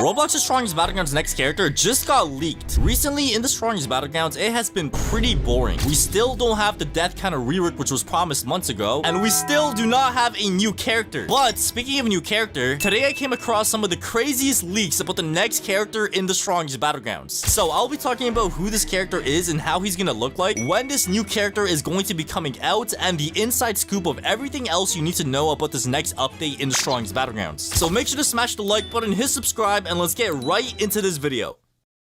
Roblox's Strongest Battlegrounds next character just got leaked. Recently, in the Strongest Battlegrounds, it has been pretty boring. We still don't have the death kind of rework which was promised months ago, and we still do not have a new character. But speaking of a new character, today I came across some of the craziest leaks about the next character in the Strongest Battlegrounds. So I'll be talking about who this character is and how he's gonna look like, when this new character is going to be coming out, and the inside scoop of everything else you need to know about this next update in the Strongest Battlegrounds. So make sure to smash the like button, hit subscribe, and let's get right into this video.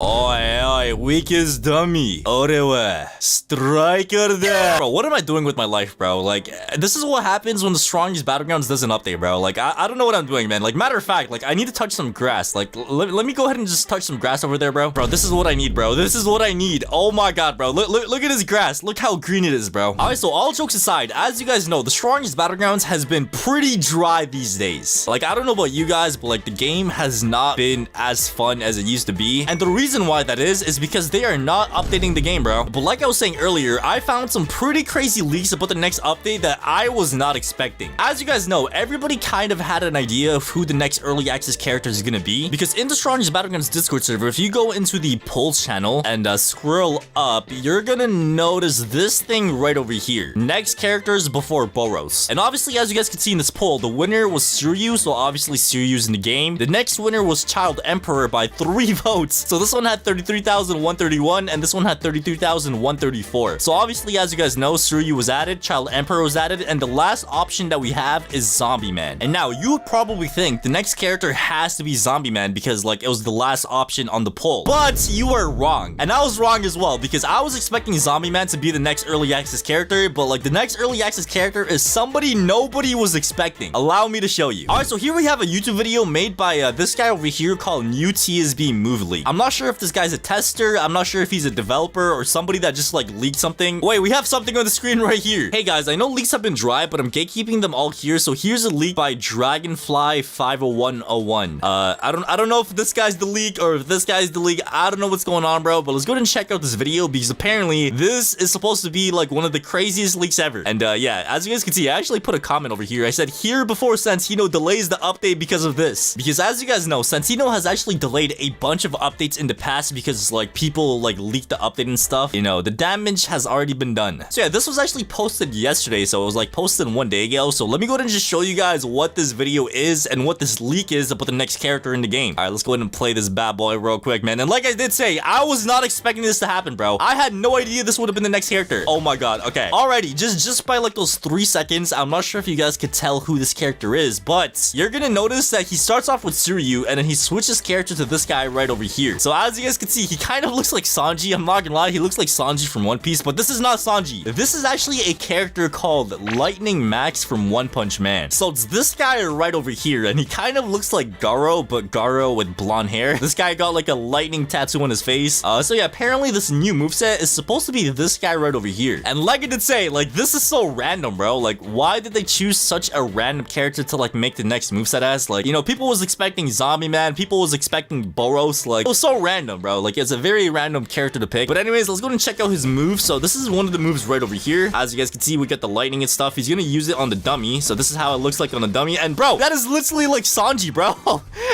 Oi, weakest dummy. Orewa, striker there. Bro, what am I doing with my life, bro? Like, this is what happens when the Strongest Battlegrounds doesn't update, bro. Like, I don't know what I'm doing, man. Like, matter of fact, like, I need to touch some grass. Like, let me go ahead and just touch some grass over there, bro. Bro, this is what I need, bro. This is what I need. Oh my god, bro. Look at this grass. Look how green it is, bro. Alright, so all jokes aside, as you guys know, the Strongest Battlegrounds has been pretty dry these days. Like, I don't know about you guys, but like, the game has not been as fun as it used to be. And the reason why that is because they are not updating the game, bro. But like I was saying earlier, I found some pretty crazy leaks about the next update that I was not expecting. As you guys know, everybody kind of had an idea of who the next early access character is gonna be, because in the Strongest Battlegrounds Discord server, if you go into the polls channel and scroll up, you're gonna notice this thing right over here: next characters before Boros. And obviously, as you guys can see in this poll, the winner was Suryu, so obviously Suryu's in the game. The next winner was Child Emperor by 3 votes, so this one had 33,131 and this one had 33,134. So obviously, as you guys know, Suryu was added, Child Emperor was added, and the last option that we have is Zombie Man. And now you would probably think the next character has to be Zombie Man because like it was the last option on the poll. But you are wrong. And I was wrong as well, because I was expecting Zombie Man to be the next early access character, but like the next early access character is somebody nobody was expecting. Allow me to show you. Alright, so here we have a YouTube video made by this guy over here called New TSB Movely. I'm not sure if this guy's a tester, I'm not sure if he's a developer or somebody that just like leaked something. Wait, we have something on the screen right here. Hey guys, I know leaks have been dry, but I'm gatekeeping them all here. So here's a leak by Dragonfly 50101. I don't know if this guy's the leak or if this guy's the leak. I don't know what's going on, bro, but let's go ahead and check out this video, because apparently this is supposed to be like one of the craziest leaks ever. And yeah, as you guys can see, I actually put a comment over here. I said, here before Santino delays the update because of this. Because as you guys know, Santino has actually delayed a bunch of updates in the past because like people like leaked the update and stuff. You know, the damage has already been done. So yeah, this was actually posted yesterday, so it was like posted 1 day ago. So let me go ahead and just show you guys what this video is and what this leak is about the next character in the game. All right, let's go ahead and play this bad boy real quick, man. And like I did say, I was not expecting this to happen, bro. I had no idea this would have been the next character. Oh my god. Okay, alrighty, just by like those 3 seconds, I'm not sure if you guys could tell who this character is, but you're gonna notice that he starts off with Suryu and then he switches character to this guy right over here. So as you guys can see, he kind of looks like Sanji. I'm not gonna lie, he looks like Sanji from One Piece, but this is not Sanji. This is actually a character called Lightning Max from One Punch Man. So it's this guy right over here, and he kind of looks like Garo, but Garo with blonde hair. This guy got like a lightning tattoo on his face. So yeah, apparently this new moveset is supposed to be this guy right over here. And like I did say, like, this is so random, bro. Like, why did they choose such a random character to like make the next moveset as? Like, you know, people was expecting Zombie Man, people was expecting Boros. Like, it was so random, bro. Like, it's a very random character to pick. But anyways, let's go and check out his move. So this is one of the moves right over here. As you guys can see, we got the lightning and stuff. He's gonna use it on the dummy. So this is how it looks like on the dummy. And bro, that is literally like Sanji, bro.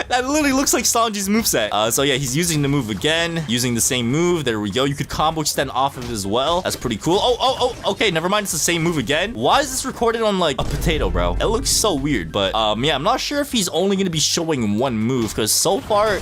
That literally looks like Sanji's moveset. So yeah, he's using the move again, using the same move. There we go. You could combo extend off of it as well. That's pretty cool. Oh, okay, never mind. It's the same move again. Why is this recorded on like a potato, bro? It looks so weird. But yeah, I'm not sure if he's only gonna be showing one move, because so far...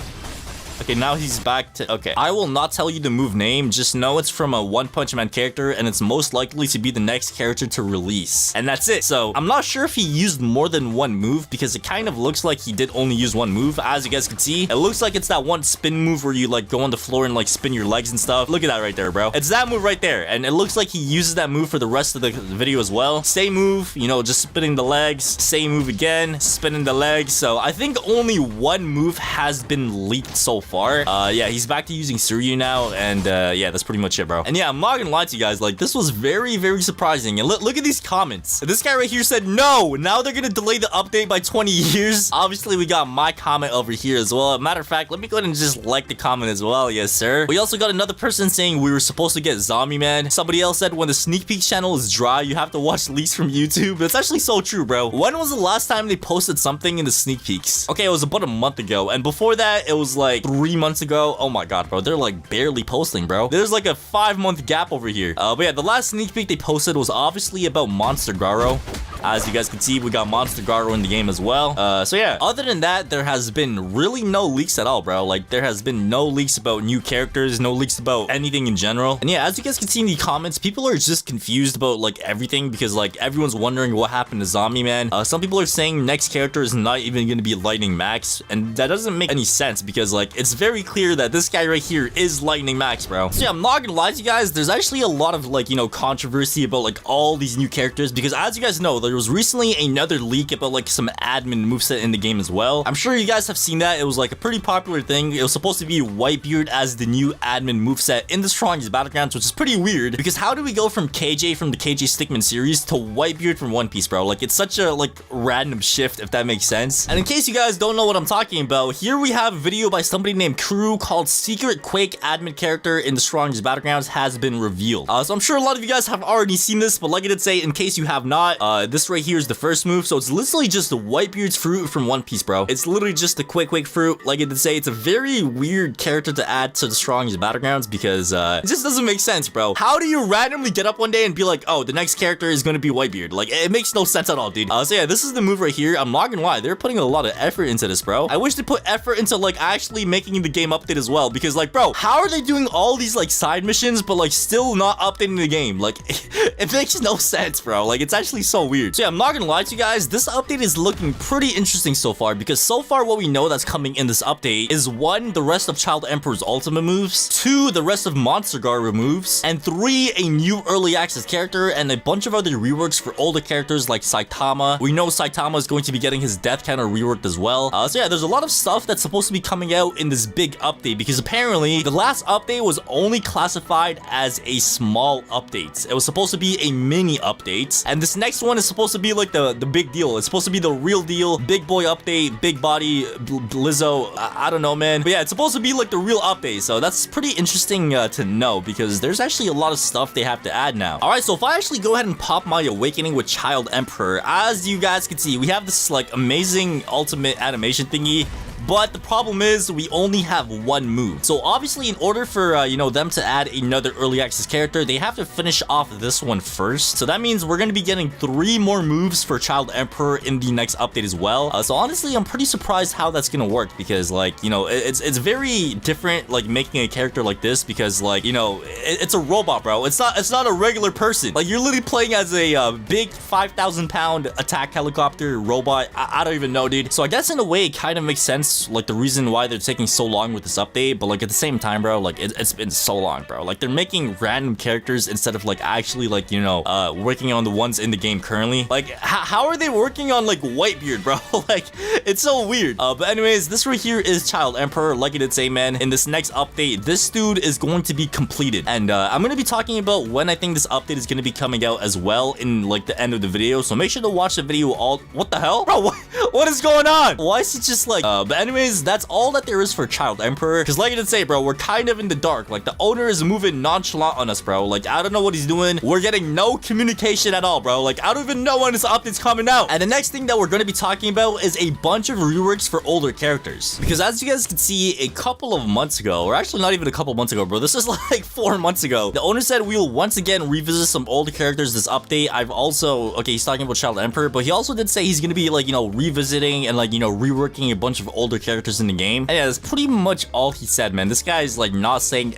Okay, now he's back to... Okay, I will not tell you the move name. Just know it's from a One Punch Man character, and it's most likely to be the next character to release. And that's it. So, I'm not sure if he used more than one move, because it kind of looks like he did only use one move. As you guys can see, it looks like it's that one spin move where you, like, go on the floor and, like, spin your legs and stuff. Look at that right there, bro. It's that move right there. And it looks like he uses that move for the rest of the video as well. Same move, you know, just spinning the legs. Same move again, spinning the legs. So, I think only one move has been leaked so far. Yeah, he's back to using Suryu now, and yeah, that's pretty much it, bro. And yeah, I'm not gonna lie to you guys, like, this was very, very surprising. And look at these comments. This guy right here said, no, now they're gonna delay the update by 20 years. Obviously, we got my comment over here as well. Matter of fact, let me go ahead and just like the comment as well. Yes, sir. We also got another person saying we were supposed to get Zombie Man. Somebody else said when the sneak peek channel is dry, you have to watch leaks from YouTube. That's actually so true, bro. When was the last time they posted something in the sneak peeks? Okay, it was about a month ago. And before that, it was like 3 months ago. Oh my god, bro. They're like barely posting, bro. There's like a 5-month gap over here. But yeah, the last sneak peek they posted was obviously about Monster Garo. As you guys can see, we got Monster Garo in the game as well. So yeah, other than that, there has been really no leaks at all, bro. Like, there has been no leaks about new characters, no leaks about anything in general. And yeah, as you guys can see in the comments, people are just confused about like everything because like everyone's wondering what happened to Zombie Man. Some people are saying next character is not even going to be Lightning Max, and that doesn't make any sense because like it's very clear that this guy right here is Lightning Max, bro. So yeah, I'm not gonna lie to you guys, there's actually a lot of like, you know, controversy about like all these new characters because as you guys know, there was recently another leak about like some admin moveset in the game as well. I'm sure you guys have seen that. It was like a pretty popular thing. It was supposed to be Whitebeard as the new admin moveset in the strongest Battlegrounds, which is pretty weird because how do we go from KJ from the KJ Stickman series to Whitebeard from One Piece, bro? Like, it's such a like random shift, if that makes sense. And in case you guys don't know what I'm talking about, here we have a video by somebody named Crew called Secret Quake admin character in the strongest Battlegrounds has been revealed. So I'm sure a lot of you guys have already seen this, but like I did say, in case you have not, this right here is the first move. So it's literally just the Whitebeard's fruit from One Piece, bro. It's literally just the Quake fruit. Like I did say, it's a very weird character to add to the strongest Battlegrounds because it just doesn't make sense, bro. How do you randomly get up one day and be like, oh, the next character is going to be Whitebeard? Like, it makes no sense at all, dude. So yeah, this is the move right here. I'm not gonna lie, they're putting a lot of effort into this, bro. I wish they put effort into like actually making the game update as well because like, bro, how are they doing all these like side missions but like still not updating the game? Like, it makes no sense, bro. Like, it's actually so weird. So yeah, I'm not gonna lie to you guys, this update is looking pretty interesting so far because so far what we know that's coming in this update is 1, the rest of Child Emperor's ultimate moves, 2, the rest of Monster Garo moves, and 3, a new early access character and a bunch of other reworks for older characters like Saitama. We know Saitama is going to be getting his death counter reworked as well. So yeah, there's a lot of stuff that's supposed to be coming out in this big update because apparently the last update was only classified as a small update. It was supposed to be a mini update, and this next one is supposed to be like the big deal. It's supposed to be the real deal, big boy update, big body, Lizzo. I don't know, man. But yeah, it's supposed to be like the real update. So that's pretty interesting to know because there's actually a lot of stuff they have to add now. All right, so if I actually go ahead and pop my awakening with Child Emperor, as you guys can see, we have this like amazing ultimate animation thingy. But the problem is we only have one move. So obviously in order for, you know, them to add another early access character, they have to finish off this one first. So that means we're going to be getting 3 more moves for Child Emperor in the next update as well. So honestly, I'm pretty surprised how that's going to work because like, you know, it's very different like making a character like this because like, you know, it's a robot, bro. It's not a regular person. Like you're literally playing as a big 5,000 pound attack helicopter robot. I don't even know, dude. So I guess in a way it kind of makes sense like the reason why they're taking so long with this update, but like at the same time, bro, like it's been so long, bro. Like they're making random characters instead of like actually like, you know, working on the ones in the game currently. Like how are they working on like Whitebeard, bro? Like it's so weird. But anyways, this right here is Child Emperor. Like I did say, man, in this next update, this dude is going to be completed, and I'm gonna be talking about when I think this update is gonna be coming out as well in like the end of the video. So make sure to watch the video all. What the hell, bro? What is going on? Why is it just like? But anyways, that's all that there is for Child Emperor. Because like I did say, bro, we're kind of in the dark. Like the owner is moving nonchalant on us, bro. Like I don't know what he's doing. We're getting no communication at all, bro. Like I don't even know when this update's coming out. And the next thing that we're going to be talking about is a bunch of reworks for older characters. Because as you guys can see, a couple of months ago, or actually not even a couple months ago, bro, this is like 4 months ago, the owner said we'll once again revisit some older characters this update. I've also, okay, he's talking about Child Emperor, but he also did say he's going to be like, you know, revisiting and like, you know, reworking a bunch of older characters in the game. And yeah, that's pretty much all he said, man. This guy is like not saying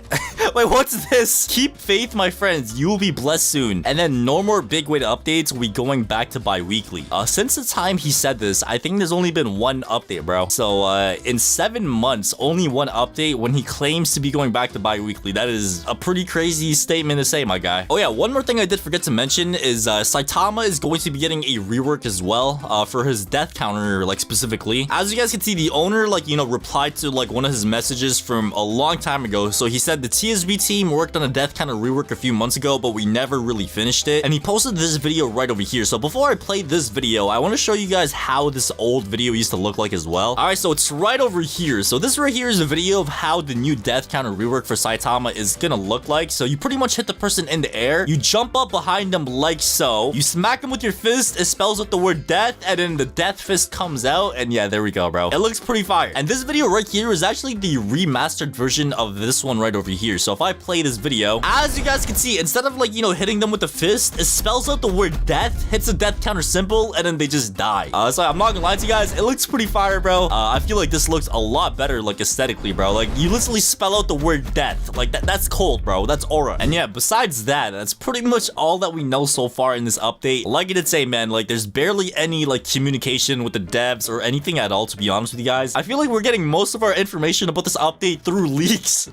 Wait, what's this? Keep faith, my friends. You will be blessed soon. And then no more big weight updates. We'll be going back to bi-weekly. Since the time he said this, I think there's only been one update, bro. So in 7 months, only one update when he claims to be going back to bi-weekly. That is a pretty crazy statement to say, my guy. Oh yeah, one more thing I did forget to mention is Saitama is going to be getting a rework as well for his death counter, like specifically. As you guys can see, the owner, like, you know, replied to like one of his messages from a long time ago. So he said the TSB team worked on a death counter rework a few months ago, but we never really finished it. And he posted this video right over here. So before I play this video, I want to show you guys how this old video used to look like as well. All right, so it's right over here. So this right here is a video of how the new death counter rework for Saitama is gonna look like. So you pretty much hit the person in the air, you jump up behind them like so, you smack them with your fist, it spells out the word death, and then the death fist comes out, and yeah, there we go, bro. It looks pretty fire. And this video right here is actually the remastered version of this one right over here. So if I play this video, as you guys can see, instead of like, you know, hitting them with the fist, it spells out the word death, hits a death counter symbol, and then they just die. So I'm not gonna lie to you guys, it looks pretty fire, bro. I feel like this looks a lot better, like aesthetically, bro. Like you literally spell out the word death. Like that's cold, bro. That's aura. And yeah, besides that, that's pretty much all that we know so far in this update. Like I did say, man, like there's barely any like communication with the devs or anything at all, to be honest with you guys. I feel like we're getting most of our information about this update through leaks.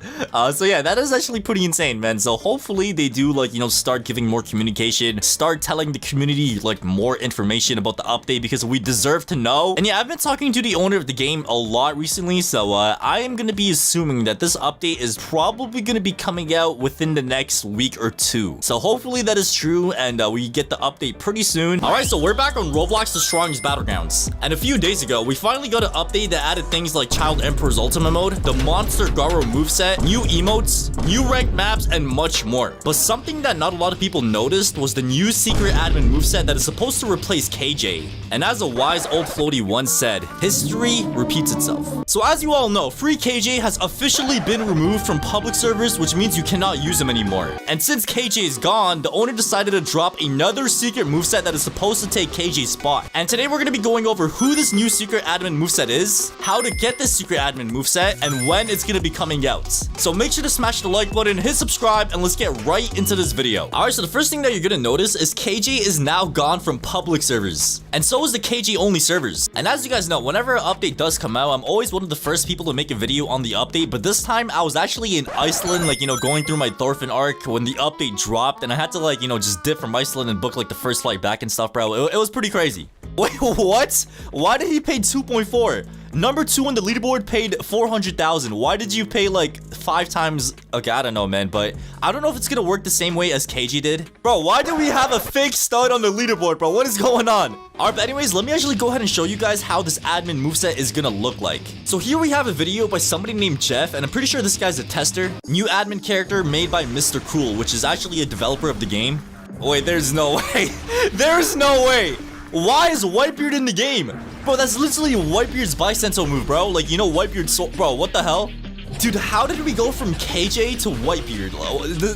So yeah, that is actually pretty insane, man. So hopefully they do, like, you know, start giving more communication, start telling the community like more information about the update, because we deserve to know. And yeah, I've been talking to the owner of the game a lot recently, so I am gonna be assuming that this update is probably gonna be coming out within the next week or two. So hopefully that is true, and we get the update pretty soon. All right, so we're back on Roblox The Strongest Battlegrounds, and a few days ago we finally got an update that added things like Child Emperor's Ultimate mode, the Monster Garo moveset, new emotes, new ranked maps, and much more. But something that not a lot of people noticed was the new secret admin moveset that is supposed to replace KJ. And as a wise old Floaty once said, history repeats itself. So as you all know, free KJ has officially been removed from public servers, which means you cannot use them anymore. And since KJ is gone, the owner decided to drop another secret moveset that is supposed to take KJ's spot. And today we're going to be going over who this new secret admin moveset is, how to get this secret admin moveset, and when it's going to be coming out. So make sure to smash the like button, hit subscribe, and let's get right into this video. Alright, so the first thing that you're going to notice is KJ is now gone from public servers. And so is the KJ only servers. And as you guys know, whenever an update does come out, I'm always one of the first people to make a video on the update. But this time I was actually in Iceland, like, you know, going through my Thorfinn arc when the update dropped, and I had to, like, you know, just dip from Iceland and book like the first flight back and stuff, bro. It was pretty crazy. Wait, what? Why did he pay 2.4? Number 2 on the leaderboard paid 400,000. Why did you pay like 5 times? Okay, I don't know, man, but I don't know if it's gonna work the same way as KG did. Bro, why do we have a fake stud on the leaderboard, bro? What is going on? Alright, but anyways, let me actually go ahead and show you guys how this admin moveset is gonna look like. So here we have a video by somebody named Jeff, and I'm pretty sure this guy's a tester. New admin character made by Mr. Cruel, which is actually a developer of the game. Wait, there's no way. There's no way. Why is Whitebeard in the game? Bro, that's literally Whitebeard's Bicentennial move, bro. Like, you know, Whitebeard so bro, what the hell? Dude, how did we go from KJ to Whitebeard?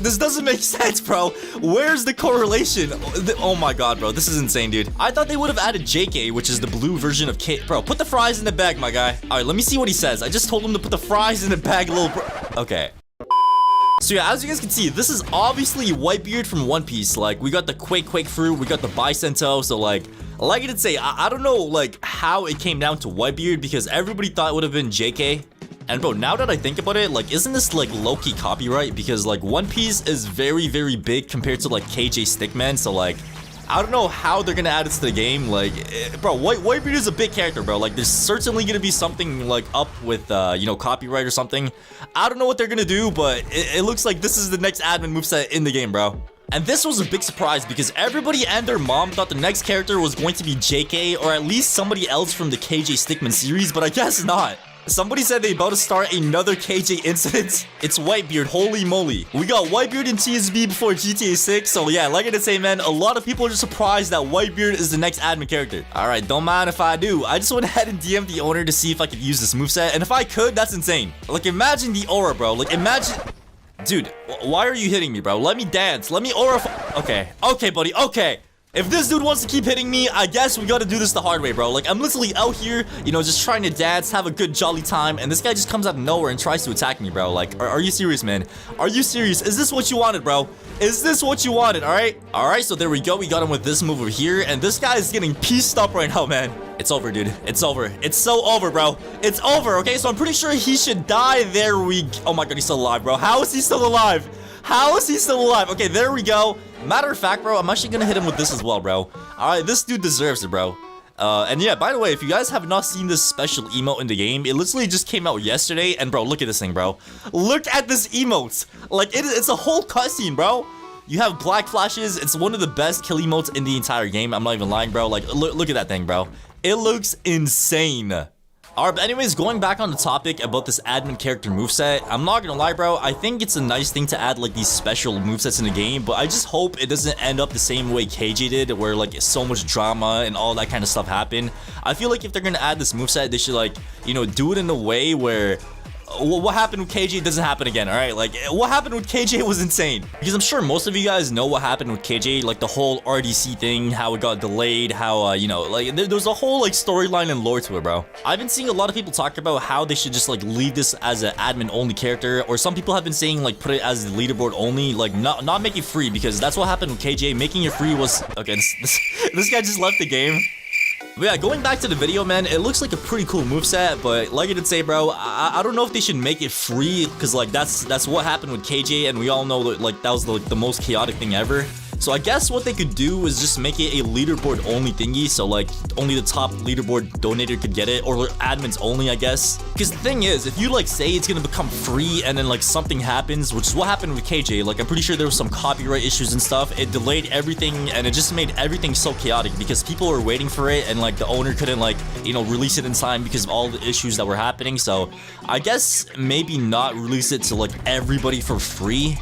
This doesn't make sense, bro. Where's the correlation? Oh my god, bro. This is insane, dude. I thought they would have added JK, which is the blue version of K. Bro, put the fries in the bag, my guy. All right, let me see what he says. I just told him to put the fries in the bag, little bro. Okay. So yeah, as you guys can see, this is obviously Whitebeard from One Piece. Like, we got the Quake fruit, we got the Bicentennial. So like I did say, I don't know like how it came down to Whitebeard, because everybody thought it would have been JK. And bro, now that I think about it, like, isn't this like low-key copyright? Because like One Piece is very, very big compared to like KJ Stickman. So like, I don't know how they're gonna add it to the game. Like, bro, Whitebeard is a big character, bro. Like, there's certainly gonna be something like up with, you know, copyright or something. I don't know what they're gonna do, but it looks like this is the next admin moveset in the game, bro. And this was a big surprise because everybody and their mom thought the next character was going to be JK, or at least somebody else from the KJ Stickman series, but I guess not. Somebody said they about to start another KJ incident. It's Whitebeard, holy moly. We got Whitebeard in TSB before GTA 6, so yeah, like I did say, man, a lot of people are just surprised that Whitebeard is the next admin character. Alright, don't mind if I do. I just went ahead and DM'd the owner to see if I could use this moveset, and if I could, that's insane. Like, imagine the aura, bro. Like, imagine... Dude, why are you hitting me, bro? Let me dance. Let me aura... Okay, buddy, okay. If this dude wants to keep hitting me, I guess we gotta do this the hard way, bro. Like, I'm literally out here, you know, just trying to dance, have a good jolly time, and this guy just comes out of nowhere and tries to attack me, bro. Like, are you serious, man? Are you serious? Is this what you wanted, bro? Is this what you wanted, alright? Alright, so there we go. We got him with this move over here, and this guy is getting pieced up right now, man. It's over, dude. It's over. It's so over, bro. It's over, okay? So I'm pretty sure he should die. There we go. Oh my god, he's still alive, bro. How is he still alive? How is he still alive? Okay, there we go. Matter of fact, bro, I'm actually gonna hit him with this as well, bro. Alright, this dude deserves it, bro. And yeah, by the way, if you guys have not seen this special emote in the game, it literally just came out yesterday. And bro, look at this thing, bro. Look at this emote. Like, it's a whole cutscene, bro. You have black flashes. It's one of the best kill emotes in the entire game. I'm not even lying, bro. Like, look at that thing, bro. It looks insane. Alright, but anyways, going back on the topic about this admin character moveset, I'm not gonna lie, bro, I think it's a nice thing to add, like, these special movesets in the game, but I just hope it doesn't end up the same way KJ did, where, like, so much drama and all that kind of stuff happened. I feel like if they're gonna add this moveset, they should, like, you know, do it in a way where what happened with KJ doesn't happen again, alright? Like, what happened with KJ was insane. Because I'm sure most of you guys know what happened with KJ, like the whole RDC thing, how it got delayed, how, you know, like, there's a whole, like, storyline and lore to it, bro. I've been seeing a lot of people talk about how they should just, like, leave this as an admin-only character, or some people have been saying, like, put it as the leaderboard only, like, not make it free, because that's what happened with KJ. Making it free was... Okay, this guy just left the game. But yeah, going back to the video, man, it looks like a pretty cool moveset, but like I did say, bro, I don't know if they should make it free, because, like, that's what happened with KJ, and we all know that, like, that was, like, the most chaotic thing ever. So I guess what they could do is just make it a leaderboard only thingy, so, like, only the top leaderboard donator could get it, or admins only, I guess. Because the thing is, if you, like, say it's gonna become free and then, like, something happens, which is what happened with KJ, like, I'm pretty sure there was some copyright issues and stuff, it delayed everything, and it just made everything so chaotic because people were waiting for it, and, like, the owner couldn't, like, you know, release it in time because of all the issues that were happening. So I guess maybe not release it to, like, everybody for free.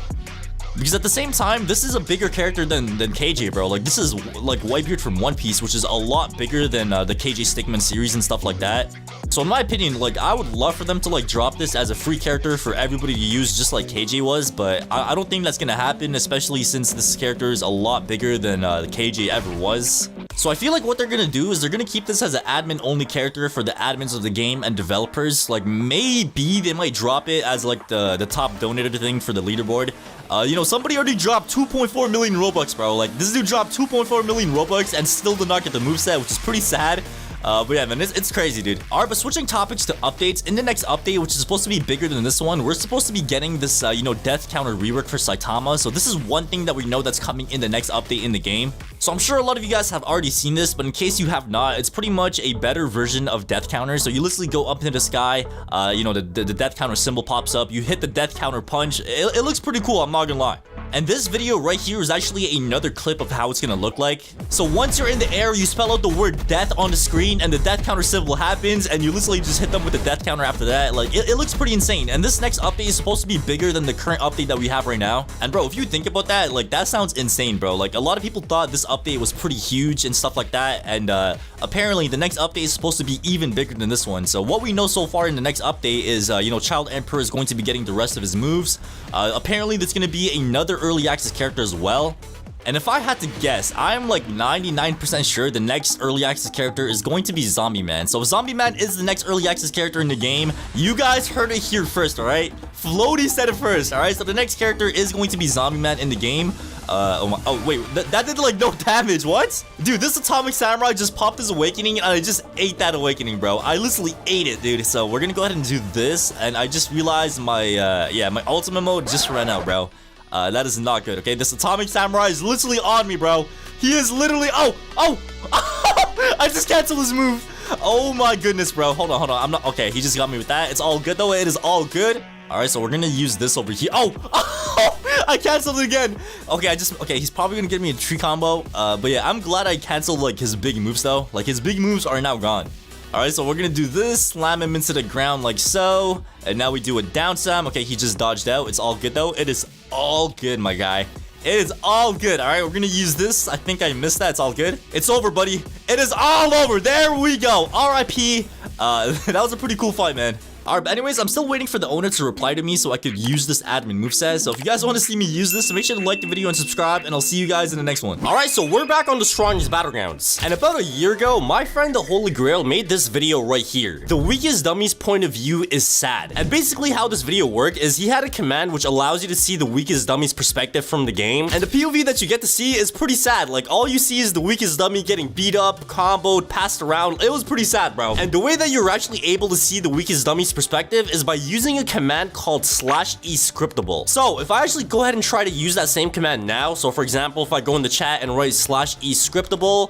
Because at the same time, this is a bigger character than KJ, bro. Like, this is, like, Whitebeard from One Piece, which is a lot bigger than the KJ Stickman series and stuff like that. So in my opinion, like, I would love for them to, like, drop this as a free character for everybody to use, just like KJ was. But I don't think that's gonna happen, especially since this character is a lot bigger than KJ ever was. So I feel like what they're gonna do is they're gonna keep this as an admin-only character for the admins of the game and developers. Like, maybe they might drop it as, like, the top donator thing for the leaderboard. You know, somebody already dropped 2.4 million Robux, bro. Like, this dude dropped 2.4 million Robux and still did not get the moveset, which is pretty sad. But yeah, man, it's crazy, dude. Alright, but switching topics to updates, in the next update, which is supposed to be bigger than this one, we're supposed to be getting this, you know, death counter rework for Saitama. So this is one thing that we know that's coming in the next update in the game. So I'm sure a lot of you guys have already seen this, but in case you have not, it's pretty much a better version of death counter. So you literally go up into the sky, you know, the death counter symbol pops up, you hit the death counter punch. It looks pretty cool, I'm not gonna lie. And this video right here is actually another clip of how it's gonna look like. So once you're in the air, you spell out the word death on the screen and the death counter symbol happens, and you literally just hit them with the death counter after that. Like, it looks pretty insane. And this next update is supposed to be bigger than the current update that we have right now. And bro, if you think about that, like, that sounds insane, bro. Like, a lot of people thought this update was pretty huge and stuff like that, and apparently the next update is supposed to be even bigger than this one. So what we know so far in the next update is, you know, Child Emperor is going to be getting the rest of his moves. Apparently there's going to be another early access character as well. And if I had to guess, I'm like 99% sure the next early access character is going to be Zombie Man. So Zombie Man is the next early access character in the game. You guys heard it here first, alright? Floaty said it first, alright? So the next character is going to be Zombie Man in the game. Oh wait, that did like no damage, what? Dude, this Atomic Samurai just popped his awakening and I just ate that awakening, bro. I literally ate it, dude. So we're gonna go ahead and do this, and I just realized my, yeah, my ultimate mode just ran out, bro. That is not good, okay? This Atomic Samurai is literally on me, bro. He is literally, oh! I just canceled his move. Oh my goodness, bro. Hold on. I'm not, okay, he just got me with that. It's all good though, it is all good. Alright, so we're gonna use this over here. Oh! I canceled it again. Okay, okay, he's probably gonna get me a tree combo. But yeah, I'm glad I canceled like his big moves though. Like, his big moves are now gone. Alright, so we're gonna do this, slam him into the ground like so. And now we do a down slam. Okay, he just dodged out. It's all good though. It is all good, my guy. It is all good. Alright, we're gonna use this. I think I missed that. It's all good. It's over, buddy. It is all over. There we go. RIP. That was a pretty cool fight, man. Alright, but anyways, I'm still waiting for the owner to reply to me so I could use this admin moveset. So if you guys want to see me use this, make sure to like the video and subscribe, and I'll see you guys in the next one. Alright, so we're back on the strongest battlegrounds. And about a year ago, my friend the Holy Grail made this video right here. The weakest dummy's point of view is sad. And basically how this video worked is he had a command which allows you to see the weakest dummy's perspective from the game. And the POV that you get to see is pretty sad. Like, all you see is the weakest dummy getting beat up, comboed, passed around. It was pretty sad, bro. And the way that you're actually able to see the weakest dummy's perspective is by using a command called /escriptable. So if I actually go ahead and try to use that same command now, so for example, if I go in the chat and write /escriptable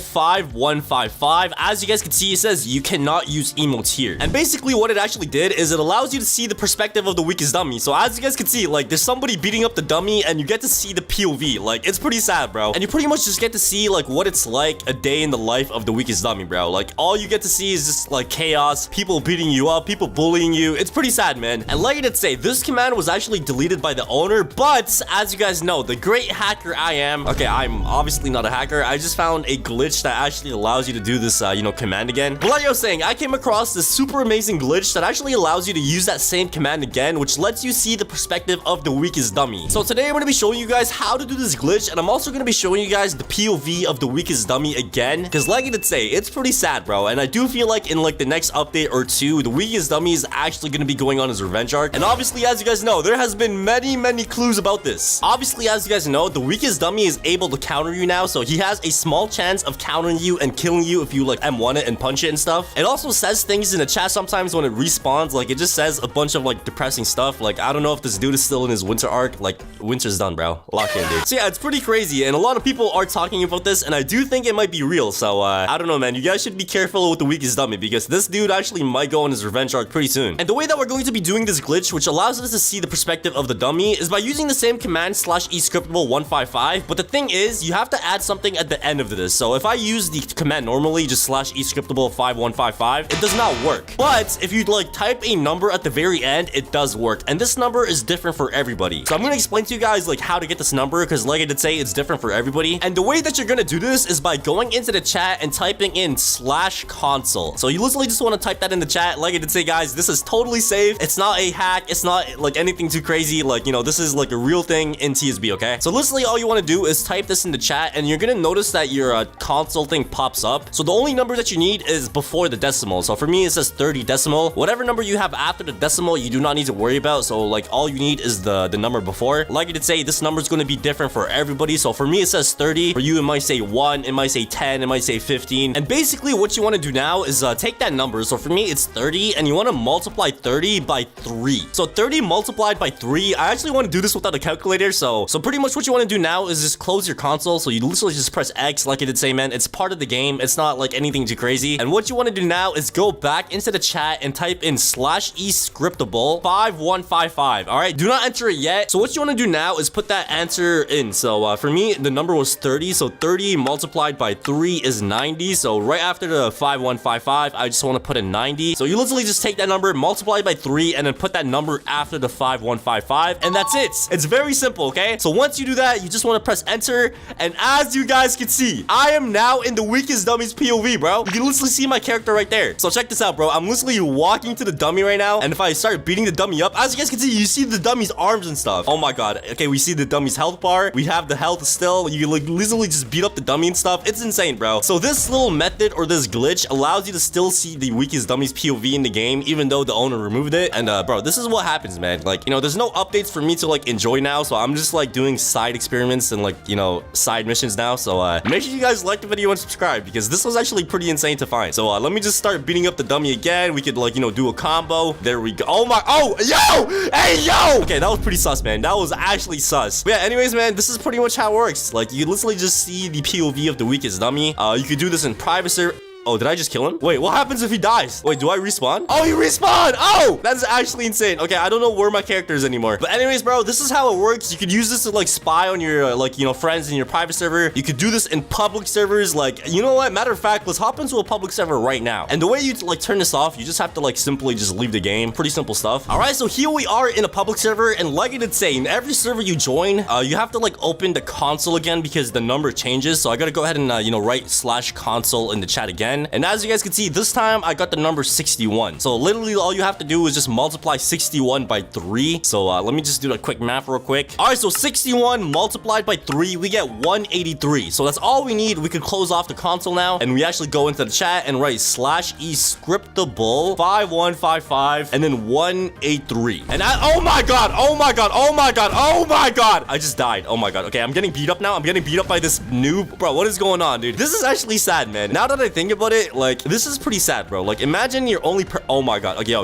5155, as you guys can see, it says you cannot use emotes here. And basically what it actually did is it allows you to see the perspective of the weakest dummy. So as you guys can see, like, there's somebody beating up the dummy and you get to see the POV. Like, it's pretty sad, bro. And you pretty much just get to see like what it's like a day in the life of the weakest dummy, bro. Like, all you get to see is just like chaos, people beating you up, people bullying you. It's pretty sad, man. And like I did say, this command was actually deleted by the owner, but as you guys know, the great hacker I am, okay, I'm obviously not a hacker. I just found a glitch that actually allows you to do this, command again. But like I was saying, I came across this super amazing glitch that actually allows you to use that same command again, which lets you see the perspective of the weakest dummy. So today I'm going to be showing you guys how to do this glitch, and I'm also going to be showing you guys the POV of the weakest dummy again, because like I did say, it's pretty sad, bro. And I do feel like in like the next update or two, the weakest dummy is actually going to be going on his revenge arc. And obviously, as you guys know, there has been many clues about this. Obviously, as you guys know, the weakest dummy is able to counter you now, so he has a small chance of countering you and killing you if you like M1 it and punch it and stuff. It also says things in the chat sometimes when it respawns, like it just says a bunch of like depressing stuff. Like, I don't know if this dude is still in his winter arc. Like, winter's done, bro. Lock in, dude. So yeah, it's pretty crazy, and a lot of people are talking about this, and I do think it might be real. So I don't know, man. You guys should be careful with the weakest dummy, because this dude actually might go on his revenge arc pretty soon. And the way that we're going to be doing this glitch, which allows us to see the perspective of the dummy, is by using the same command /escriptable 155. But the thing is, you have to add something at the end of this. So if I use the command normally, just /escriptable 5155, it does not work. But if you like type a number at the very end, it does work. And this number is different for everybody. So I'm going to explain to you guys like how to get this number, because like I did say, it's different for everybody. And the way that you're going to do this is by going into the chat and typing in /console. So you literally just want to type that in the chat. Like I did say, guys, this is totally safe. It's not a hack. It's not like anything too crazy. Like, you know, this is like a real thing in TSB, okay? So literally all you want to do is type this in the chat, and you're going to notice that your console thing pops up. So the only number that you need is before the decimal. So for me, it says 30 decimal. Whatever number you have after the decimal, you do not need to worry about. So like all you need is the number before. Like I did say, this number is going to be different for everybody. So for me, it says 30. For you, it might say 1. It might say 10. It might say 15. And basically what you want to do now is take that number. So for me, it's 30, and you want to multiply 30 by 3. So 30 multiplied by 3. I actually want to do this without a calculator. So pretty much what you want to do now is just close your console. So you literally just press X. Like I did say, man, it's part of the game. It's not like anything too crazy. And what you want to do now is go back into the chat and type in /escriptable 5155. All right, do not enter it yet. So what you want to do now is put that answer in. So for me, the number was 30. So 30 multiplied by 3 is 90. So right after the 5155, I just want to put in 90. So you literally just take that number, multiply by 3, and then put that number after the 5155, and that's it. It's very simple, okay? So once you do that, you just want to press enter, and as you guys can see, I am now in the weakest dummy's POV, bro. You can literally see my character right there. So check this out, bro. I'm literally walking to the dummy right now, and if I start beating the dummy up, as you guys can see, you see the dummy's arms and stuff. Oh my god. Okay, we see the dummy's health bar. We have the health still. You can like literally just beat up the dummy and stuff. It's insane, bro. So this little method or this glitch allows you to still see the weakest dummy's POV in the game, even though the owner removed it. And bro, this is what happens, man. Like, you know, there's no updates for me to like enjoy now, so I'm just like doing side experiments and like, you know, side missions now. So make sure you guys like the video and subscribe, because this was actually pretty insane to find. So let me just start beating up the dummy again. We could like, you know, do a combo. There we go. Oh my, oh, yo, hey, yo. Okay, that was pretty sus, man. That was actually sus. But yeah, anyways, man, this is pretty much how it works. Like, you literally just see the POV of the weakest dummy. You could do this in private server. Oh, did I just kill him? Wait, what happens if he dies? Wait, do I respawn? Oh, he respawned! Oh, that's actually insane. Okay, I don't know where my character is anymore. But anyways, bro, this is how it works. You could use this to like spy on your like, you know, friends in your private server. You could do this in public servers. Like, you know what? Matter of fact, let's hop into a public server right now. And the way you like turn this off, you just have to like simply just leave the game. Pretty simple stuff. All right, so here we are in a public server, and like I did say, in every server you join, you have to like open the console again because the number changes. So I gotta go ahead and you know, write /console in the chat again. again. And as you guys can see, this time I got the number 61. So literally all you have to do is just multiply 61 by 3. So let me just do a quick math real quick. All right, so 61 multiplied by 3, we get 183. So that's all we need. We could close off the console now, and we actually go into the chat and write /e scriptable 5155 and then 183. And oh my god, oh my god, oh my god, oh my god, I just died. Oh my god. Okay, I'm getting beat up now. I'm getting beat up by this noob. Bro, what is going on, dude? This is actually sad, man. Now that I think about it, like, this is pretty sad, bro. Like, imagine you're only oh my god. Okay, yo.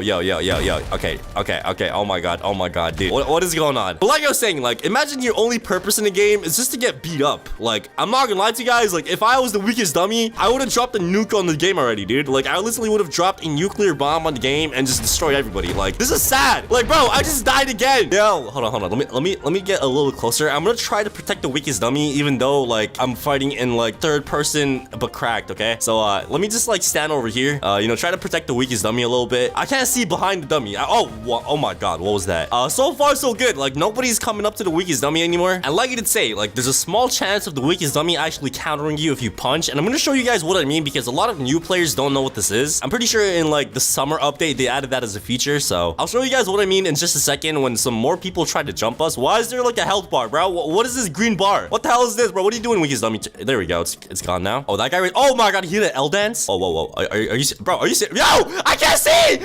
Okay. Oh my god, dude. What is going on? But like I was saying, like, imagine your only purpose in the game is just to get beat up. Like, I'm not gonna lie to you guys. Like, if I was the weakest dummy, I would have dropped a nuke on the game already, dude. Like, I literally would have dropped a nuclear bomb on the game and just destroyed everybody. Like, this is sad. Like, bro, I just died again. Yo, hold on. Let me get a little closer. I'm gonna try to protect the weakest dummy, even though, like, I'm fighting in, like, third person, but cracked, okay? So, let me just, like, stand over here. You know, try to protect the weakest dummy a little bit. I can't see behind the dummy. Oh my god, what was that? So far, so good. Like, nobody's coming up to the weakest dummy anymore. And like I did say, like, there's a small chance of the weakest dummy actually countering you if you punch. And I'm gonna show you guys what I mean, because a lot of new players don't know what this is. I'm pretty sure in, like, the summer update, they added that as a feature. So I'll show you guys what I mean in just a second when some more people try to jump us. Why is there, like, a health bar, bro? What is this green bar? What the hell is this, bro? What are you doing, weakest dummy? There we go. It's gone now. Oh, that guy. Oh my god, he hit an L dance. Oh, whoa. Are you, bro? Are you serious? Yo, I can't see.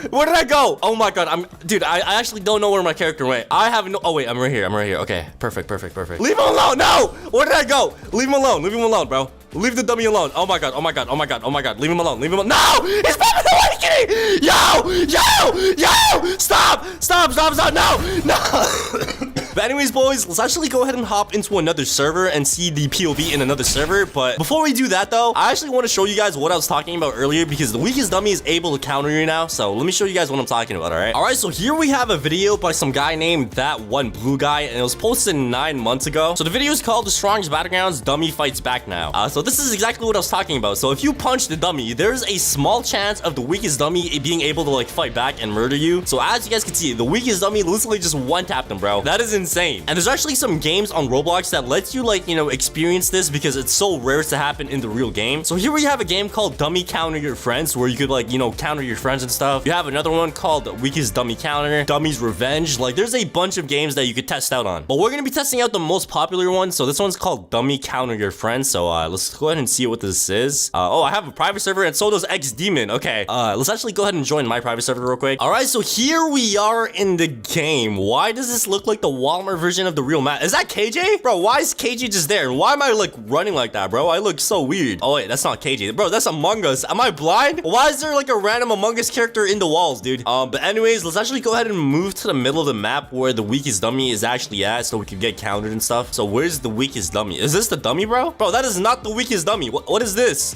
Where did I go? Oh my god, dude, I actually don't know where my character went. I have no, oh wait, I'm right here. Okay, perfect. Leave him alone. No, where did I go? Leave him alone, bro. Leave the dummy alone. Oh my god. Leave him alone. No, he's popping awakening. Yo, stop. No. But anyways, boys, let's actually go ahead and hop into another server and see the POV in another server. But before we do that, though, I actually want to show you guys what I was talking about earlier, because the weakest dummy is able to counter you now. So let me show you guys what I'm talking about, all right? So here we have a video by some guy named That One Blue Guy, and it was posted 9 months ago. So the video is called The Strongest Battlegrounds Dummy Fights Back Now. So this is exactly what I was talking about. So if you punch the dummy, there's a small chance of the weakest dummy being able to, like, fight back and murder you. So as you guys can see, the weakest dummy literally just one-tapped him, bro. That is insane. And there's actually some games on Roblox that lets you, like, you know, experience this, because it's so rare to happen in the real game. So here we have a game called Dummy Counter Your Friends, where you could, like, you know, counter your friends and stuff. You have another one called Weakest Dummy Counter, Dummy's Revenge. Like, there's a bunch of games that you could test out on, but we're gonna be testing out the most popular one. So this one's called Dummy Counter Your Friends. So let's go ahead and see what this is. Oh, I have a private server, and so does X Demon. Okay, let's actually go ahead and join my private server real quick. All right, so here we are in the game. Why does this look like the Walmart version of the real map? Is that KJ? Bro, why is KJ just there? And why am I, like, running like that, bro? I look so weird. Oh wait, that's not KJ. Bro, that's Among Us. Am I blind? Why is there, like, a random Among Us character in the walls, dude? But anyways, let's actually go ahead and move to the middle of the map where the weakest dummy is actually at, so we can get countered and stuff. So where's the weakest dummy? Is this the dummy, bro? Bro, that is not the weakest dummy. What is this?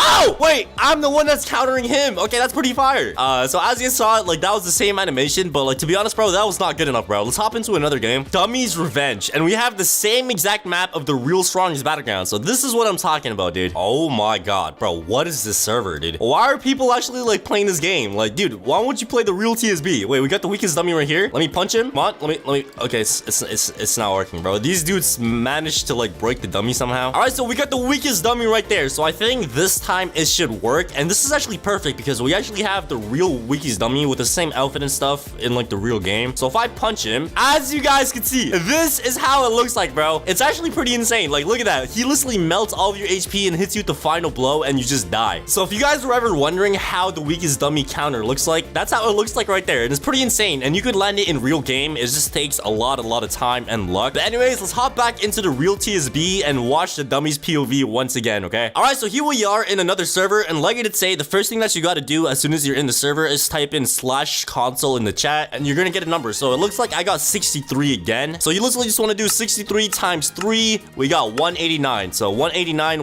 Oh, wait, I'm the one that's countering him. Okay, that's pretty fire. So as you saw, like, that was the same animation, but, like, to be honest, bro, that was not good enough, bro. Let's hop into another game. Dummy's Revenge. And we have the same exact map of the real strongest battleground. So this is what I'm talking about, dude. Oh my god, bro, what is this server, dude? Why are people actually, like, playing this game? Like, dude, why won't you play the real TSB? Wait, we got the weakest dummy right here. Let me punch him. Come on, let me. Okay, it's not working, bro. These dudes managed to, like, break the dummy somehow. All right, so we got the weakest dummy right there. So I think this time it should work, and this is actually perfect because we actually have the real weakest dummy with the same outfit and stuff in, like, the real game. So if I punch him, as you guys can see, this is how it looks like, bro. It's actually pretty insane. Like, look at that. He literally melts all of your HP and hits you with the final blow, and you just die. So if you guys were ever wondering how the weakest dummy counter looks like, that's how it looks like right there. And it's pretty insane, and you could land it in real game. It just takes a lot of time and luck. But anyways, let's hop back into the real TSB and watch the dummy's POV once again, okay? All right, so here we are in another server, and like I did say, the first thing that you got to do as soon as you're in the server is type in /console in the chat, and you're gonna get a number. So it looks like I got 63 again. So you literally just want to do 63 times 3. We got 189. So 189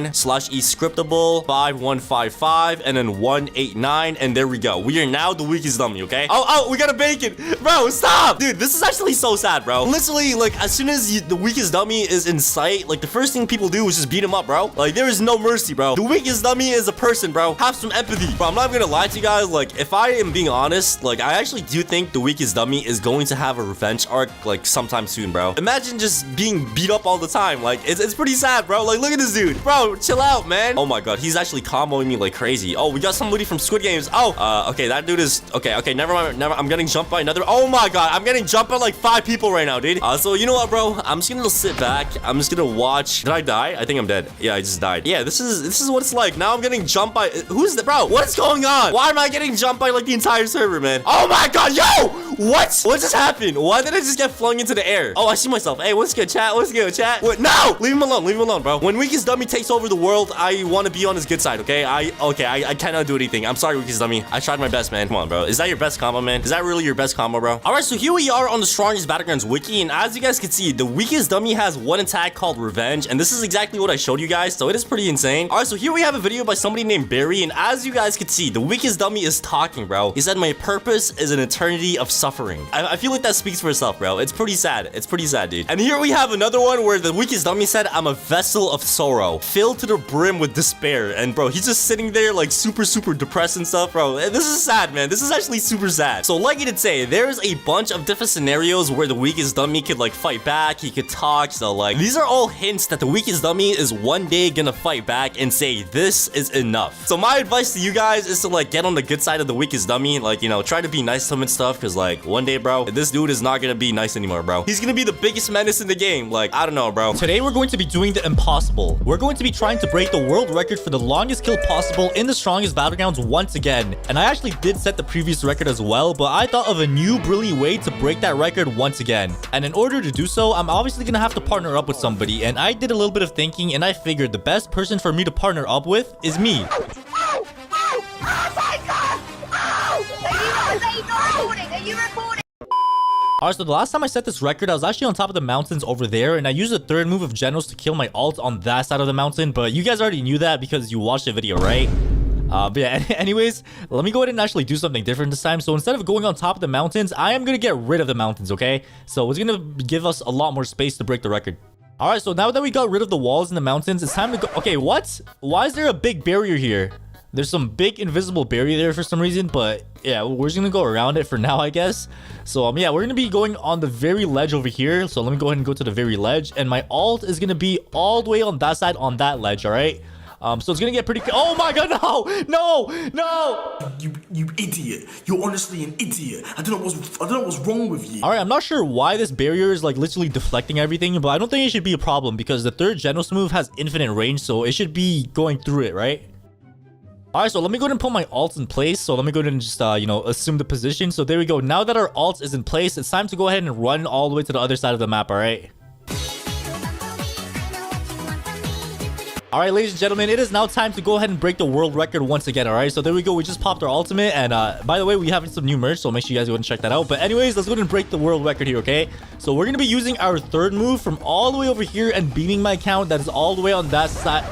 /e scriptable 5155 and then 189, and there we go. We are now the weakest dummy, okay? Oh, we got a bacon, bro. Stop, dude. This is actually so sad, bro. Literally, like, as soon as the weakest dummy is in sight, like, the first thing people do is just beat him up, bro. Like, there is no mercy, bro. The weakest dummy is a person, bro. Have some empathy. Bro, I'm not even gonna lie to you guys. Like, if I am being honest, like, I actually do think the weakest dummy is going to have a revenge arc, like, sometime soon, bro. Imagine just being beat up all the time. Like, it's pretty sad, bro. Like, look at this dude. Bro, chill out, man. Oh my god, he's actually comboing me like crazy. Oh, we got somebody from Squid Games. Oh, okay, that dude is... Okay, never mind. I'm getting jumped by another... Oh my god, I'm getting jumped by like 5 people right now, dude. So, you know what, bro? I'm just gonna sit back. I'm just gonna watch... Did I die? I think I'm dead. Yeah, I just died. Yeah, this is what it's like. Now I'm getting jumped by... Who's the... Bro, what is going on? Why am I getting jumped by like the entire server, man? Oh my god, yo! What? What just happened? Why did I just get flung into the air? Oh, I see myself. Hey, what's good, chat? What's good, chat? What? No! Leave him alone. Leave him alone, bro. When weakest dummy takes over the world, I want to be on his good side, okay? I cannot do anything. I'm sorry, weakest dummy. I tried my best, man. Come on, bro. Is that your best combo, man? Is that really your best combo, bro? All right, so here we are on the strongest Battlegrounds wiki, and as you guys can see, the weakest dummy has one attack called Revenge, and this is exactly what I showed you guys, so it is pretty insane. All right, so here we have a video by somebody named Barry, and as you guys can see, the weakest dummy is talking, bro. He said, "My purpose is an eternity of suffering." I feel like that speaks for itself, bro. It's pretty sad. It's pretty sad, dude. And here we have another one where the weakest dummy said, "I'm a vessel of sorrow, filled to the brim with despair." And bro, he's just sitting there like super depressed and stuff, bro. This is sad, man. This is actually super sad. So like I did say, there's a bunch of different scenarios where the weakest dummy could like fight back. He could talk. So like, these are all hints that the weakest dummy is one day gonna fight back and say, "This is enough." So my advice to you guys is to like get on the good side of the weakest dummy. Like, you know, try to be nice to him and stuff. Cause like one day, bro, this dude is not gonna be nice anymore, bro. He's gonna be the biggest menace in the game. Like, I don't know, bro. Today we're going to be doing the impossible. We're going to be trying to break the world record for the longest kill possible in the strongest Battlegrounds once again. And I actually did set the previous record as well, but I thought of a new brilliant way to break that record once again. And in order to do so, I'm obviously gonna have to partner up with somebody. And I did a little bit of thinking, and I figured the best person for me to partner up with is me. Oh my god! Are you recording? Alright, so the last time I set this record, I was actually on top of the mountains over there, and I used the third move of generals to kill my ult on that side of the mountain, but you guys already knew that because you watched the video, right? But yeah, anyways, let me go ahead and actually do something different this time. So instead of going on top of the mountains, I am gonna get rid of the mountains, okay? So it's gonna give us a lot more space to break the record. Alright, so now that we got rid of the walls in the mountains, it's time to go. Okay, what? Why is there a big barrier here? There's some big invisible barrier there for some reason, but yeah, we're just gonna go around it for now, I guess. So yeah, we're gonna be going on the very ledge over here. So let me go ahead and go to the very ledge, and my ult is gonna be all the way on that side on that ledge. All right. So it's gonna get pretty. Oh my god, no! You idiot! You're honestly an idiot. I don't know what's wrong with you. All right, I'm not sure why this barrier is like literally deflecting everything, but I don't think it should be a problem because the third general's move has infinite range, so it should be going through it, right? Alright, so let me go ahead and put my ult in place. So let me go ahead and just, you know, assume the position. So there we go. Now that our ult is in place, it's time to go ahead and run all the way to the other side of the map, alright? Alright, ladies and gentlemen, it is now time to go ahead and break the world record once again, alright? So there we go. We just popped our ultimate. And by the way, we have some new merch, so make sure you guys go and check that out. But anyways, let's go ahead and break the world record here, okay? So we're going to be using our third move from all the way over here and beaming my account that is all the way on that side.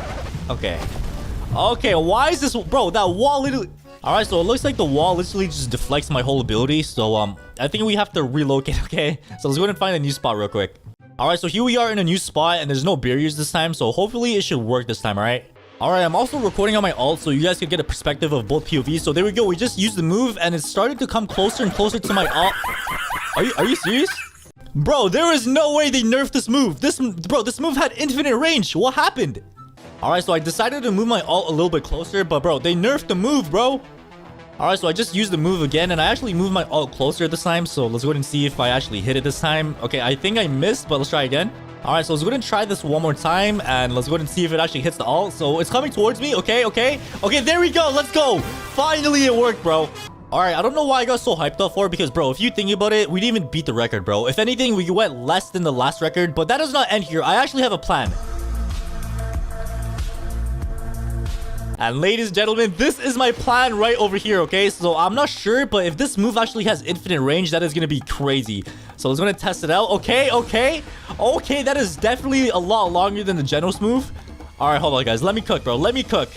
Okay, why is this... Bro, that wall literally... Alright, so it looks like the wall literally just deflects my whole ability. So, I think we have to relocate, okay? So let's go ahead and find a new spot real quick. Alright, so here we are in a new spot, and there's no barriers this time. So hopefully it should work this time, alright? Alright, I'm also recording on my ult, so you guys can get a perspective of both POVs. So there we go. We just used the move, and it started to come closer and closer to my ult. Are you serious? Bro, there is no way they nerfed this move. This move had infinite range. What happened? Alright, so I decided to move my ult a little bit closer, but bro, they nerfed the move, bro. Alright, so I just used the move again, and I actually moved my ult closer this time, so let's go ahead and see if I actually hit it this time. Okay, I think I missed, but let's try again. Alright, so let's go ahead and try this one more time, and let's go ahead and see if it actually hits the ult. So it's coming towards me. Okay, there we go. Let's go. Finally, it worked, bro. Alright, I don't know why I got so hyped up for it, because, bro, if you think about it, we didn't even beat the record, bro. If anything, we went less than the last record, but that does not end here. I actually have a plan. And ladies and gentlemen, this is my plan right over here, okay? So I'm not sure, but if this move actually has infinite range, that is going to be crazy. So let's go ahead and test it out. Okay, that is definitely a lot longer than the general's move. All right, hold on, guys. Let me cook, bro. Let me cook.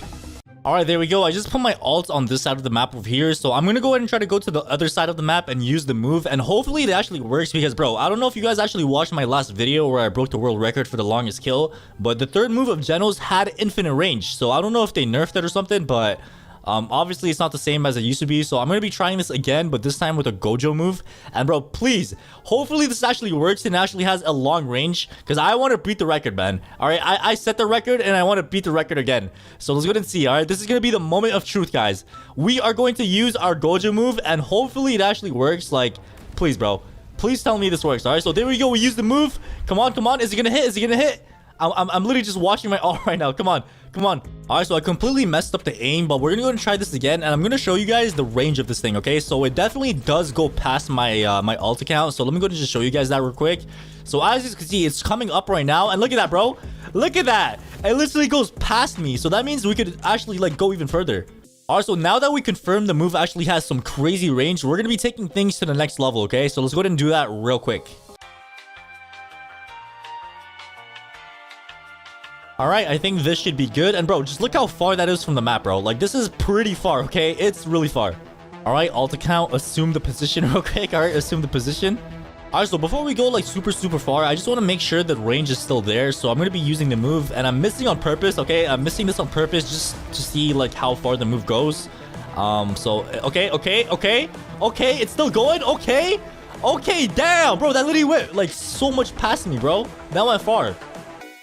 All right, there we go. I just put my alt on this side of the map over here. So I'm going to go ahead and try to go to the other side of the map and use the move. And hopefully it actually works because, bro, I don't know if you guys actually watched my last video where I broke the world record for the longest kill. But the third move of Genos had infinite range. So I don't know if they nerfed it or something, but... obviously it's not the same as it used to be, so I'm gonna be trying this again, but this time with a Gojo move. And bro, please, hopefully this actually works and actually has a long range, because I want to beat the record, man. All right, I set the record and I want to beat the record again. So let's go ahead and see. All right, this is gonna be the moment of truth, guys. We are going to use our Gojo move, and hopefully it actually works. Like, please, bro, please tell me this works. All right, so there we go. We use the move. Come on, come on. Is it gonna hit? Is it gonna hit? I'm literally just watching my ult right now. Come on, come on. All right, so I completely messed up the aim, but we're gonna go and try this again, and I'm gonna show you guys the range of this thing. Okay, so it definitely does go past my my ult account. So let me go and just show you guys that real quick. So as you can see, it's coming up right now, and look at that, bro. Look at that. It literally goes past me. So that means we could actually like go even further. All right, so now that we confirmed the move actually has some crazy range, we're gonna be taking things to the next level. Okay, so let's go ahead and do that real quick. All right, I think this should be good. And bro, just look how far that is from the map, bro. Like, this is pretty far, okay? It's really far. All right, alt account, assume the position real quick. All right, assume the position. All right, so before we go like super far, I just want to make sure that range is still there. So I'm going to be using the move, and I'm missing on purpose, okay? I'm missing this on purpose just to see like how far the move goes. Okay, it's still going, okay, damn, bro, that literally went like so much past me, bro. That went far.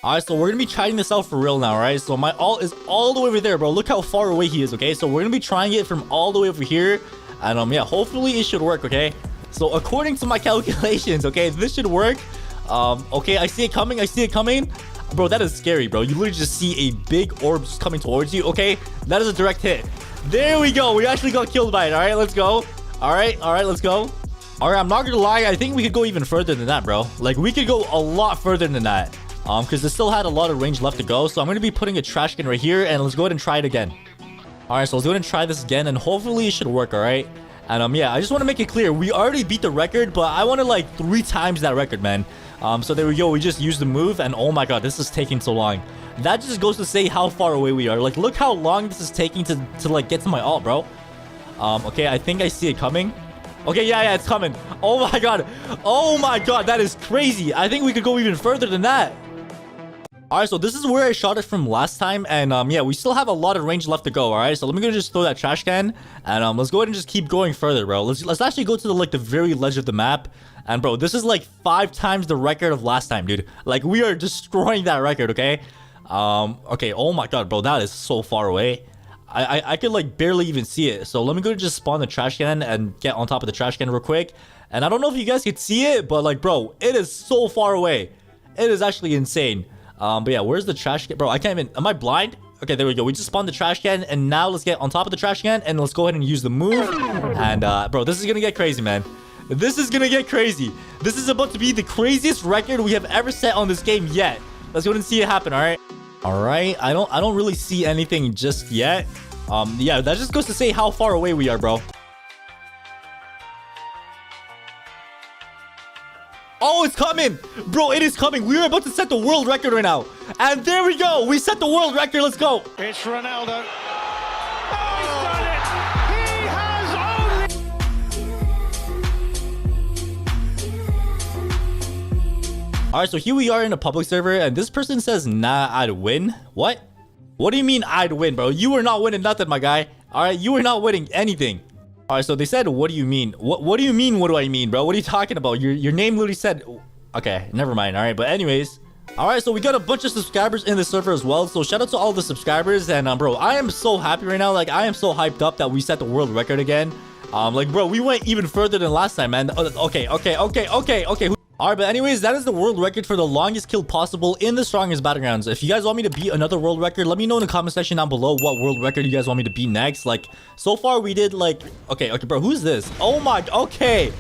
All right, so we're gonna be trying this out for real now, right? So my ult is all the way over there, bro. Look how far away he is, okay? So we're gonna be trying it from all the way over here, and yeah, hopefully it should work, okay? So according to my calculations, okay, this should work. Okay, I see it coming, bro. That is scary, bro. You literally just see a big orb just coming towards you. Okay, that is a direct hit. There we go. We actually got killed by it. All right, let's go. All right, let's go. All right, I'm not gonna lie, I think we could go even further than that, bro. Like, we could go a lot further than that. Because it still had a lot of range left to go. So I'm going to be putting a trash can right here, and let's go ahead and try it again. All right, so let's go ahead and try this again, and hopefully it should work. All right, and yeah, I just want to make it clear, we already beat the record, but I wanted like 3 times that record, man. So there we go. We just used the move, and oh my god, this is taking so long. That just goes to say how far away we are. Like, look how long this is taking to like get to my ult, bro. Okay, I think I see it coming. Okay, yeah, it's coming. Oh my god, that is crazy. I think we could go even further than that. All right, so this is where I shot it from last time, and yeah, we still have a lot of range left to go. All right, so let me go just throw that trash can, and let's go ahead and just keep going further, bro. Let's actually go to the very ledge of the map, and bro, this is like 5 times the record of last time, dude. Like, we are destroying that record, okay? Okay, oh my god, bro, that is so far away. I could like barely even see it. So let me go just spawn the trash can and get on top of the trash can real quick. And I don't know if you guys could see it, but like, bro, it is so far away. It is actually insane. But yeah, where's the trash can? Bro, I can't even... Am I blind? Okay, there we go. We just spawned the trash can, and now let's get on top of the trash can, and let's go ahead and use the move. And, bro, this is gonna get crazy, man. This is gonna get crazy. This is about to be the craziest record we have ever set on this game yet. Let's go ahead and see it happen, all right? All right, I don't really see anything just yet. Yeah, that just goes to say how far away we are, bro. Oh, it's coming! Bro, it is coming. We are about to set the world record right now. And there we go. We set the world record. Let's go. It's Ronaldo. Oh, he's done it! He has only... Alright, so here we are in a public server, and this person says, nah, I'd win. What? What do you mean I'd win, bro? You are not winning nothing, my guy. Alright, you are not winning anything. Alright, so they said, what do you mean? What do you mean, what do I mean, bro? What are you talking about? Your name literally said... Okay, never mind. Alright, but anyways... Alright, so we got a bunch of subscribers in the server as well. So shout out to all the subscribers. And bro, I am so happy right now. Like, I am so hyped up that we set the world record again. Like, bro, we went even further than last time, man. Okay. Alright, but anyways, that is the world record for the longest kill possible in the strongest battlegrounds. If you guys want me to beat another world record, let me know in the comment section down below what world record you guys want me to beat next. Like, so far we did like... Okay, bro, who's this? Oh my... Okay.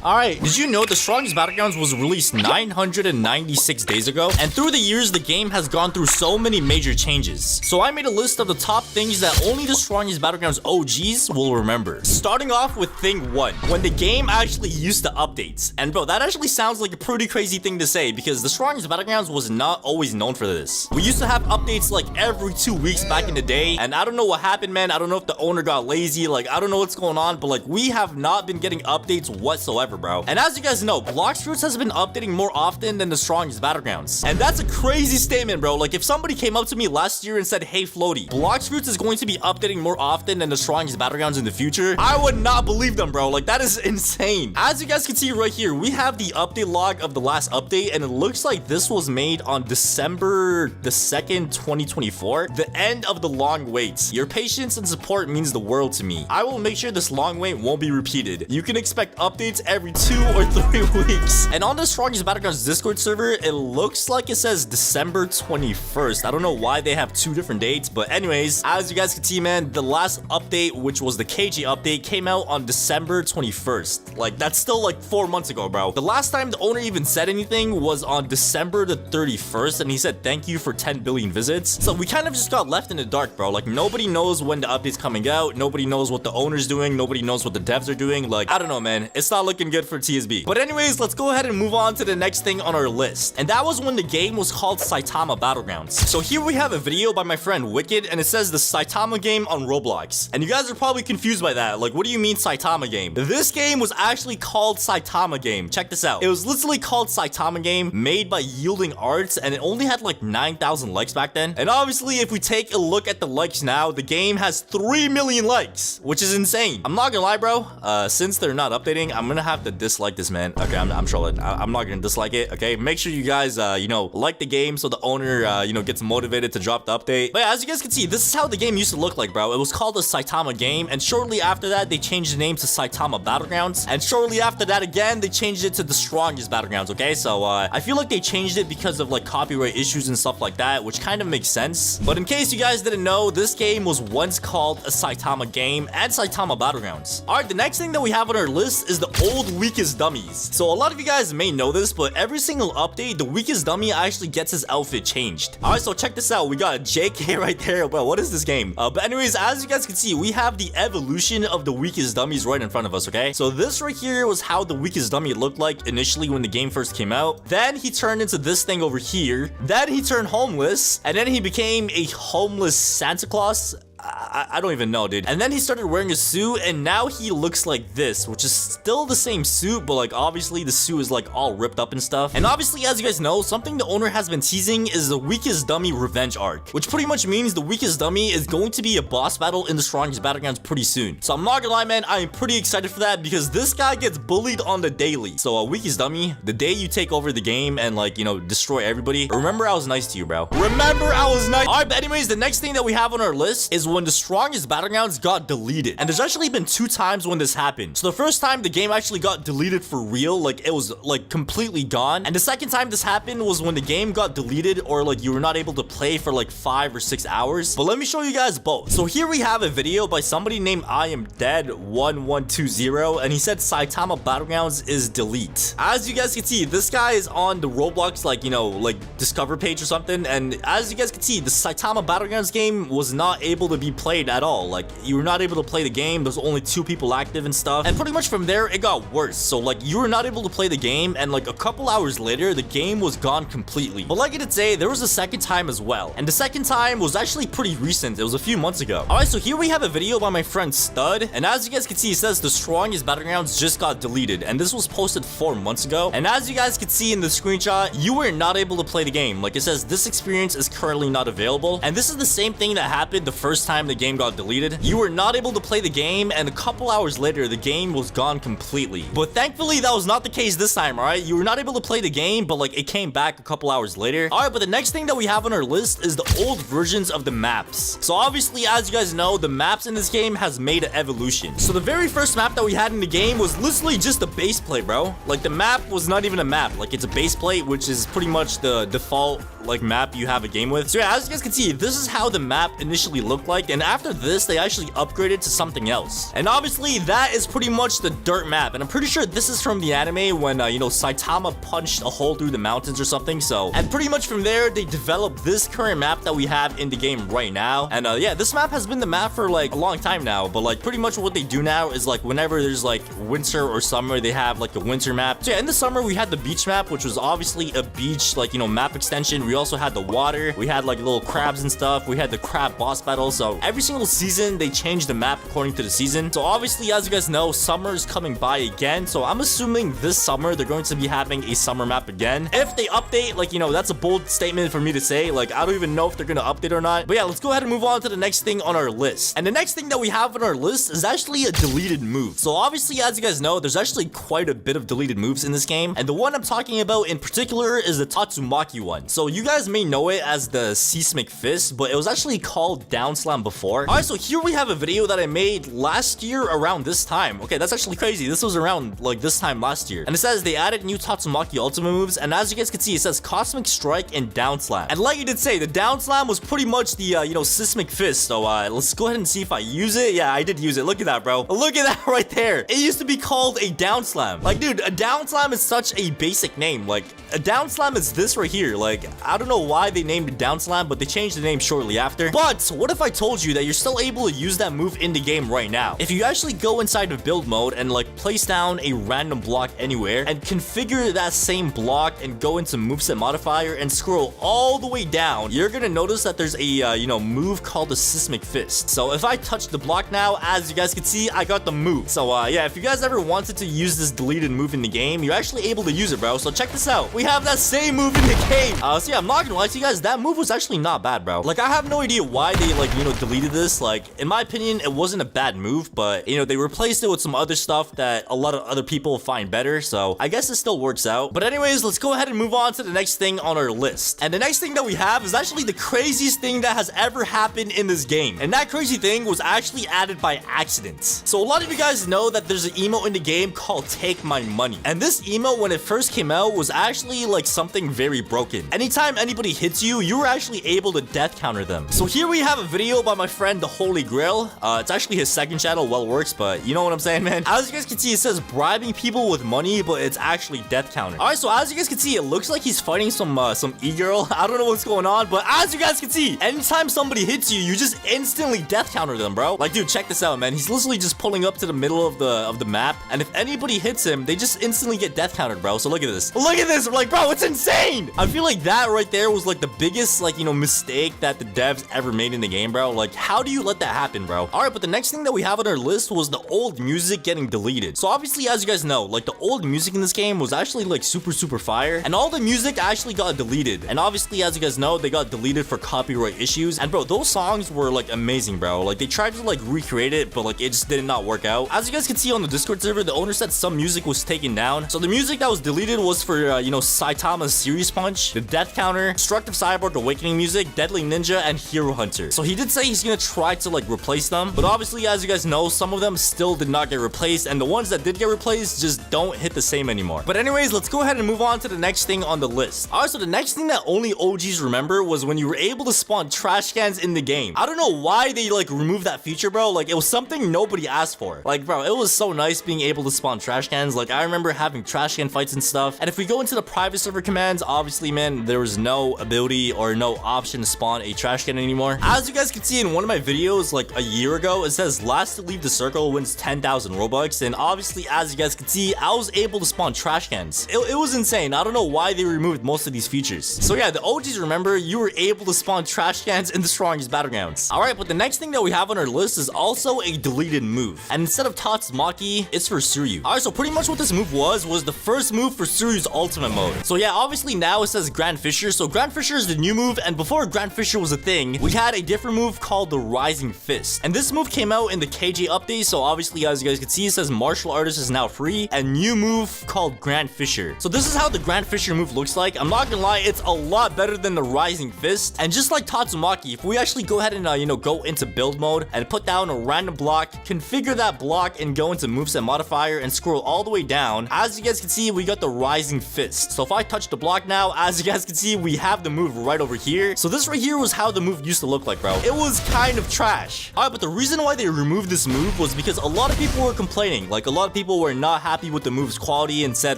All right. Did you know the Strongest Battlegrounds was released 996 days ago? And through the years, the game has gone through so many major changes. So I made a list of the top things that only the Strongest Battlegrounds OGs will remember. Starting off with thing 1, when the game actually used to update. And bro, that actually sounds like a pretty crazy thing to say because the Strongest Battlegrounds was not always known for this. We used to have updates like every 2 weeks back in the day, and I don't know what happened, man. I don't know if the owner got lazy, like I don't know what's going on, but like we have not been getting updates whatsoever, bro. And as you guys know, Blox Fruits has been updating more often than the Strongest Battlegrounds. And that's a crazy statement, bro. Like if somebody came up to me last year and said, hey Floaty, Blox Fruits is going to be updating more often than the Strongest Battlegrounds in the future, I would not believe them, bro. Like that is insane. As you guys can see right here, we have the update log of the last update, and it looks like this was made on December the 2nd, 2024, the end of the long wait. Your patience and support means the world to me. I will make sure this long wait won't be repeated. You can expect updates every 2 or 3 weeks. And on the Strongest Battlegrounds Discord server, it looks like it says December 21st. I don't know why they have 2 different dates, but anyways, as you guys can see, man, the last update, which was the KG update, came out on December 21st. Like that's still like 4 months ago, bro. The last time the owner even said anything was on December the 31st, and he said thank you for 10 billion visits. So we kind of just got left in the dark, bro. Like nobody knows when the update's coming out. Nobody knows what the owner's doing. Nobody knows what the devs are doing. Like I don't know, man. It's not looking good for TSB. But anyways, let's go ahead and move on to the next thing on our list. And that was when the game was called Saitama Battlegrounds. So here we have a video by my friend Wicked, and it says the Saitama game on Roblox. And you guys are probably confused by that. Like, what do you mean Saitama game? This game was actually called Saitama game. Check this out. It was literally called Saitama game, made by Yielding Arts, and it only had like 9,000 likes back then. And obviously, if we take a look at the likes now, the game has 3 million likes, which is insane. I'm not gonna lie, bro. Since they're not updating, I'm gonna have to dislike this, man. Okay, I'm trolling. I'm not gonna dislike it, okay? Make sure you guys, you know, like the game so the owner, you know, gets motivated to drop the update. But yeah, as you guys can see, this is how the game used to look like, bro. It was called the Saitama game, and shortly after that, they changed the name to Saitama Battlegrounds, and shortly after that again, they changed it to the Strongest Battlegrounds, okay? So, I feel like they changed it because of, like, copyright issues and stuff like that, which kind of makes sense. But in case you guys didn't know, this game was once called a Saitama game and Saitama Battlegrounds. Alright, the next thing that we have on our list is the old weakest dummies. So, a lot of you guys may know this, but every single update, the weakest dummy actually gets his outfit changed. Alright, so check this out. We got JK right there. Well, what is this game? But anyways, as you guys can see, we have the evolution of the weakest dummies right in front of us, okay? So this right here was how the weakest dummy looked like initially when the game first came out. Then he turned into this thing over here. Then he turned homeless, and then he became a homeless Santa Claus. I don't even know, dude. And then he started wearing a suit, and now he looks like this, which is still the same suit, but like obviously the suit is like all ripped up and stuff. And obviously, as you guys know, something the owner has been teasing is the weakest dummy revenge arc, which pretty much means the weakest dummy is going to be a boss battle in the Strongest Battlegrounds pretty soon. So I'm not gonna lie, man, I am pretty excited for that because this guy gets bullied on the daily. So weakest dummy, the day you take over the game and like, you know, destroy everybody, remember I was nice to you, bro. Remember I was nice. All right, but anyways, the next thing that we have on our list is when the Strongest Battlegrounds got deleted. And there's actually been 2 times when this happened. So the first time the game actually got deleted for real, like it was like completely gone. And the second time this happened was when the game got deleted or like you were not able to play for like 5 or 6 hours. But let me show you guys both. So here we have a video by somebody named I am dead 1120, and he said Saitama Battlegrounds is delete. As you guys can see, this guy is on the Roblox, like, you know, like discover page or something. And as you guys can see, the Saitama Battlegrounds game was not able to be played at all. Like you were not able to play the game. There's only 2 people active and stuff, and pretty much from there it got worse. So like you were not able to play the game, and like a couple hours later the game was gone completely. But like I did say, there was a second time as well, and the second time was actually pretty recent. It was a few months ago. All right, so here we have a video by my friend Stud, and as you guys can see, it says the Strongest Battlegrounds just got deleted, and this was posted 4 months ago. And as you guys can see in the screenshot, you were not able to play the game. Like it says this experience is currently not available, and this is the same thing that happened the first time the game got deleted. You were not able to play the game, and a couple hours later the game was gone completely. But thankfully that was not the case this time. All right, you were not able to play the game, but like it came back a couple hours later. All right, but the next thing that we have on our list is the old versions of the maps. So obviously, as you guys know, the maps in this game has made an evolution. So the very first map that we had in the game was literally just a base plate, bro. Like the map was not even a map. Like it's a base plate, which is pretty much the default like map you have a game with. So yeah, as you guys can see, this is how the map initially looked like. correct. And after this, they actually upgraded to something else. And obviously, that is pretty much the dirt map. And I'm pretty sure this is from the anime when, you know, Saitama punched a hole through the mountains or something. So, and pretty much from there, they developed this current map that we have in the game right now. And yeah, this map has been the map for like a long time now. But like pretty much what they do now is like whenever there's like winter or summer, they have like a winter map. So yeah, in the summer, we had the beach map, which was obviously a beach, like, you know, map extension. We also had the water. We had like little crabs and stuff. We had the crab boss battle. So every single season, they changed the map according to the season. So obviously, as you guys know, summer is coming by again. So I'm assuming this summer, they're going to be having a summer map again. If they update, like, you know, that's a bold statement for me to say. Like, I don't even know if they're going to update or not. But yeah, let's go ahead and move on to the next thing on our list. And the next thing that we have on our list is actually a deleted move. So obviously, as you guys know, there's actually quite a bit of deleted moves in this game. And the one I'm talking about in particular is the Tatsumaki one. So you guys may know it as the Seismic Fist, but it was actually called Down Slam before. All right, so here we have a video that I made last year around this time. Okay, that's actually crazy. This was around like this time last year. And it says they added new Tatsumaki ultimate moves. And as you guys can see, it says Cosmic Strike and Down Slam. And like you did say, the Down Slam was pretty much the, you know, Seismic Fist. So let's go ahead and see if I use it. Yeah, I did use it. Look at that, bro. Look at that right there. It used to be called a Down Slam. Like, dude, a Down Slam is such a basic name. Like, a Down Slam is this right here. Like, I don't know why they named it Down Slam, but they changed the name shortly after. But what if I told you that you're still able to use that move in the game right now? If you actually go inside of build mode and like place down a random block anywhere and configure that same block and go into moveset modifier and scroll all the way down, you're gonna notice that there's a you know, move called the Seismic Fist. So if I touch the block now, as you guys can see, I got the move. So yeah, if you guys ever wanted to use this deleted move in the game, you're actually able to use it, bro. So check this out. We have that same move in the game. So yeah, I'm not gonna lie to you guys, that move was actually not bad, bro. Like, I have no idea why they, like, you know, deleted this. Like, in my opinion, it wasn't a bad move, but, you know, they replaced it with some other stuff that a lot of other people find better. So I guess it still works out. But anyways, let's go ahead and move on to the next thing on our list. And the next thing that we have is actually the craziest thing that has ever happened in this game. And that crazy thing was actually added by accident. So a lot of you guys know that there's an emote in the game called Take My Money. And this emote, when it first came out, was actually like something very broken. Anytime anybody hits you, you were actually able to death counter them. So here we have a video by my friend, the Holy Grail. It's actually his second channel, Well Works, but you know what I'm saying, man? As you guys can see, it says bribing people with money, but it's actually death counter. All right, so as you guys can see, it looks like he's fighting some e-girl. I don't know what's going on, but as you guys can see, anytime somebody hits you, you just instantly death counter them, bro. Like, dude, check this out, man. He's literally just pulling up to the middle of the map, and if anybody hits him, they just instantly get death countered, bro. So look at this. Look at this. Like, bro, it's insane. I feel like that right there was like the biggest, like, you know, mistake that the devs ever made in the game, bro. Like, how do you let that happen, bro? All right, but the next thing that we have on our list was the old music getting deleted. So obviously, as you guys know, like, the old music in this game was actually like super fire, and all the music actually got deleted. And obviously, as you guys know, they got deleted for copyright issues. And bro, those songs were like amazing, bro. Like, they tried to like recreate it, but like it just did not work out. As you guys can see on the Discord server, the owner said some music was taken down. So the music that was deleted was for you know, Saitama's Series Punch, the Death Counter, Destructive Cyborg Awakening music, Deadly Ninja, and Hero Hunter. So he did say he's gonna try to like replace them, but obviously, as you guys know, some of them still did not get replaced, and the ones that did get replaced just don't hit the same anymore. But anyways, let's go ahead and move on to the next thing on the list. All right, so the next thing that only OGs remember was when you were able to spawn trash cans in the game. I don't know why they like removed that feature, bro. Like, it was something nobody asked for. Like, bro, it was so nice being able to spawn trash cans. Like, I remember having trash can fights and stuff. And if we go into the private server commands, obviously, man, there was no ability or no option to spawn a trash can anymore. As you guys can see in one of my videos like a year ago, it says last to leave the circle wins 10,000 robux. And obviously, as you guys can see, I was able to spawn trash cans. It was insane. I don't know why they removed most of these features. So yeah, the OGs remember you were able to spawn trash cans in the strongest battlegrounds. All right, but the next thing that we have on our list is also a deleted move. And instead of Tatsumaki, it's for Suryu. All right, so pretty much what this move was the first move for Suryu's ultimate mode. So yeah, obviously now it says Grand Fisher. So Grand Fisher is the new move, and before Grand Fisher was a thing, we had a different move called the Rising Fist. And this move came out in the KJ update, so obviously, as you guys can see, it says Martial Artist is now free, and new move called Grand Fisher. So this is how the Grand Fisher move looks like. I'm not gonna lie, it's a lot better than the Rising Fist. And just like Tatsumaki, if we actually go ahead and, you know, go into build mode and put down a random block, configure that block, and go into moveset modifier and scroll all the way down, as you guys can see, we got the Rising Fist. So if I touch the block now, as you guys can see, we have the move right over here. So this right here was how the move used to look like, bro. It was kind of trash. All right, but the reason why they removed this move was because a lot of people were complaining. Like, a lot of people were not happy with the move's quality and said,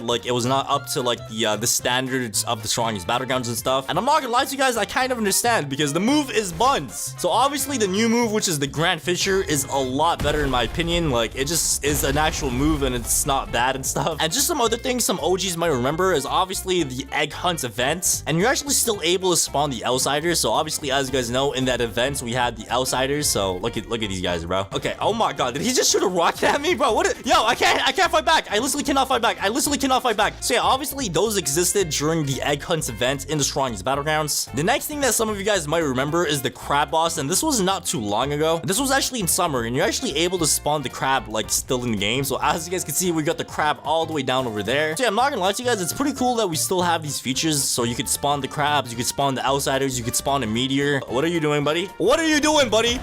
like, it was not up to, like, the standards of the strongest battlegrounds and stuff. And I'm not gonna lie to you guys, I kind of understand because the move is buns. So obviously the new move, which is the Grand Fisher, is a lot better in my opinion. Like, it just is an actual move and it's not bad and stuff. And just some other things some OGs might remember is obviously the egg hunt events, and you're actually still able to spawn the outsiders. So obviously, as you guys know, in that event we had the outsiders. So look at these guys, bro. Okay, oh my god, did he just shoot a rocket at me, bro? Yo, I can't fight back. I literally cannot fight back. So yeah, obviously those existed during the egg hunt event in the strongest battlegrounds. The next thing that some of you guys might remember is the crab boss, and this was not too long ago. This was actually in summer, and you're actually able to spawn the crab like still in the game. So as you guys can see, we got the crab all the way down over there. So yeah, I'm not gonna lie to you guys, it's pretty cool that we still have these features. So you could spawn the crabs, you could spawn the outsiders, you could spawn a meteor. What are you doing, buddy? What are you doing, buddy?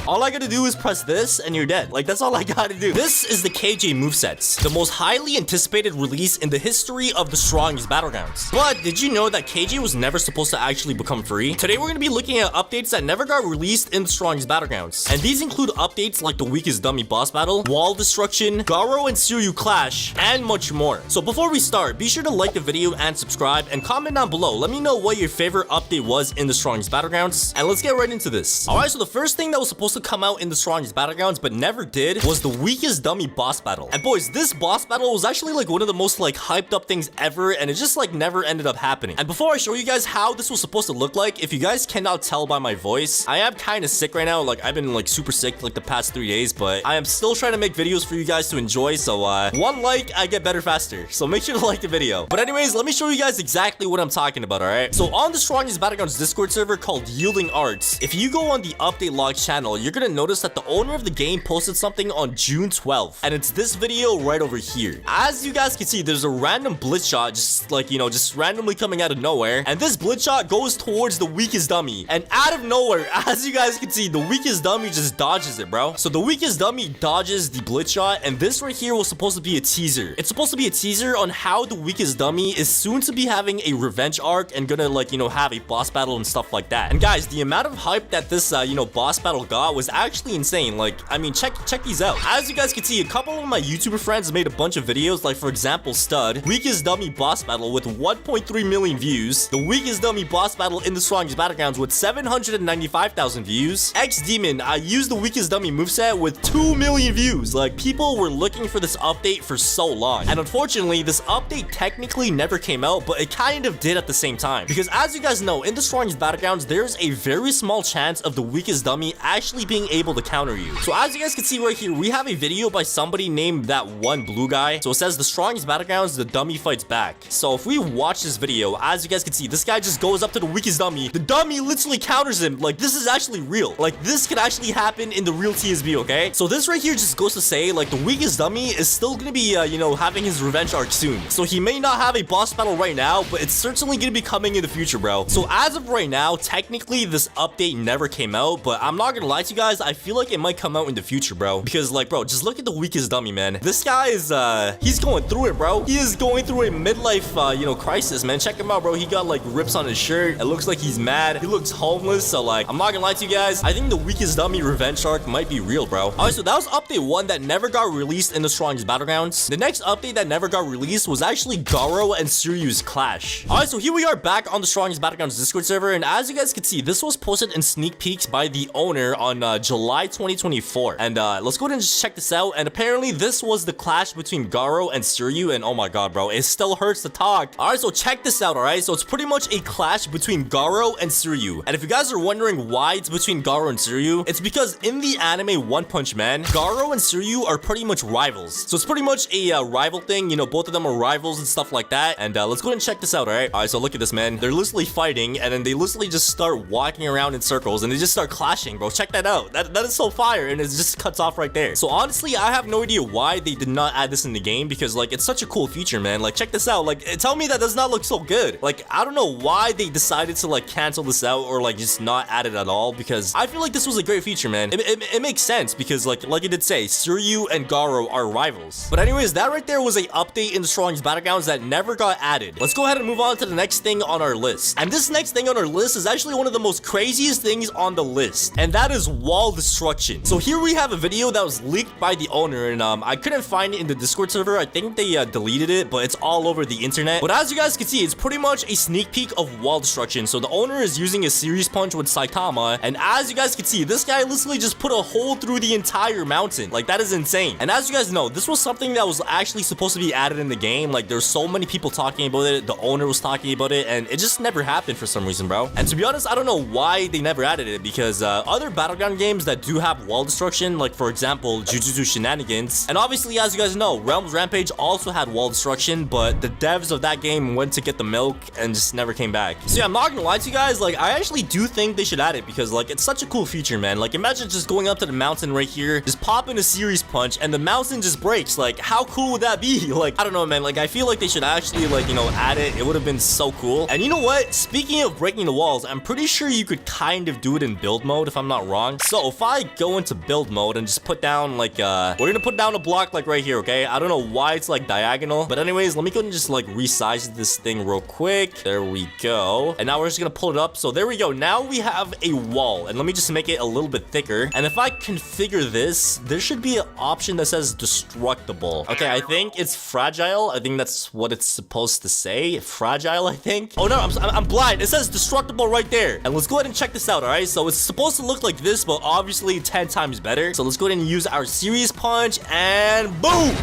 All I gotta do is press this and you're dead. Like, that's all I gotta do. This is the KJ movesets, the most highly anticipated release in the history of the strongest battlegrounds. But did you know that KJ was never supposed to actually become free? Today we're gonna be looking at updates that never got released in the strongest battlegrounds, and these include updates like the weakest dummy boss battle, wall destruction, Garo and Suryu clash, and much more. So before we start, be sure to like the video and subscribe, and comment down below. Let me know what your favorite update was in the strongest battlegrounds, and let's get right into this. Alright, so the first thing that was supposed to come out in the strongest battlegrounds but never did was the weakest dummy boss battle. And boys, this boss battle was actually like one of the most like hyped up things ever, and it just like never ended up happening. And before I show you guys how this was supposed to look like, if you guys cannot tell by my voice, I am kind of sick right now. Like, I've been like super sick like the past 3 days, but I am still trying to make videos for you guys to enjoy. So one like, I get better faster, so make sure to like the video. But anyways, let me show you guys exactly what I'm talking about. All right, so on the strongest battlegrounds Discord server called Yielding Arts, if you go on the update log channel, you're gonna notice that the owner of the game posted something on June 12th, and it's this video right over here. As you guys can see, there's a random blitz shot just like, you know, just randomly coming out of nowhere, and this blitz shot goes towards the weakest dummy, and out of nowhere, as you guys can see, the weakest dummy just dodges it, bro. So the weakest dummy dodges the blitz shot, and this right here was supposed to be a teaser. It's supposed to be a teaser on how the weakest dummy is soon to be having a revenge arc and gonna, like, you know, have a boss battle and stuff like that. And guys, the amount of hype that this you know, boss battle got was actually insane. Like, I mean, check these out. As you guys can see, a couple of my YouTuber friends made a bunch of videos, like for example Stud, weakest dummy boss battle with 1.3 million views, the weakest dummy boss battle in the strongest battlegrounds with 795,000 views, X Demon, I used the weakest dummy moveset with 2 million views. Like, people were looking for this update for so long, and unfortunately this update technically never came out, but it kind of did at the same time, because as you guys know, in the strongest battlegrounds there's a very small chance of the weakest dummy actually being able to counter you. So as you guys can see right here, we have a video by somebody named that one blue guy. So it says the strongest battlegrounds, the dummy fights back. So if we watch this video, as you guys can see, this guy just goes up to the weakest dummy, the dummy literally counters him. Like, this is actually real. Like, this could actually happen in the real TSB, okay? So this right here just goes to say, like, the weakest dummy is still gonna be you know, having his revenge arc soon. So he may not have a boss battle right now, but it's certainly gonna be coming in the future, bro. So as of right now, technically this update never came out, but I'm not gonna lie to you guys, I feel like it might come out in the future, bro, because like, bro, just look at the weakest dummy, man. This guy is he's going through it, bro. He is going through a midlife you know, crisis, man. Check him out, bro. He got like rips on his shirt. It looks like he's mad. He looks homeless. So like, I'm not gonna lie to you guys, I think the weakest dummy revenge arc might be real, bro. Alright, so that was update 1 that never got released in the strongest battlegrounds. The next update that never got released was actually Garo and Suryu's clash. Alright, so here we are back on the strongest battlegrounds Discord server, and as you guys can see, this was posted in sneak peeks by the owner on July 2024. And let's go ahead and just check this out. And apparently this was the clash between Garo and Suryu, and oh my god, bro, it still hurts to talk. Alright, so check this out. Alright, so it's pretty much a clash between Garo and Suryu, and if you guys are wondering why it's between Garo and Suryu, it's because in the anime One Punch Man, Garo and Suryu are pretty much rivals. So it's pretty much a rival thing, you know, both of them are rivals and stuff like that. And let's go ahead and check this out. Alright, so look at this, man. They're literally fighting, and then they literally just start walking around in circles, and they just start clashing, bro. Check that out. That is so fire, and it just cuts off right there. So honestly, I have no idea why they did not add this in the game, because like, it's such a cool feature, man. Like, check this out. Like, tell me that does not look so good. Like, I don't know why they decided to like cancel this out or like just not add it at all, because I feel like this was a great feature, man. It makes sense, because like it did say, Suryu and Garo are rivals. But anyways, that right there was a update in the strongest battlegrounds that never never got added. Let's go ahead and move on to the next thing on our list. And this next thing on our list is actually one of the most craziest things on the list, and that is wall destruction. So here we have a video that was leaked by the owner, and I couldn't find it in the Discord server. I think they deleted it, but it's all over the internet. But as you guys can see, it's pretty much a sneak peek of wall destruction. So the owner is using a series punch with Saitama, and as you guys can see, this guy literally just put a hole through the entire mountain. Like, that is insane. And as you guys know, this was something that was actually supposed to be added in the game. Like, there's so many people talking about it, the owner was talking about it, and it just never happened for some reason, bro. And to be honest, I don't know why they never added it, because other Battleground games that do have wall destruction, like for example Jujutsu Shenanigans, and obviously as you guys know, Realms Rampage also had wall destruction, but the devs of that game went to get the milk and just never came back. So yeah, I'm not gonna lie to you guys, like I actually do think they should add it, because like it's such a cool feature, man. Like imagine just going up to the mountain right here, just popping a series punch, and the mountain just breaks. Like how cool would that be? Like I don't know, man. Like I feel like they should actually, like, you know, add it. It would have been so cool. And you know what, speaking of breaking the walls, I'm pretty sure you could kind of do it in build mode if I'm not wrong. So if I go into build mode and just put down like we're gonna put down a block like right here, okay? I don't know why it's like diagonal, but anyways, let me go and just like resize this thing real quick. There we go. And now we're just gonna pull it up. So there we go. Now we have a wall, and let me just make it a little bit thicker. And if I configure this, there should be an option that says destructible. Okay, I think it's fragile. I think that's what it's supposed to say. Fragile, I think. Oh no, I'm blind. It says destructible right there. And let's go ahead and check this out, all right? So it's supposed to look like this, but obviously 10 times better. So let's go ahead and use our series punch, and boom!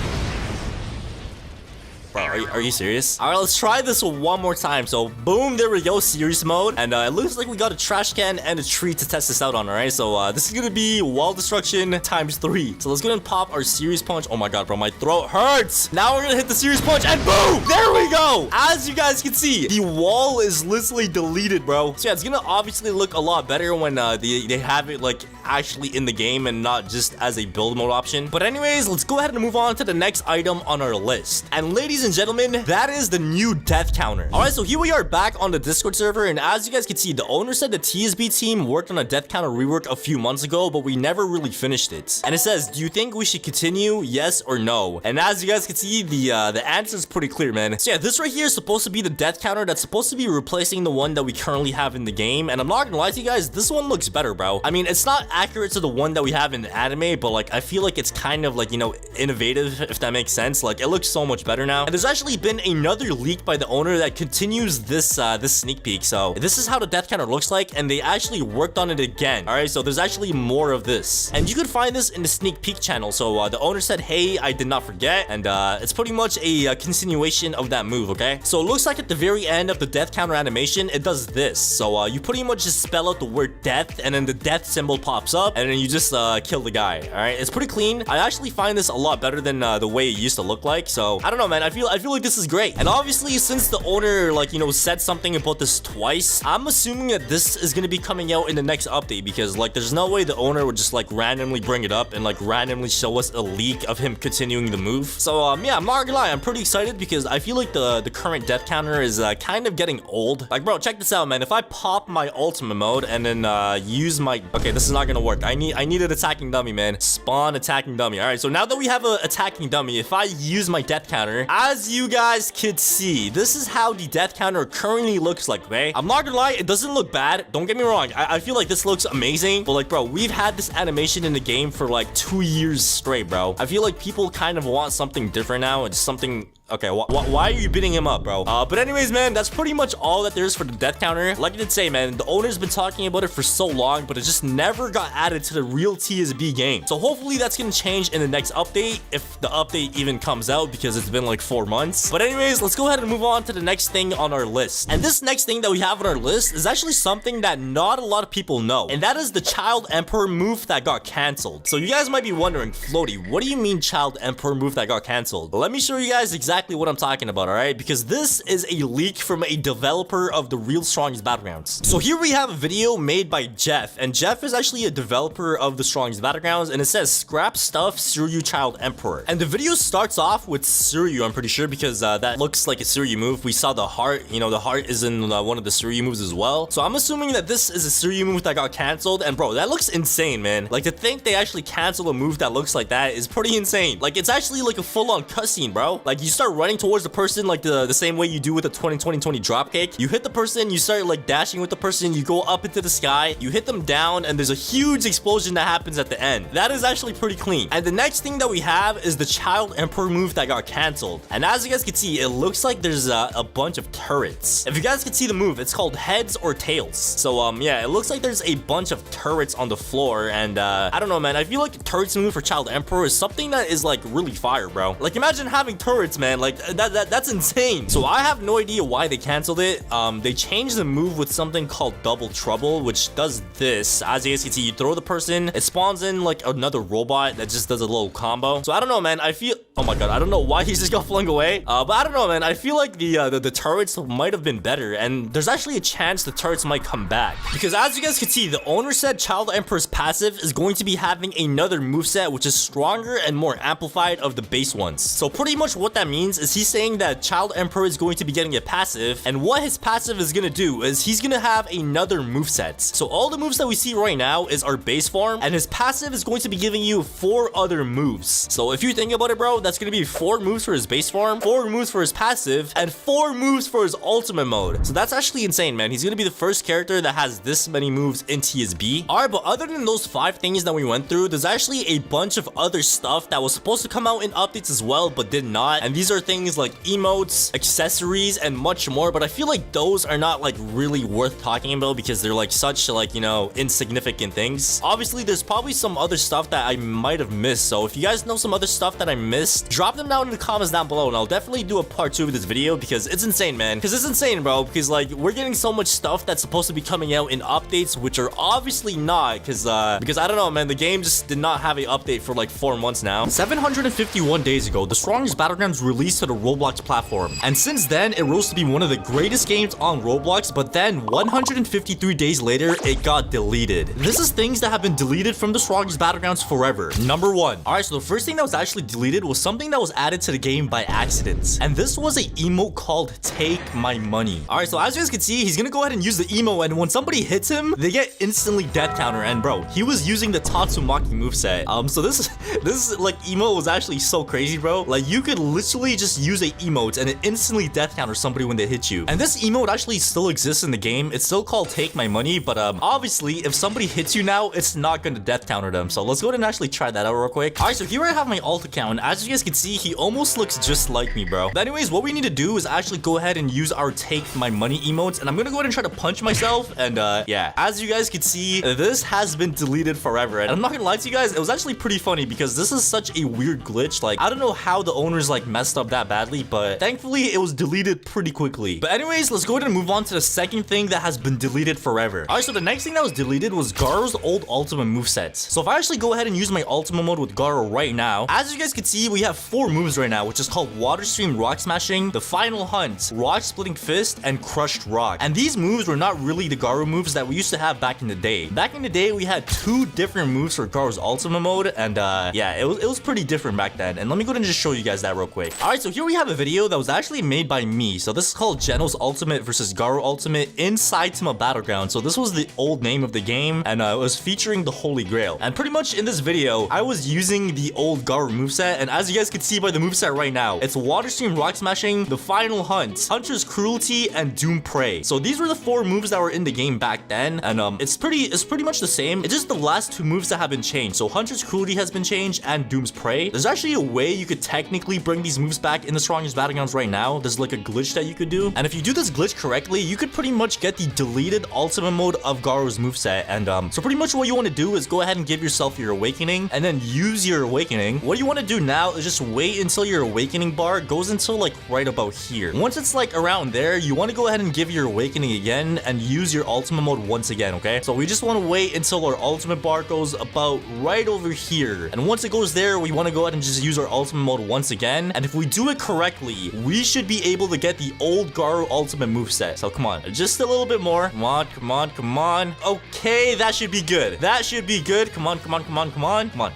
Bro, are you serious? All right, let's try this one more time. So boom, there we go, series mode. And it looks like we got a trash can and a tree to test this out on, all right? So this is gonna be wall destruction times 3. So let's go ahead and pop our series punch. Oh my god, bro, my throat hurts. Now we're gonna hit the series punch, and boom, there we go. As you guys can see, the wall is literally deleted, bro. So yeah, it's gonna obviously look a lot better when they have it like actually in the game and not just as a build mode option. But anyways, let's go ahead and move on to the next item on our list. And ladies and gentlemen, that is the new death counter. All right, so here we are back on the Discord server, and as you guys can see, the owner said the TSB team worked on a death counter rework a few months ago, but we never really finished it. And it says, do you think we should continue, yes or no? And as you guys can see, the answer is pretty clear, man. So yeah, this right here is supposed to be the death counter that's supposed to be replacing the one that we currently have in the game. And I'm not gonna lie to you guys, this one looks better, bro. I mean, it's not accurate to the one that we have in the anime, but like I feel like it's kind of like, you know, innovative, if that makes sense. Like it looks so much better now. And there's actually been another leak by the owner that continues this this sneak peek. So this is how the death counter looks like, and they actually worked on it again. All right, so there's actually more of this, and you can find this in the sneak peek channel. So the owner said, hey, I did not forget, and it's pretty much a continuation of that move. Okay, so it looks like at the very end of the death counter animation, it does this. So you pretty much just spell out the word death, and then the death symbol pops up, and then you just kill the guy. All right, it's pretty clean. I actually find this a lot better than the way it used to look like. So I don't know, man. I feel like this is great. And obviously, since the owner, like, you know, said something about this twice, I'm assuming that this is gonna be coming out in the next update, because like there's no way the owner would just like randomly bring it up and like randomly show us a leak of him continuing the move. So yeah, I'm not gonna lie, I'm pretty excited, because I feel like the current death counter is kind of getting old. Like, bro, check this out, man. If I pop my ultimate mode and then use my, okay, this is not gonna work. I need an attacking dummy, man. Spawn attacking dummy. All right, so now that we have an attacking dummy, if I use my death counter, as you guys could see, this is how the death counter currently looks like, okay? I'm not gonna lie, it doesn't look bad. Don't get me wrong. I feel like this looks amazing, but like, bro, we've had this animation in the game for like 2 years straight, bro. I feel like people kind of want something different now. It's something. Okay, why are you beating him up, bro? But anyways, man, that's pretty much all that there is for the death counter. Like I did say, man, the owner's been talking about it for so long, but it just never got added to the real TSB game. So hopefully that's gonna change in the next update, if the update even comes out, because it's been like 4 months. But anyways, let's go ahead and move on to the next thing on our list. And this next thing that we have on our list is actually something that not a lot of people know, and that is the Child Emperor move that got canceled. So you guys might be wondering, Floaty, what do you mean Child Emperor move that got canceled? Let me show you guys exactly what I'm talking about, all right? Because this is a leak from a developer of the Real Strongest Battlegrounds. So here we have a video made by Jeff, and Jeff is actually a developer of the Strongest Battlegrounds, and it says scrap stuff Suryu Child Emperor. And the video starts off with Suryu, I'm pretty sure, because that looks like a Suryu move. We saw the heart, you know, the heart is in one of the Suryu moves as well. So I'm assuming that this is a Suryu move that got canceled, and bro, that looks insane, man. Like, to think they actually cancel a move that looks like that is pretty insane. Like, it's actually like a full-on cutscene, bro. Like, you start start running towards the person like the same way you do with the 20-20-20 dropkick. You hit the person, you start like dashing with the person, you go up into the sky, you hit them down, and there's a huge explosion that happens at the end. That is actually pretty clean. And the next thing that we have is the Child Emperor move that got canceled. And as you guys can see, it looks like there's a bunch of turrets. If you guys can see the move, it's called heads or tails. So yeah, it looks like there's a bunch of turrets on the floor, and I don't know, man. I feel like the turrets move for Child Emperor is something that is like really fire, bro. Like imagine having turrets, man. Like that's insane. So I have no idea why they canceled it. They changed the move with something called Double Trouble, which does this. As you guys can see, you throw the person, it spawns in like another robot that just does a little combo. So I don't know, man. I feel, oh my god, I don't know why he just got flung away. But I don't know, man. I feel like the turrets might have been better, and there's actually a chance the turrets might come back, because as you guys can see, the owner said Child Emperor's passive is going to be having another moveset which is stronger and more amplified of the base ones. So pretty much what that means is he's saying that Child Emperor is going to be getting a passive, and what his passive is gonna do is he's gonna have another moveset. So all the moves that we see right now is our base form, and his passive is going to be giving you 4 other moves. So if you think about it, bro, that's gonna be 4 moves for his base form, 4 moves for his passive, and 4 moves for his ultimate mode. So that's actually insane, man. He's gonna be the first character that has this many moves in TSB. Alright, but other than those 5 things that we went through, there's actually a bunch of other stuff that was supposed to come out in updates as well, but did not. And these are things like emotes, accessories, and much more, but I feel like those are not like really worth talking about because they're like such like, you know, insignificant things. Obviously, there's probably some other stuff that I might have missed, so if you guys know some other stuff that I missed, drop them down in the comments down below, and I'll definitely do a part 2 of this video because it's insane, man. Because it's insane, bro, because like we're getting so much stuff that's supposed to be coming out in updates, which are obviously not, because I don't know, man, the game just did not have an update for like 4 months now. 751 days ago, the strongest Battlegrounds released to the Roblox platform, and since then it rose to be one of the greatest games on Roblox, but then 153 days later it got deleted. This is things that have been deleted from the strongest Battlegrounds forever. Number 1. Alright, so the first thing that was actually deleted was something that was added to the game by accident, and this was an emote called Take My Money. Alright, so as you guys can see, he's gonna go ahead and use the emote, and when somebody hits him, they get instantly death counter. And bro, he was using the Tatsumaki moveset. So this like emote was actually so crazy, bro. Like you could literally just use a emote and it instantly death counter somebody when they hit you. And this emote actually still exists in the game. It's still called Take My Money, but obviously if somebody hits you now, it's not gonna death counter them. So let's go ahead and actually try that out real quick. Alright, so here I have my alt account, and as you guys can see, he almost looks just like me, bro. But anyways, what we need to do is actually go ahead and use our Take My Money emotes, and I'm gonna go ahead and try to punch myself, and yeah, as you guys can see, this has been deleted forever. And I'm not gonna lie to you guys, it was actually pretty funny because this is such a weird glitch. Like I don't know how the owners like messed up that badly, but thankfully it was deleted pretty quickly. But anyways, let's go ahead and move on to the second thing that has been deleted forever. Alright, so the next thing that was deleted was Garo's old ultimate moveset. So if I actually go ahead and use my ultimate mode with Garo right now, as you guys can see, we have 4 moves right now, which is called Water Stream Rock Smashing, the Final Hunt, Rock Splitting Fist, and Crushed Rock. And these moves were not really the Garo moves that we used to have back in the day. Back in the day, we had 2 different moves for Garo's ultimate mode, and yeah, it was pretty different back then. And let me go ahead and just show you guys that real quick. Alright, so here we have a video that was actually made by me. So this is called Geno's Ultimate versus Garo Ultimate in Saitama Battleground. So this was the old name of the game, and it was featuring the Holy Grail. And pretty much in this video, I was using the old Garo moveset, and as you guys can see by the moveset right now, it's Water Stream Rock Smashing, the Final Hunt, Hunter's Cruelty, and Doom Prey. So these were the 4 moves that were in the game back then, and it's pretty much the same. It's just the last 2 moves that have been changed. So Hunter's Cruelty has been changed, and Doom's Prey. There's actually a way you could technically bring these moves back in the strongest Battlegrounds right now. There's like a glitch that you could do, and if you do this glitch correctly, you could pretty much get the deleted ultimate mode of Garo's moveset. And so pretty much what you want to do is go ahead and give yourself your awakening, and then use your awakening. What you want to do now is just wait until your awakening bar goes until like right about here. Once it's like around there, you want to go ahead and give your awakening again and use your ultimate mode once again, okay? So we just want to wait until our ultimate bar goes about right over here, and once it goes there, we want to go ahead and just use our ultimate mode once again. And if we do it correctly, we should be able to get the old Garo ultimate moveset. So come on, just a little bit more. Come on, come on, come on. Okay, that should be good. That should be good. Come on, come on, come on, come on, come on.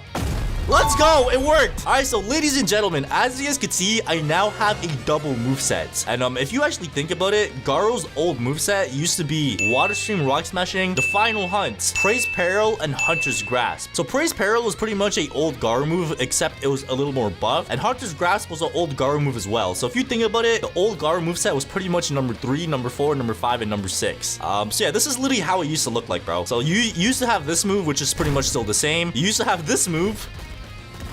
Let's go. It worked. All right, so ladies and gentlemen, as you guys can see, I now have a double moveset. And if you actually think about it, Garo's old moveset used to be Water Stream, Rock Smashing, the Final Hunt, Praise Peril, and Hunter's Grasp. So Praise Peril was pretty much a old Garo move, except it was a little more buff. And Hunter's Grasp was an old Garo move as well. So if you think about it, the old Garo moveset was pretty much number 3, number 4, number 5, and number 6. So yeah, this is literally how it used to look like, bro. So you used to have this move, which is pretty much still the same. You used to have this move.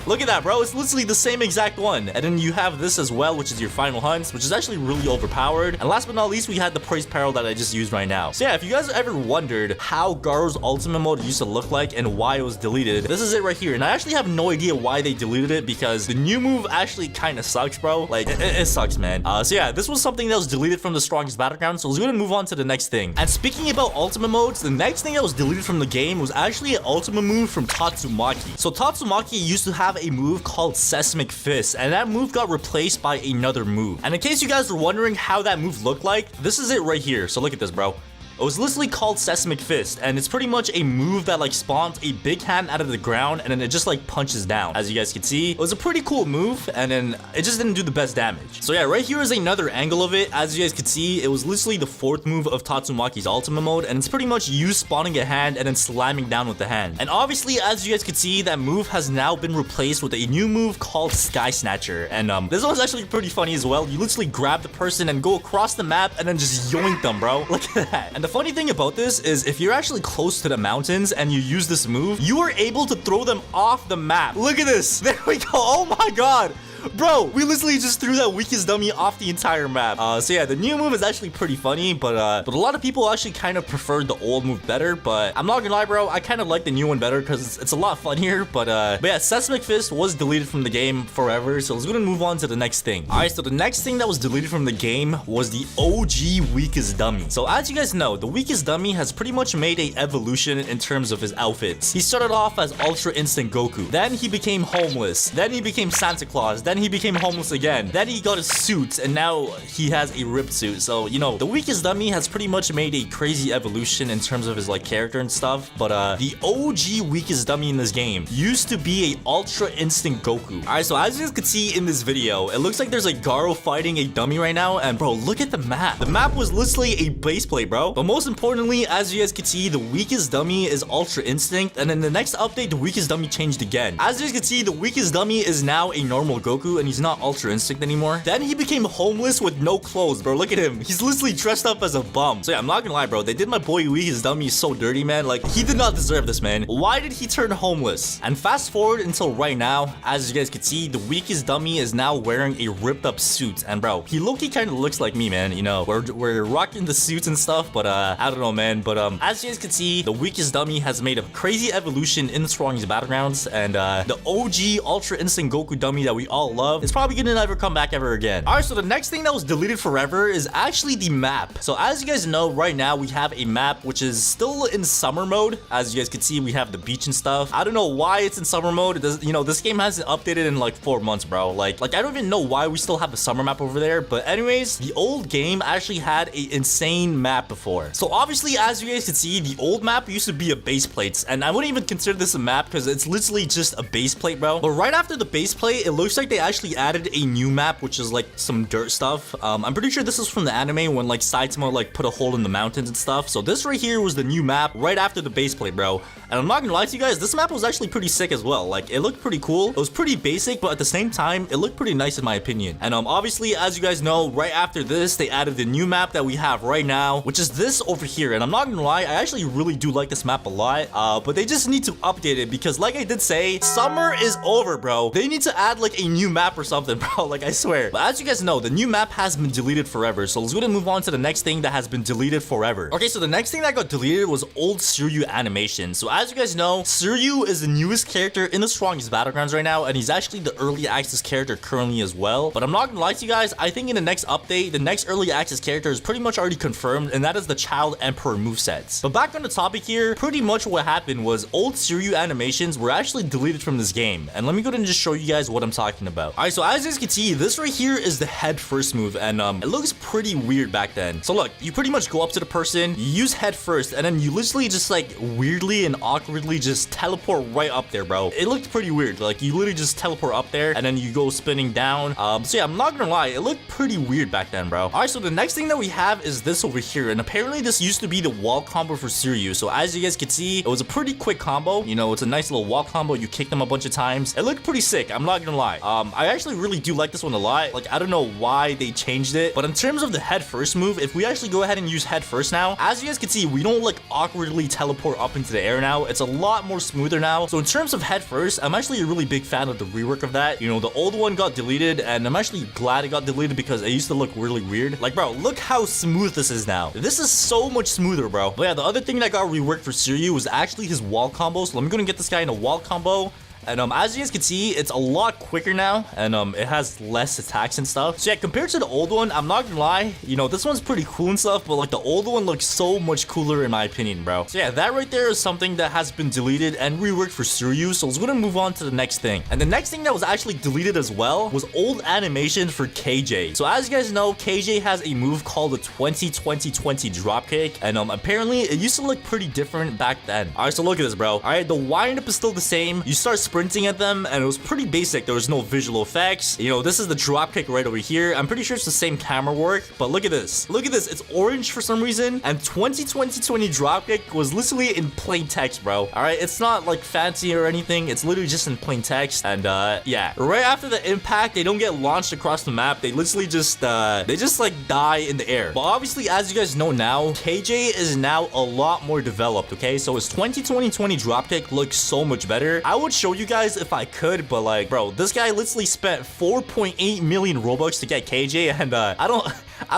Look at that, bro. It's literally the same exact one. And then you have this as well, which is your Final Hunts, which is actually really overpowered. And last but not least, we had the Praise Peril that I just used right now. So yeah, if you guys ever wondered how Garo's ultimate mode used to look like and why it was deleted, this is it right here. And I actually have no idea why they deleted it, because the new move actually kind of sucks, bro. Like, it sucks, man. So yeah, this was something that was deleted from the strongest battleground. So let's go ahead and move on to the next thing. And speaking about ultimate modes, the next thing that was deleted from the game was actually an ultimate move from Tatsumaki. So Tatsumaki used to have a move called Seismic Fist, and that move got replaced by another move. And in case you guys were wondering how that move looked like, this is it right here. So look at this, bro. It was literally called Seismic Fist, and it's pretty much a move that like spawns a big hand out of the ground, and then it just like punches down. As you guys can see, it was a pretty cool move, and then it just didn't do the best damage. So yeah, right here is another angle of it. As you guys can see, it was literally the 4th move of Tatsumaki's ultimate mode, and it's pretty much you spawning a hand and then slamming down with the hand. And obviously, as you guys can see, that move has now been replaced with a new move called Sky Snatcher. And this one's actually pretty funny as well. You literally grab the person and go across the map and then just yoink them, bro. Look at that. And the funny thing about this is if you're actually close to the mountains and you use this move, you are able to throw them off the map. Look at this. There we go. Oh my god. Bro, we literally just threw that weakest dummy off the entire map. So yeah, the new move is actually pretty funny, but a lot of people actually kind of preferred the old move better. But I'm not gonna lie, bro, I kind of like the new one better because it's a lot funnier. But yeah, Seismic Fist was deleted from the game forever. So let's go and move on to the next thing. All right, so the next thing that was deleted from the game was the OG weakest dummy. So as you guys know, the weakest dummy has pretty much made a evolution in terms of his outfits. He started off as Ultra Instant Goku. Then he became homeless. Then he became Santa Claus. Then he became homeless again. Then he got a suit, and now he has a ripped suit. So, you know, the weakest dummy has pretty much made a crazy evolution in terms of his, like, character and stuff. But, the OG weakest dummy in this game used to be a Ultra Instant Goku. Alright, so as you guys can see in this video, it looks like there's a Garo fighting a dummy right now. And, bro, look at the map. The map was literally a base plate, bro. But most importantly, as you guys can see, the weakest dummy is Ultra Instinct. And in the next update, the weakest dummy changed again. As you guys can see, the weakest dummy is now a normal Goku, and he's not Ultra Instinct anymore. Then he became homeless with no clothes, bro. Look at him. He's literally dressed up as a bum. So yeah, I'm not gonna lie, bro. They did my boy weakest dummy so dirty, man. Like, he did not deserve this, man. Why did he turn homeless? And fast forward until right now, as you guys can see, the weakest dummy is now wearing a ripped up suit. And bro, he low-key kind of looks like me, man. You know, we're rocking the suits and stuff, but I don't know, man. But as you guys can see, the weakest dummy has made a crazy evolution in the strongest battlegrounds, and the OG Ultra Instant Goku dummy that we all love is probably gonna never come back ever again. All right, so the next thing that was deleted forever is actually the map. So as you guys know, right now we have a map which is still in summer mode. As you guys can see, we have the beach and stuff. I don't know why it's in summer mode. It does, you know, this game hasn't updated in like 4 months, bro. Like I don't even know why we still have the summer map over there. But anyways, the old game actually had an insane map before. So obviously, as you guys can see, the old map used to be a base plate, and I wouldn't even consider this a map because it's literally just a base plate, bro. But right after the base plate, it looks like they actually added a new map, which is like some dirt stuff. I'm pretty sure this is from the anime when like Saitama like put a hole in the mountains and stuff. So this right here was the new map right after the base plate, bro. And I'm not gonna lie to you guys, this map was actually pretty sick as well. Like, it looked pretty cool. It was pretty basic, but at the same time, it looked pretty nice in my opinion. And obviously, as you guys know, right after this, they added the new map that we have right now, which is this over here. And I'm not gonna lie, I actually really do like this map a lot. But they just need to update it because, like I did say, summer is over, bro. They need to add like a new map or something, bro. Like, I swear. But as you guys know, the new map has been deleted forever. So let's go and move on to the next thing that has been deleted forever. Okay, so the next thing that got deleted was old Suryu animation. So as you guys know, Suryu is the newest character in the strongest battlegrounds right now, and he's actually the early access character currently as well. But I'm not gonna lie to you guys, I think in the next update, the next early access character is pretty much already confirmed, and that is the Child Emperor movesets. But back on the topic here, pretty much what happened was old Suryu animations were actually deleted from this game. And let me go ahead and just show you guys what I'm talking about. about. All right, so as you guys can see, this right here is the head first move, and it looks pretty weird back then. So look, you pretty much go up to the person, you use head first, and then you literally just like weirdly and awkwardly just teleport right up there, bro. It looked pretty weird. Like you literally just teleport up there, and then you go spinning down. So yeah, I'm not gonna lie, it looked pretty weird back then, bro. All right, so the next thing that we have is this over here, and apparently this used to be the wall combo for Suryu. So as you guys can see, it was a pretty quick combo. You know, it's a nice little wall combo. You kick them a bunch of times. It looked pretty sick. I'm not gonna lie. I actually really do like this one a lot. Like, I don't know why they changed it, but in terms of the head first move, if we actually go ahead and use head first now, as you guys can see, we don't like awkwardly teleport up into the air now. It's a lot more smoother now. So in terms of head first, I'm actually a really big fan of the rework of that. You know, the old one got deleted, and I'm actually glad it got deleted because it used to look really weird. Like, bro, look how smooth this is now. This is so much smoother, bro. But yeah, the other thing that got reworked for Suryu was actually his wall combo. So let me go and get this guy in a wall combo. And as you guys can see, it's a lot quicker now, and it has less attacks and stuff. So yeah, compared to the old one, I'm not gonna lie, you know, this one's pretty cool and stuff, but like the old one looks so much cooler in my opinion, bro. So yeah, that right there is something that has been deleted and reworked for Suryu. So let's go and move on to the next thing. And the next thing that was actually deleted as well was old animation for KJ. So as you guys know, KJ has a move called the 20-20-20 dropkick, and apparently it used to look pretty different back then. All right, so look at this, bro. All right, the wind up is still the same. You start sprinting at them, and it was pretty basic. There was no visual effects. You know, this is the dropkick right over here. I'm pretty sure it's the same camera work, but look at this. Look at this. It's orange for some reason, and 20-20-20 dropkick was literally in plain text, bro. All right, it's not like fancy or anything. It's literally just in plain text, and yeah. Right after the impact, they don't get launched across the map. They literally just like die in the air. But obviously, as you guys know now, KJ is now a lot more developed, okay? So his 20-20-20 dropkick looks so much better. I would show you guys if I could, but like, bro, this guy literally spent 4.8 million robux to get KJ, and I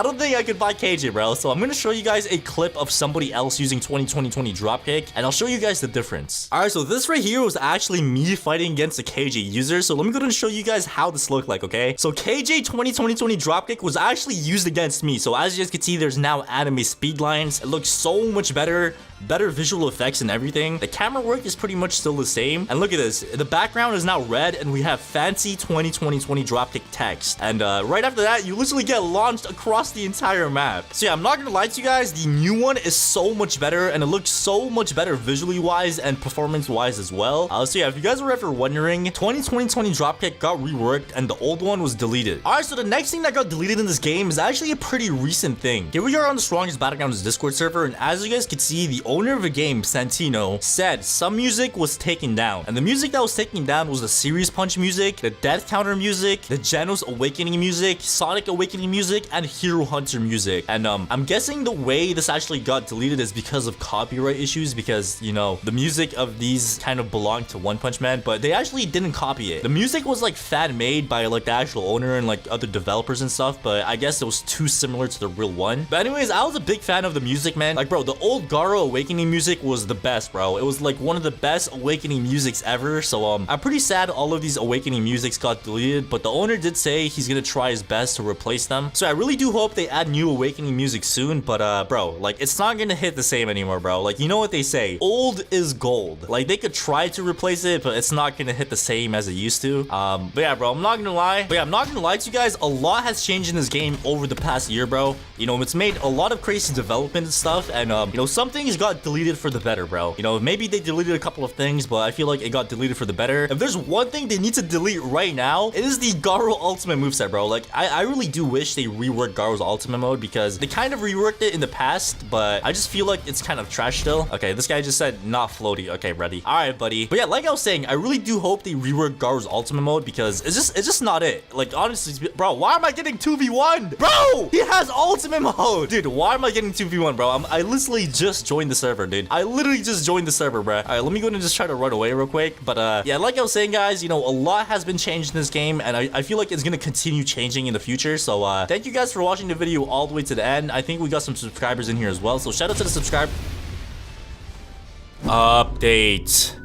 don't think I could buy KJ, bro. So I'm gonna show you guys a clip of somebody else using 20-20-20 dropkick, and I'll show you guys the difference. All right, so this right here was actually me fighting against a KJ user. So let me go ahead and show you guys how this looked like, okay? So KJ 20-20-20 dropkick was actually used against me. So as you guys can see, there's now anime speed lines. It looks so much better visual effects and everything. The camera work is pretty much still the same. And look at this. The background is now red, and we have fancy 20-20-20 dropkick text. And right after that, you literally get launched across the entire map. So yeah, I'm not gonna lie to you guys. The new one is so much better, and it looks so much better visually wise and performance wise as well. So yeah, if you guys were ever wondering, 20-20-20 dropkick got reworked, and the old one was deleted. All right, so the next thing that got deleted in this game is actually a pretty recent thing. Here we are on the strongest Battlegrounds Discord server, and as you guys can see, the owner of the game, Santino, said some music was taken down, and the music that was taken down was the Series Punch music, the Death Counter music, the Genos Awakening music, Sonic Awakening music, and Hero Hunter music. And I'm guessing the way this actually got deleted is because of copyright issues, because you know the music of these kind of belonged to One Punch Man, but they actually didn't copy it. The music was like fan made by like the actual owner and like other developers and stuff, but I guess it was too similar to the real one. But anyways, I was a big fan of the music, man. Like, bro, the old Garo Awakening music was the best, bro. It was like one of the best Awakening musics ever. So I'm pretty sad all of these Awakening musics got deleted, but the owner did say he's gonna try his best to replace them. So I really do hope they add new Awakening music soon, but bro, like it's not gonna hit the same anymore, bro. Like, you know what they say, old is gold. Like, they could try to replace it, but it's not gonna hit the same as it used to. But yeah, bro, I'm not gonna lie to you guys, a lot has changed in this game over the past year, bro. You know, it's made a lot of crazy development and stuff, and you know, some things got deleted for the better, bro. You know, maybe they deleted a couple of things, but I feel like it got deleted for the better. If there's one thing they need to delete right now, it is the Garo ultimate moveset, bro. Like, I really do wish they reworked Garo's ultimate mode, because they kind of reworked it in the past, but I just feel like it's kind of trash still. Okay, this guy just said not floaty. Okay, ready. All right, buddy. But yeah, like I was saying, I really do hope they rework Garo's ultimate mode, because it's just not it. Like, honestly, bro, why am I getting 2v1? Bro, he has ultimate mode. Dude, why am I getting 2v1, bro? I literally just joined the server, dude. I literally just joined the server, bro. All right, let me go and just try to run away real quick. But yeah, like I was saying, guys, you know, a lot has been changed in this game, and I feel like it's gonna continue changing in the future. So thank you guys for watching the video all the way to the end. I think we got some subscribers in here as well, so shout out to the subscribe. Update.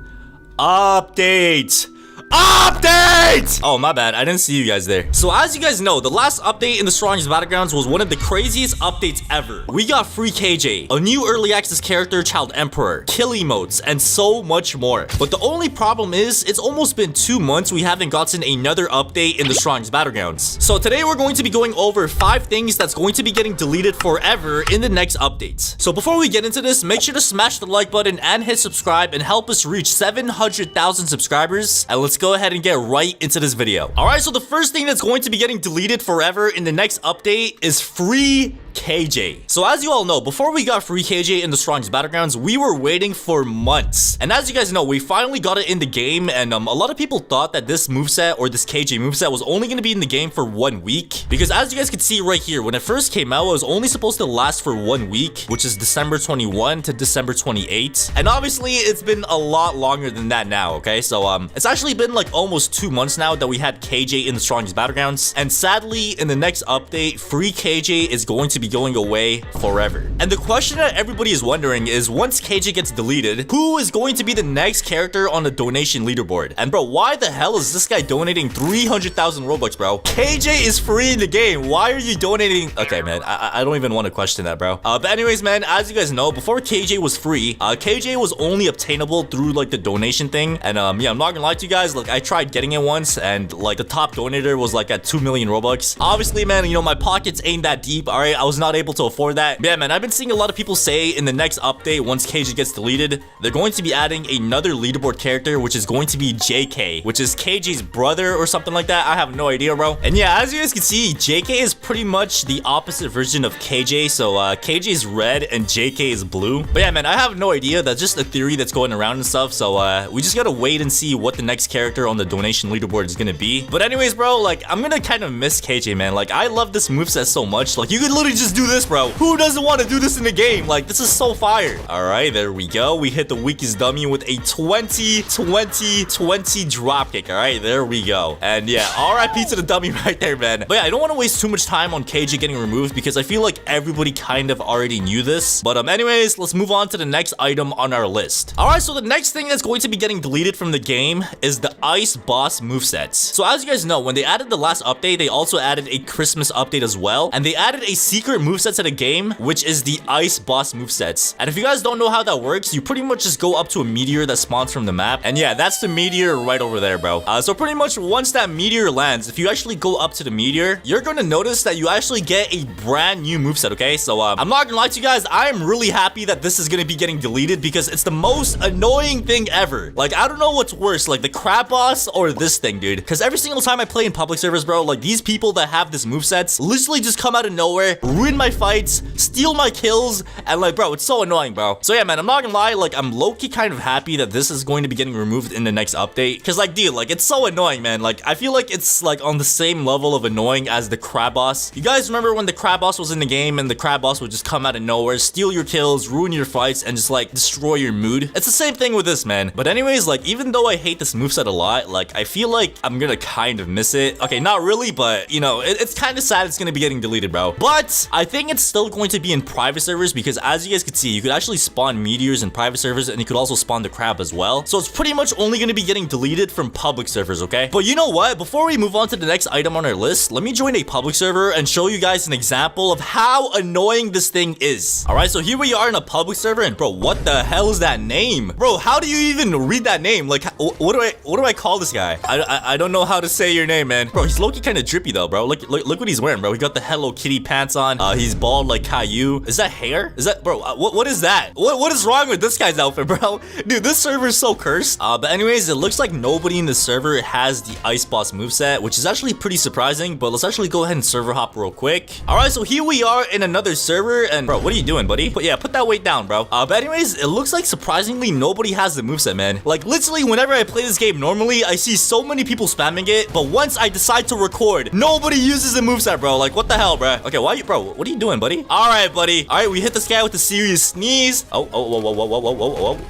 update! Oh, my bad. I didn't see you guys there. So as you guys know, the last update in the strongest battlegrounds was one of the craziest updates ever. We got free KJ, a new early access character, Child Emperor, kill emotes, and so much more. But the only problem is it's almost been 2 months we haven't gotten another update in the strongest battlegrounds. So today we're going to be going over 5 things that's going to be getting deleted forever in the next updates. So before we get into this, make sure to smash the like button and hit subscribe and help us reach 700,000 subscribers. And let's go ahead and get right into this video. All right, so the first thing that's going to be getting deleted forever in the next update is free KJ. So as you all know, before we got free KJ in the strongest battlegrounds, we were waiting for months. And as you guys know, we finally got it in the game, and a lot of people thought that this moveset or this KJ moveset was only going to be in the game for 1 week. Because as you guys can see right here, when it first came out, it was only supposed to last for 1 week, which is December 21 to December 28. And obviously, it's been a lot longer than that now, okay? So it's actually been like almost 2 months now that we had KJ in the strongest battlegrounds. And sadly, in the next update, free KJ is going to be going away forever. And the question that everybody is wondering is, once KJ gets deleted, who is going to be the next character on the donation leaderboard? And bro, why the hell is this guy donating 300,000 robux, bro? KJ is free in the game. Why are you donating? Okay, man, I don't even want to question that, bro. But anyways, man, as you guys know, before KJ was free, KJ was only obtainable through like the donation thing. And yeah, I'm not gonna lie to you guys, like I tried getting it once, and like the top donator was like at 2 million robux. Obviously, man, you know, my pockets ain't that deep. All right, I was not able to afford that. But yeah, man, I've been seeing a lot of people say in the next update, once KJ gets deleted, they're going to be adding another leaderboard character, which is going to be JK, which is KJ's brother or something like that. I have no idea, bro. And yeah, as you guys can see, JK is pretty much the opposite version of KJ. So KJ is red and JK is blue. But yeah, man, I have no idea. That's just a theory that's going around and stuff. So we just gotta wait and see what the next character on the donation leaderboard is gonna be. But anyways, bro, like I'm gonna kind of miss KJ, man. Like I love this moveset so much. Like you could literally just do this, bro. Who doesn't want to do this in the game? Like this is so fire. All right, there we go. We hit the weakest dummy with a 20 dropkick. All right, there we go. And yeah, RIP to the dummy right there, man. But yeah, I don't want to waste too much time on KJ getting removed because I feel like everybody kind of already knew this. But anyways, let's move on to the next item on our list. All right, so the next thing that's going to be getting deleted from the game is the ice boss movesets. So as you guys know, when they added the last update, they also added a Christmas update as well, and they added a secret moveset to the game, which is the ice boss movesets. And if you guys don't know how that works, you pretty much just go up to a meteor that spawns from the map, and yeah, that's the meteor right over there, bro. So pretty much once that meteor lands, if you actually go up to the meteor, you're gonna notice that you actually get a brand new moveset, okay? So I'm not gonna lie to you guys, I'm really happy that this is gonna be getting deleted because it's the most annoying thing ever. Like I don't know what's worse, like the crab boss or this thing, dude. Because every single time I play in public servers, bro, like these people that have this movesets literally just come out of nowhere, ruin my fights, steal my kills, and like, bro, it's so annoying, bro. So yeah, man, I'm not gonna lie, like I'm low-key kind of happy that this is going to be getting removed in the next update. Because like, dude, like it's so annoying, man. Like I feel like it's like on the same level of annoying as the crab boss. You guys remember when the crab boss was in the game and the crab boss would just come out of nowhere, steal your kills, ruin your fights, and just like destroy your mood? It's the same thing with this, man. But anyways, like even though I hate this moveset a lot, like I feel like I'm gonna kind of miss it. Okay, not really, but you know, it's kind of sad it's gonna be getting deleted, bro. But I think it's still going to be in private servers because as you guys can see, you could actually spawn meteors in private servers and you could also spawn the crab as well. So it's pretty much only gonna be getting deleted from public servers, okay? But you know what? Before we move on to the next item on our list, let me join a public server and show you guys an example of how annoying this thing is. All right, so here we are in a public server, and bro, what the hell is that name? Bro, how do you even read that name? Like, what do I call this guy? I don't know how to say your name, man. Bro, he's low-key kind of drippy though, bro. Look what he's wearing, bro. He got the Hello Kitty pants on. He's bald like Caillou. Is that hair? Is that, bro? What is that? What is wrong with this guy's outfit, bro? Dude, this server is so cursed. But anyways, it looks like nobody in the server has the ice boss moveset, which is actually pretty surprising. But let's actually go ahead and server hop real quick. All right, so here we are in another server, and bro, what are you doing, buddy? Put that weight down, bro. But anyways, it looks like surprisingly nobody has the moveset, man. Like literally, whenever I play this game normally, I see so many people spamming it, but once I decide to record, nobody uses the moveset, bro. Like what the hell, bro? Okay, why you, bro? What are you doing, buddy? All right, buddy. All right, we hit this guy with a serious sneeze. Oh.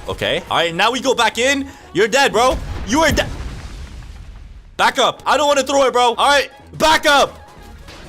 Okay. All right, now we go back in. You're dead, bro. You are dead. Back up. I don't want to throw it, bro. All right, back up.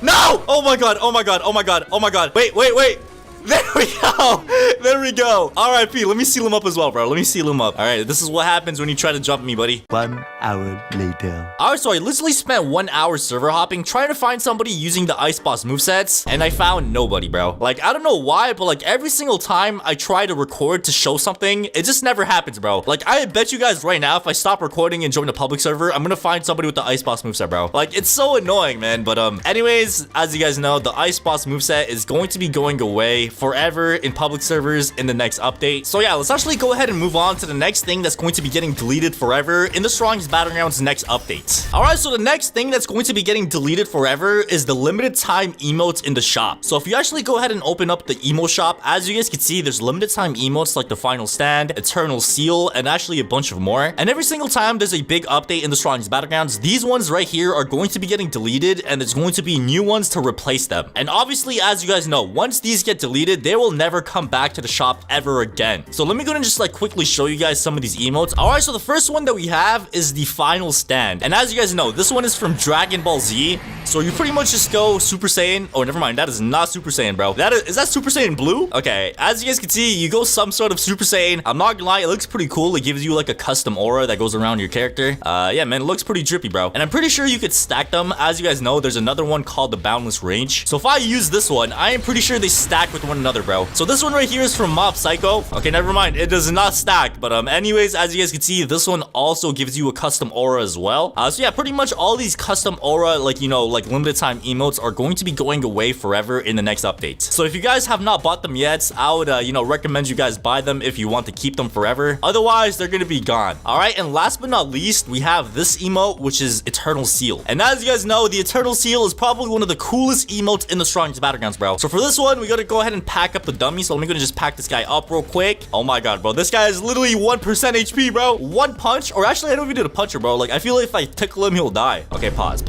No! Oh my god. Wait. There we go. There we go. RIP. Let me seal him up as well, bro. Let me seal him up. All right. This is what happens when you try to jump me, buddy. 1 hour later. All right. So I literally spent 1 hour server hopping trying to find somebody using the Ice Boss movesets, and I found nobody, bro. Like, I don't know why, but like every single time I try to record to show something, it just never happens, bro. Like, I bet you guys right now, if I stop recording and join the public server, I'm gonna find somebody with the Ice Boss moveset, bro. Like, it's so annoying, man. But anyways, as you guys know, the Ice Boss moveset is going to be going away forever in public servers in the next update. So yeah, let's actually go ahead and move on to the next thing that's going to be getting deleted forever in the Strongest Battlegrounds next update. All right, so the next thing that's going to be getting deleted forever is the limited time emotes in the shop. So if you actually go ahead and open up the emo shop, as you guys can see, there's limited time emotes like the Final Stand, Eternal Seal, and actually a bunch of more. And every single time there's a big update in the Strongest Battlegrounds, these ones right here are going to be getting deleted, and there's going to be new ones to replace them. And obviously, as you guys know, once these get deleted, they will never come back to the shop ever again. So let me go and just like quickly show you guys some of these emotes. All right, so the first one that we have is the Final Stand. And as you guys know, this one is from Dragon Ball Z. So you pretty much just go Super Saiyan. Oh, never mind. That is not Super Saiyan, bro. Is that Super Saiyan blue? Okay. As you guys can see, you go some sort of Super Saiyan. I'm not gonna lie, it looks pretty cool. It gives you like a custom aura that goes around your character. Yeah, man, it looks pretty drippy, bro. And I'm pretty sure you could stack them. As you guys know, there's another one called the Boundless Range. So if I use this one, I am pretty sure they stack with one another, bro. So this one right here is from Mob Psycho. Okay, never mind. It does not stack. But anyways, as you guys can see, this one also gives you a custom aura as well. So yeah, pretty much all these custom aura, like, you know, like limited time emotes are going to be going away forever in the next update. So if you guys have not bought them yet, I would, you know, recommend you guys buy them if you want to keep them forever. Otherwise, they're gonna be gone. All right, and last but not least, we have this emote, which is Eternal Seal. And as you guys know, the Eternal Seal is probably one of the coolest emotes in the Strongest Battlegrounds, bro. So for this one, we gotta go ahead and pack up the dummy. So let me go and just pack this guy up real quick. Oh my god, bro. This guy is literally 1% HP, bro. One punch, or actually, I don't even need a puncher, bro. Like, I feel like if I tickle him, he'll die. Okay, pause.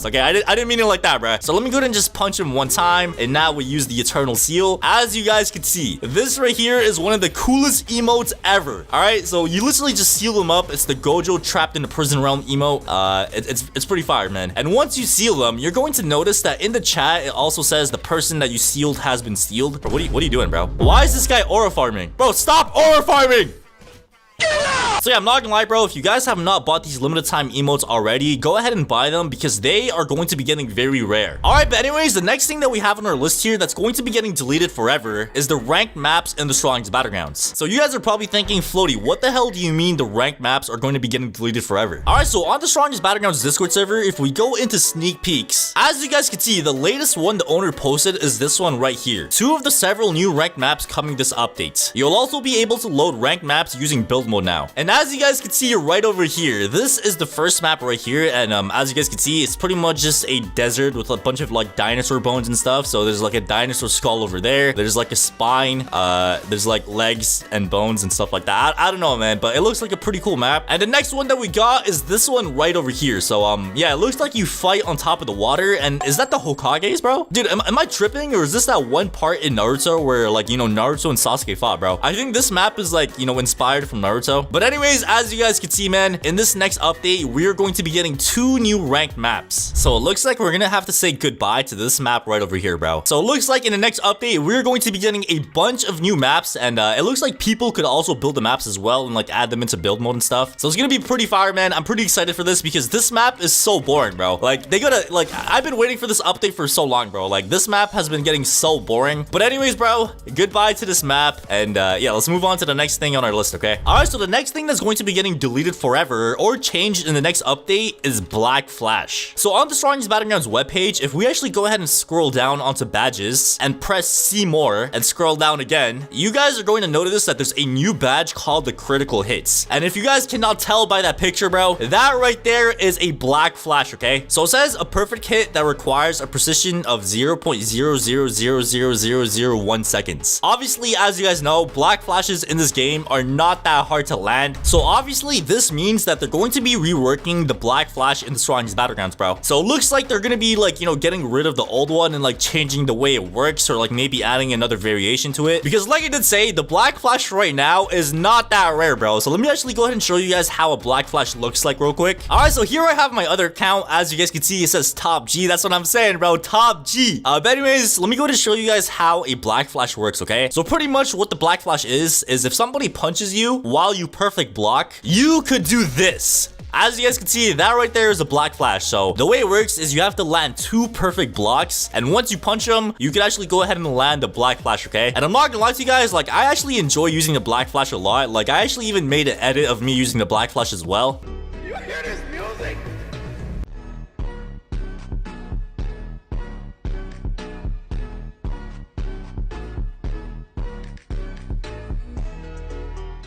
Okay, I didn't mean it like that, bro. So let me go ahead and just punch him one time, and now we use the Eternal Seal. As you guys can see, this right here is one of the coolest emotes ever. All right, so you literally just seal them up. It's the Gojo trapped in the prison realm emote. It's pretty fire, man. And once you seal them, you're going to notice that in the chat, it also says the person that you sealed has been sealed. Bro, what are you doing, bro? Why is this guy aura farming? Bro, stop aura farming! So yeah, I'm not gonna lie, bro, if you guys have not bought these limited time emotes already, go ahead and buy them because they are going to be getting very rare. All right, but anyways, the next thing that we have on our list here that's going to be getting deleted forever is the ranked maps in the Strongest Battlegrounds. So you guys are probably thinking, Floaty, what the hell do you mean the ranked maps are going to be getting deleted forever? All right, so on the Strongest Battlegrounds Discord server, if we go into sneak peeks, as you guys can see, the latest one the owner posted is this one right here. 2 of the several new ranked maps coming this update. You'll also be able to load ranked maps using build mode now. And as you guys can see right over here, this is the first map right here, and as you guys can see, it's pretty much just a desert with a bunch of like dinosaur bones and stuff. So there's like a dinosaur skull over there, there's like a spine, there's like legs and bones and stuff like that. I don't know, man, but it looks like a pretty cool map. And the next one that we got is this one right over here. So yeah, it looks like you fight on top of the water. And is that the Hokages, bro? Dude, am I tripping, or is this that one part in Naruto where, like, you know, Naruto and Sasuke fought, bro? I think this map is like, you know, inspired from Naruto. But anyways, as you guys can see, man, in this next update, we're going to be getting 2 new ranked maps. So it looks like we're gonna have to say goodbye to this map right over here, bro. So it looks like in the next update, we're going to be getting a bunch of new maps, and it looks like people could also build the maps as well and like add them into build mode and stuff. So it's gonna be pretty fire, man. I'm pretty excited for this because this map is so boring, bro. Like, they gotta, like, I've been waiting for this update for so long, bro. Like, this map has been getting so boring. But anyways, bro, goodbye to this map, and yeah, let's move on to the next thing on our list, okay? All right, so the next thing that's going to be getting deleted forever or changed in the next update is Black Flash. So on the Strongest Battlegrounds webpage, if we actually go ahead and scroll down onto badges and press see more and scroll down again, you guys are going to notice that there's a new badge called the Critical Hits. And if you guys cannot tell by that picture, bro, that right there is a Black Flash, okay? So it says a perfect hit that requires a precision of 0.0000001 seconds. Obviously, as you guys know, Black Flashes in this game are not that hard to land, So obviously this means that they're going to be reworking the Black Flash in the strongest Battlegrounds, bro. So it looks like they're gonna be like, you know, getting rid of the old one and like changing the way it works, or like maybe adding another variation to it. Because like I did say, the Black Flash right now is not that rare, bro. So let me actually go ahead and show you guys how a Black Flash looks like real quick. All right, so here I have my other account. As you guys can see, it says Top G. That's what I'm saying, bro. Top G. But anyways, let me go ahead and show you guys how a Black Flash works, okay? So pretty much what the Black Flash is if somebody punches you while you perfect block, you could do this. As you guys can see, that right there is a Black Flash. So the way it works is you have to land 2 perfect blocks, and once you punch them, you can actually go ahead and land the Black Flash, okay? And I'm not gonna lie to you guys, like, I actually enjoy using the Black Flash a lot. Like, I actually even made an edit of me using the Black Flash as well. You hear this music?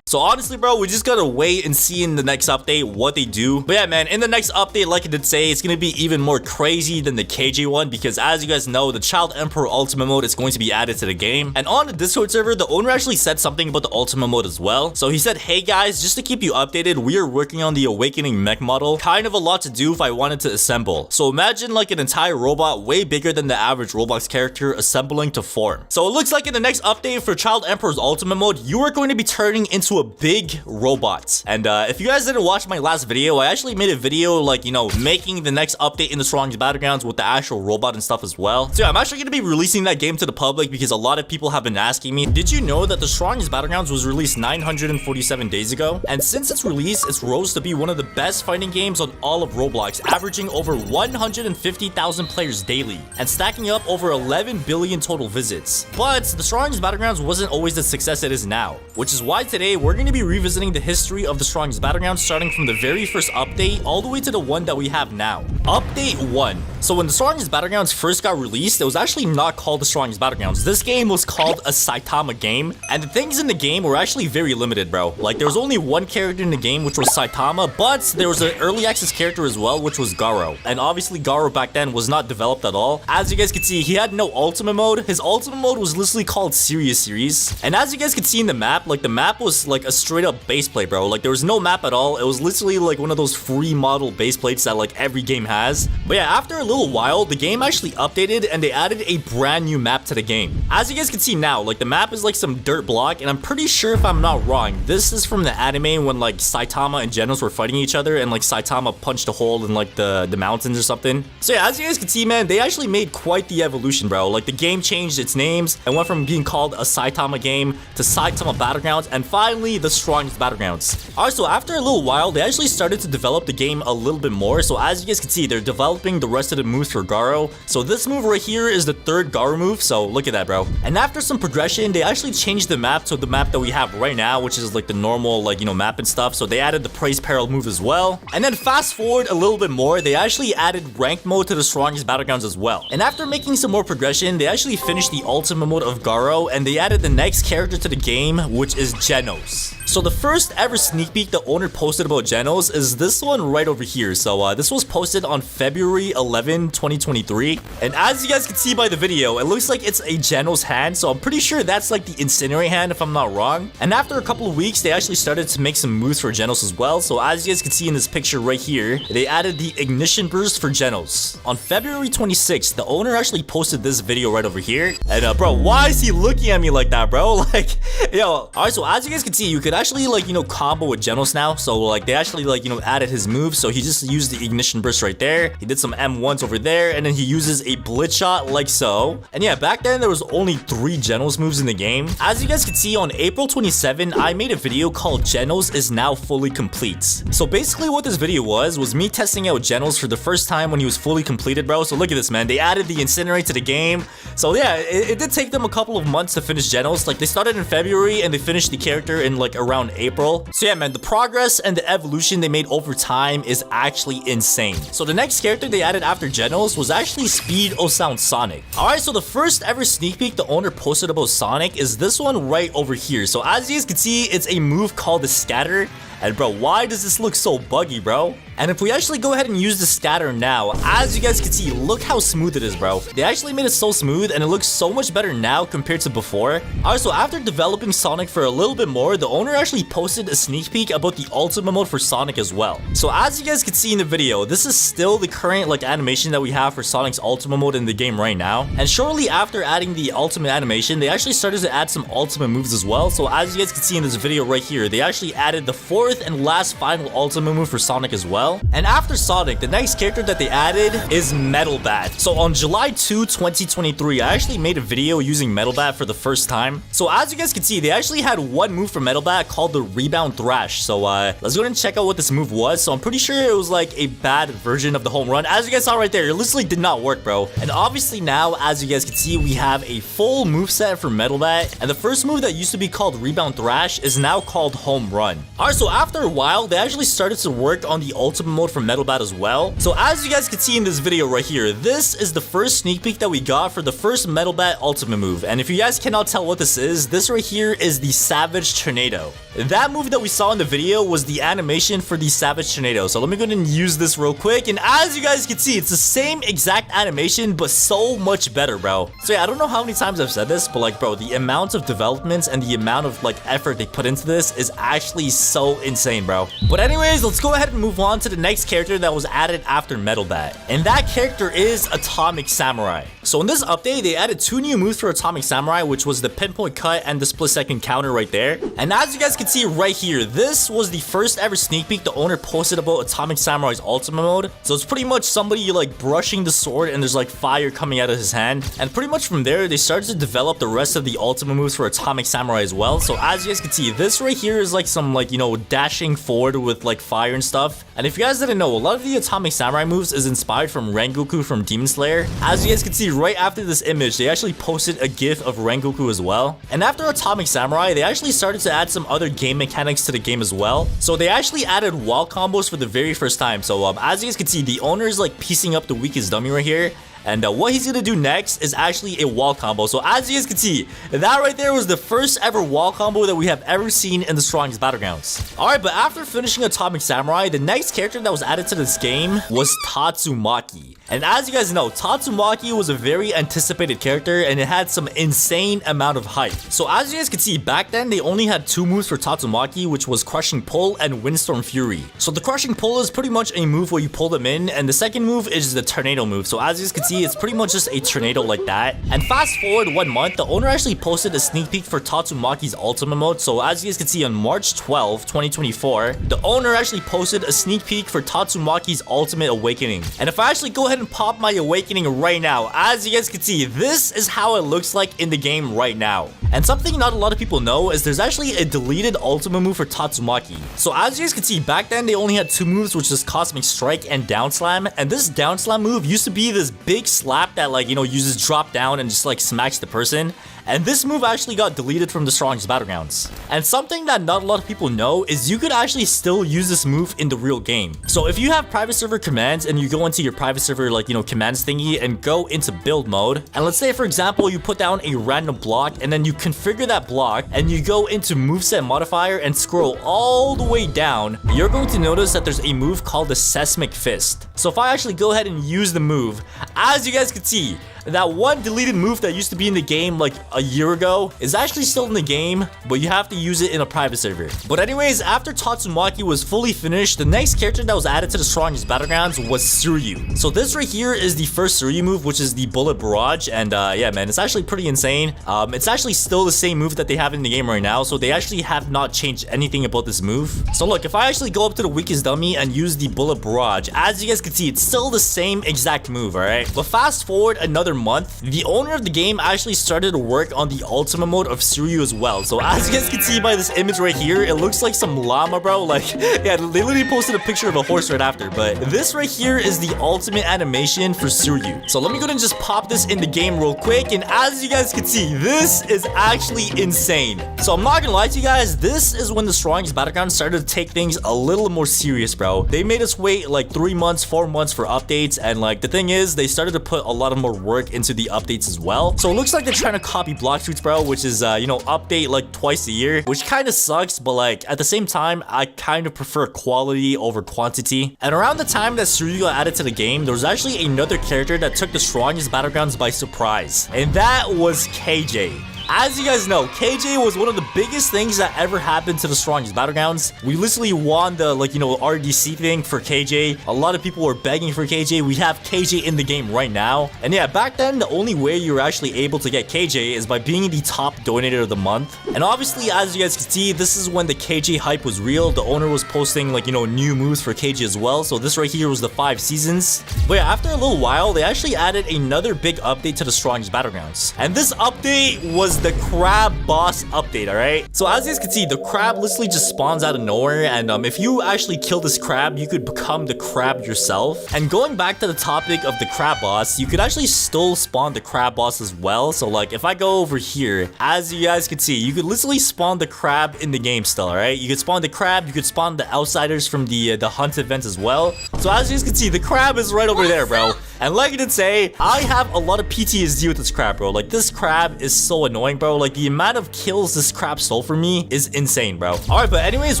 So honestly, bro, we just gotta wait and see in the next update what they do. But yeah, man, in the next update, like I did say, it's gonna be even more crazy than the KJ one, because as you guys know, the Child Emperor Ultimate Mode is going to be added to the game. And on the Discord server, the owner actually said something about the Ultimate Mode as well. So he said, hey guys, just to keep you updated, we are working on the Awakening mech model. Kind of a lot to do if I wanted to assemble. So imagine like an entire robot way bigger than the average Roblox character assembling to form. So it looks like in the next update for Child Emperor's Ultimate Mode, you are going to be turning into a big robot. And if you guys didn't watch my last video, I actually made a video like, you know, making the next update in the strongest Battlegrounds with the actual robot and stuff as well. So yeah, I'm actually going to be releasing that game to the public because a lot of people have been asking me, did you know that the strongest Battlegrounds was released 947 days ago? And since its release, it's rose to be one of the best fighting games on all of Roblox, averaging over 150,000 players daily and stacking up over 11 billion total visits. But the strongest Battlegrounds wasn't always the success it is now, which is why today we're going to be revisiting the history of the strongest Battlegrounds, starting from the very first update all the way to the one that we have now. Update 1. So when the strongest Battlegrounds first got released, it was actually not called the strongest Battlegrounds. This game was called a Saitama game, and the things in the game were actually very limited, bro. Like, there was only one character in the game, which was Saitama, but there was an early access character as well, which was Garo. And obviously Garo back then was not developed at all. As you guys can see, he had no ultimate mode. His ultimate mode was literally called Serious Series. And as you guys can see in the map, like, the map was like a straight up base plate, bro. Like, there was no map at all. It was literally like one of those free model base plates that like every game has. But yeah, after a little while, the game actually updated and they added a brand new map to the game. As you guys can see now, like, the map is like some dirt block, and I'm pretty sure, if I'm not wrong, this is from the anime when like Saitama and Genos were fighting each other and like Saitama punched a hole in like the mountains or something. So yeah, as you guys can see, man, they actually made quite the evolution, bro. Like, the game changed its names and went from being called a Saitama game to Saitama Battlegrounds, and finally the strongest Battlegrounds. Alright, so after a little while, they actually started to develop the game a little bit more. So as you guys can see, they're developing the rest of the moves for Garo. So this move right here is the 3rd Garo move. So look at that, bro. And after some progression, they actually changed the map to the map that we have right now, which is like the normal, like, you know, map and stuff. So they added the Praise Peril move as well. And then fast forward a little bit more, they actually added ranked mode to the strongest Battlegrounds as well. And after making some more progression, they actually finished the ultimate mode of Garo, and they added the next character to the game, which is Genos. So the first ever sneak peek the owner posted about Genos is this one right over here. So this was posted on February 11, 2023. And as you guys can see by the video, it looks like it's a Genos hand. So I'm pretty sure that's like the Incinerate hand, if I'm not wrong. And after a couple of weeks, they actually started to make some moves for Genos as well. So as you guys can see in this picture right here, they added the Ignition Burst for Genos. On February 26th, the owner actually posted this video right over here. And bro, why is he looking at me like that, bro? Like, yo. Alright, so as you guys can see, you could actually, like, you know, combo with Genos now. So like, they actually, like, you know, added his move. So he just used the Ignition Burst right there. He did some M1s over there, and then he uses a Blitz Shot like so. And yeah, back then there was only 3 Genos moves in the game. As you guys can see, on April 27, I made a video called Genos is now fully complete. So basically what this video was me testing out Genos for the first time when he was fully completed, bro. So look at this, man. They added the Incinerate to the game. So yeah, it did take them a couple of months to finish Genos. Like, they started in February and they finished the character in like around April. So yeah, man, the progress and the evolution they made over time is actually insane. So the next character they added after Genos was actually Speed O Sound Sonic. Alright, so the first ever sneak peek the owner posted about Sonic is this one right over here. So as you guys can see, it's a move called the Scatter. And bro, why does this look so buggy, bro? And if we actually go ahead and use the scatter now, as you guys can see, look how smooth it is, bro. They actually made it so smooth and it looks so much better now compared to before. Alright, so after developing Sonic for a little bit more, the owner actually posted a sneak peek about the ultimate mode for Sonic as well. So as you guys can see in the video, this is still the current like animation that we have for Sonic's ultimate mode in the game right now. And shortly after adding the ultimate animation, they actually started to add some ultimate moves as well. So as you guys can see in this video right here, they actually added the fourth and last final ultimate move for Sonic as well. And after Sonic, the next character that they added is Metal Bat. So on July 2, 2023, I actually made a video using Metal Bat for the first time. So as you guys can see, they actually had one move for Metal Bat called the Rebound Thrash. So let's go ahead and check out what this move was. So I'm pretty sure it was like a bad version of the home run. As you guys saw right there, it literally did not work, bro. And obviously now, as you guys can see, we have a full moveset for Metal Bat. And the first move that used to be called Rebound Thrash is now called Home Run. Alright, so after a while, they actually started to work on the ultimate mode for Metal Bat as well. So as you guys can see in this video right here, this is the first sneak peek that we got for the first Metal Bat ultimate move. And if you guys cannot tell what this is, this right here is the Savage Tornado. That move that we saw in the video was the animation for the Savage Tornado. So let me go ahead and use this real quick. And as you guys can see, it's the same exact animation, but so much better, bro. So yeah, I don't know how many times I've said this, but like, bro, the amount of developments and the amount of like effort they put into this is actually so insane, bro. But anyways, let's go ahead and move on to the next character that was added after Metal Bat. And that character is Atomic Samurai. So in this update, they added two new moves for Atomic Samurai, which was the pinpoint cut and the split second counter right there. And as you guys can see right here, this was the first ever sneak peek the owner posted about Atomic Samurai's ultimate mode. So it's pretty much somebody like brushing the sword and there's like fire coming out of his hand. And pretty much from there, they started to develop the rest of the ultimate moves for Atomic Samurai as well. So as you guys can see, this right here is like some like, you know, dashing forward with like fire and stuff. And if you guys didn't know, a lot of the Atomic Samurai moves is inspired from Rengoku from Demon Slayer. As you guys can see right after this image, they actually posted a gif of Rengoku as well. And after Atomic Samurai, they actually started to add some other game mechanics to the game as well. So they actually added wall combos for the very first time. So as you guys can see, the owner is like piecing up the weakest dummy right here. And what he's gonna do next is actually a wall combo. So as you guys can see, that right there was the first ever wall combo that we have ever seen in the strongest Battlegrounds. Alright, but after finishing Atomic Samurai, the next character that was added to this game was Tatsumaki. And as you guys know, Tatsumaki was a very anticipated character and it had some insane amount of hype. So as you guys can see, back then they only had two moves for Tatsumaki, which was Crushing Pull and Windstorm Fury. So the Crushing Pull is pretty much a move where you pull them in, and the second move is the Tornado move. So as you guys can see, it's pretty much just a tornado like that. And fast forward 1 month, the owner actually posted a sneak peek for Tatsumaki's ultimate mode. So as you guys can see, on March 12, 2024, the owner actually posted a sneak peek for Tatsumaki's ultimate awakening. And if I actually go ahead and pop my awakening right now, as you guys can see, this is how it looks like in the game right now. And something not a lot of people know is there's actually a deleted ultimate move for Tatsumaki. So as you guys can see, back then they only had two moves, which is Cosmic Strike and Down Slam. And this Down Slam move used to be this big slap that like, you know, uses drop down and just like smacks the person. And this move actually got deleted from the strongest Battlegrounds. And something that not a lot of people know is you could actually still use this move in the real game. So if you have private server commands and you go into your private server, like, you know, commands thingy and go into build mode, and let's say for example you put down a random block and then you configure that block and you go into moveset modifier and scroll all the way down, you're going to notice that there's a move called the Seismic Fist. So if I actually go ahead and use the move, as you guys can see, that one deleted move that used to be in the game like a year ago is actually still in the game, but you have to use it in a private server. But anyways, after Tatsumaki was fully finished, the next character that was added to the strongest Battlegrounds was Suryu. So this right here is the first Suryu move, which is the Bullet Barrage. And yeah, man, it's actually pretty insane. It's actually still the same move that they have in the game right now. So they actually have not changed anything about this move. So look, if I actually go up to the weakest dummy and use the Bullet Barrage, as you guys can see, it's still the same exact move, all right? But fast forward another month, the owner of the game actually started to work on the ultimate mode of Suryu as well. So as you guys can see by this image right here, it looks like some llama, bro. Like, yeah, they literally posted a picture of a horse right after. But this right here is the ultimate animation for Suryu. So let me go ahead and just pop this in the game real quick. And as you guys can see, this is actually insane. So I'm not gonna lie to you guys, this is when the strongest Battlegrounds started to take things a little more serious, bro. They made us wait like 3 months, 4 months for updates. And like, the thing is, they started to put a lot of more work rework into the updates as well. So it looks like they're trying to copy block shoots, bro, which is, you know, update like twice a year, which kind of sucks, but like at the same time, I kind of prefer quality over quantity. And around the time that Suryu got added to the game, there was actually another character that took the strongest Battlegrounds by surprise, and that was KJ. As you guys know, KJ was one of the biggest things that ever happened to the strongest Battlegrounds. We literally won the, like, you know, RDC thing for KJ. A lot of people were begging for KJ. We have KJ in the game right now. And yeah, back then, the only way you were actually able to get KJ is by being the top donator of the month. And obviously, as you guys can see, this is when the KJ hype was real. The owner was posting, like, you know, new moves for KJ as well. So this right here was the 5 seasons. But yeah, after a little while, they actually added another big update to the strongest Battlegrounds. And this update was the crab boss update, all right? So as you guys can see, the crab literally just spawns out of nowhere, and if you actually kill this crab, you could become the crab yourself. And going back to the topic of the crab boss, you could actually still spawn the crab boss as well. So like if I go over here, as you guys can see, you could literally spawn the crab in the game still, all right? You could spawn the crab, you could spawn the outsiders from the hunt event as well. So as you guys can see, the crab is right over there, bro. And like I did say, I have a lot of PTSD with this crab, bro. Like this crab is so annoying, bro. Like the amount of kills this crab stole from me is insane, bro. All right, but anyways,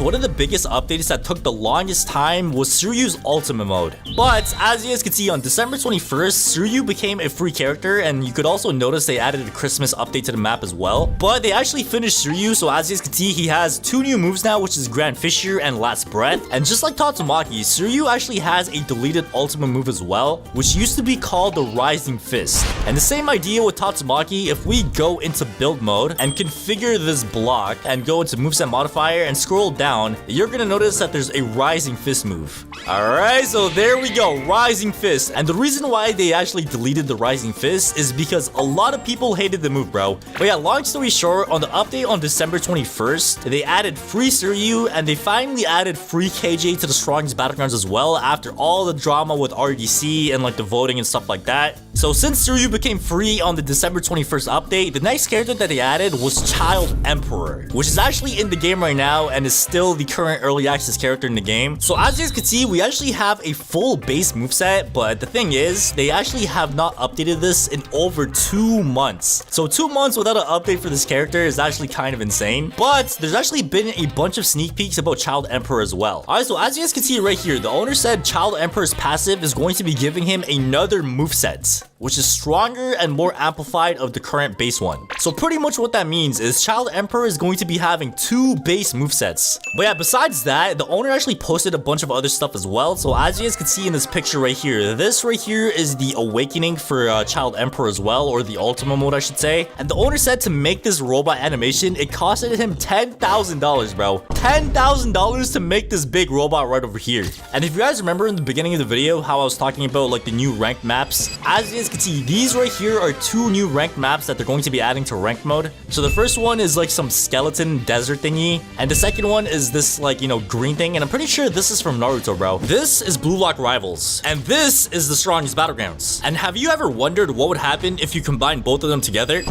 one of the biggest updates that took the longest time was Suryu's ultimate mode. But as you guys can see, on December 21st, Suryu became a free character, and you could also notice they added a Christmas update to the map as well. But they actually finished Suryu, so as you guys can see, he has 2 new moves now, which is Grand Fissure and Last Breath. And just like Tatsumaki, Suryu actually has a deleted ultimate move as well, which used to be called the Rising Fist. And the same idea with Tatsumaki, if we go into build mode and configure this block and go into moveset modifier and scroll down, you're gonna notice that there's a Rising Fist move. Alright, so there we go, Rising Fist. And the reason why they actually deleted the Rising Fist is because a lot of people hated the move, bro. But yeah, long story short, on the update on December 21st, they added free Suryu, and they finally added free KJ to the strongest Battlegrounds as well, after all the drama with RDC and like the voting and stuff like that. So since Suryu became free on the December 21st update, the next character that they added was Child Emperor, which is actually in the game right now and is still the current early access character in the game. So as you guys can see, we actually have a full base moveset, but the thing is, they actually have not updated this in over 2 months. So 2 months without an update for this character is actually kind of insane. But there's actually been a bunch of sneak peeks about Child Emperor as well. Alright, so as you guys can see right here, the owner said Child Emperor's passive is going to be giving him another moveset, which is stronger and more amplified of the current base one. So pretty much what that means is Child Emperor is going to be having 2 base movesets. But yeah, besides that, the owner actually posted a bunch of other stuff as well. So as you guys can see in this picture right here, this right here is the awakening for Child Emperor as well, or the ultimate mode I should say. And the owner said to make this robot animation, it costed him $10,000, bro. $10,000 to make this big robot right over here. And if you guys remember in the beginning of the video how I was talking about like the new ranked maps, as you guys can see, these right here are 2 new ranked maps that they're going to be adding to ranked mode. So the first one is like some skeleton desert thingy, and the second one is this like, you know, green thing, and I'm pretty sure this is from Naruto, bro. This is Blue Lock Rivals, and this is the strongest Battlegrounds. And have you ever wondered what would happen if you combine both of them together?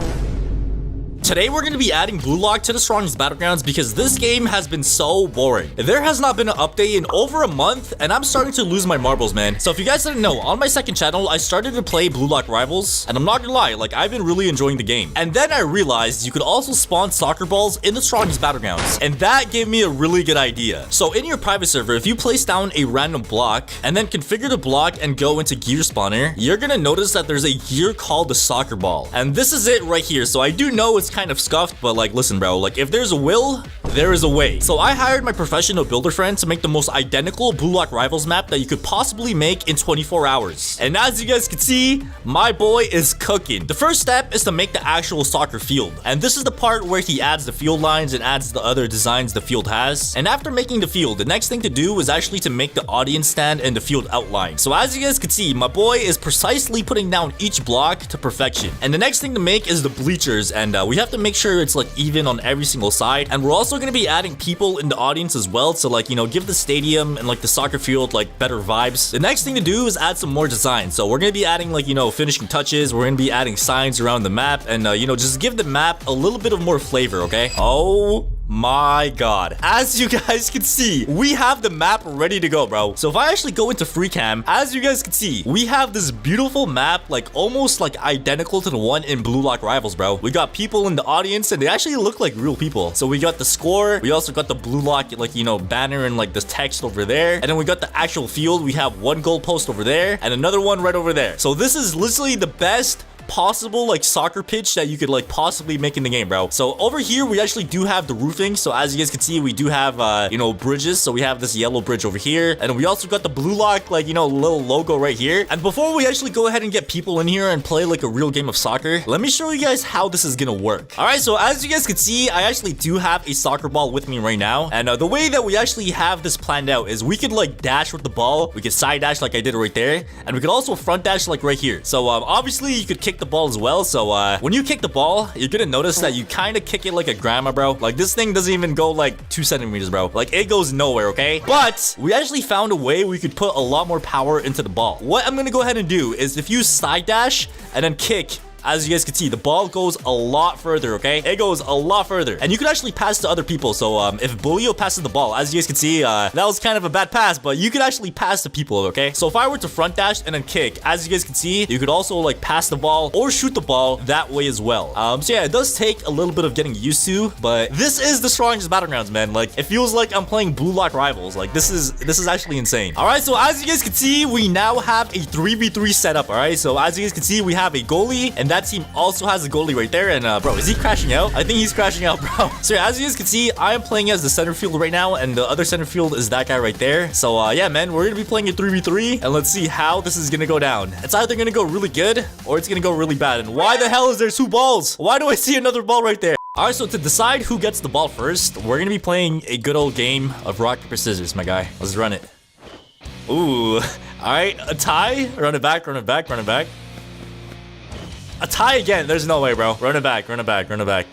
Today, we're going to be adding Blue Lock to the strongest Battlegrounds because this game has been so boring. There has not been an update in over a month, and I'm starting to lose my marbles, man. So if you guys didn't know, on my second channel, I started to play Blue Lock Rivals, and I'm not gonna lie, like, I've been really enjoying the game. And then I realized you could also spawn soccer balls in the strongest Battlegrounds, and that gave me a really good idea. So in your private server, if you place down a random block, and then configure the block and go into gear spawner, you're gonna notice that there's a gear called the soccer ball. And this is it right here. So I do know it's kind of scuffed, but like, listen, bro, like, if there's a will, there is a way. So I hired my professional builder friend to make the most identical Blue Lock Rivals map that you could possibly make in 24 hours. And as you guys can see, my boy is cooking. The first step is to make the actual soccer field. And this is the part where he adds the field lines and adds the other designs the field has. And after making the field, the next thing to do is actually to make the audience stand and the field outline. So as you guys can see, my boy is precisely putting down each block to perfection. And the next thing to make is the bleachers, and we have to make sure it's like even on every single side. And we're also going to be adding people in the audience as well to, like, you know, give the stadium and like the soccer field like better vibes. The next thing to do is add some more design. So we're going to be adding, like, you know, finishing touches. We're going to be adding signs around the map, and you know, just give the map a little bit of more flavor, okay? Oh my god. As you guys can see, we have the map ready to go, bro. So if I actually go into free cam, as you guys can see, we have this beautiful map, like almost like identical to the one in Blue Lock Rivals, bro. We got people in the audience and they actually look like real people. So we got the score. We also got the Blue Lock, like, you know, banner and like the text over there. And then we got the actual field. We have one goal post over there and another one right over there. So this is literally the best possible like soccer pitch that you could like possibly make in the game, bro. So over here we actually do have the roofing. So as you guys can see, we do have you know, bridges. So we have this yellow bridge over here, and we also got the Blue Lock, like, you know, little logo right here. And before we actually go ahead and get people in here and play like a real game of soccer, let me show you guys how this is gonna work. All right, so as you guys can see, I actually do have a soccer ball with me right now, and the way that we actually have this planned out is we could like dash with the ball, we could side dash like I did right there, and we could also front dash like right here. So obviously you could kick the ball as well. So when you kick the ball, you're gonna notice that you kind of kick it like a grandma, bro. Like this thing doesn't even go like 2 centimeters, bro. Like it goes nowhere, okay? But we actually found a way we could put a lot more power into the ball. What I'm gonna go ahead and do is if you side dash and then kick, as you guys can see, the ball goes a lot further, okay? It goes a lot further. And you can actually pass to other people. So if Bulio passes the ball, as you guys can see, that was kind of a bad pass, but you could actually pass to people, okay? So if I were to front dash and then kick, as you guys can see, you could also like pass the ball or shoot the ball that way as well. So yeah, it does take a little bit of getting used to, but this is the strongest Battlegrounds, man. Like it feels like I'm playing Blue Lock Rivals. Like this is actually insane. All right, so as you guys can see, we now have a 3v3 setup, all right? So as you guys can see, we have a goalie, and that team also has a goalie right there. And bro, is he crashing out? I think he's crashing out, bro. So yeah, as you guys can see, I am playing as the center field right now, and the other center field is that guy right there. So yeah, man, we're gonna be playing a 3v3, and let's see how this is gonna go down. It's either gonna go really good or it's gonna go really bad. And why the hell is there 2 balls? Why do I see another ball right there? All right, so to decide who gets the ball first, we're gonna be playing a good old game of rock, paper, scissors, my guy. Let's run it. Ooh. All right, a tie. Run it back, run it back, run it back. A tie again. There's no way, bro. Run it back, run it back, run it back.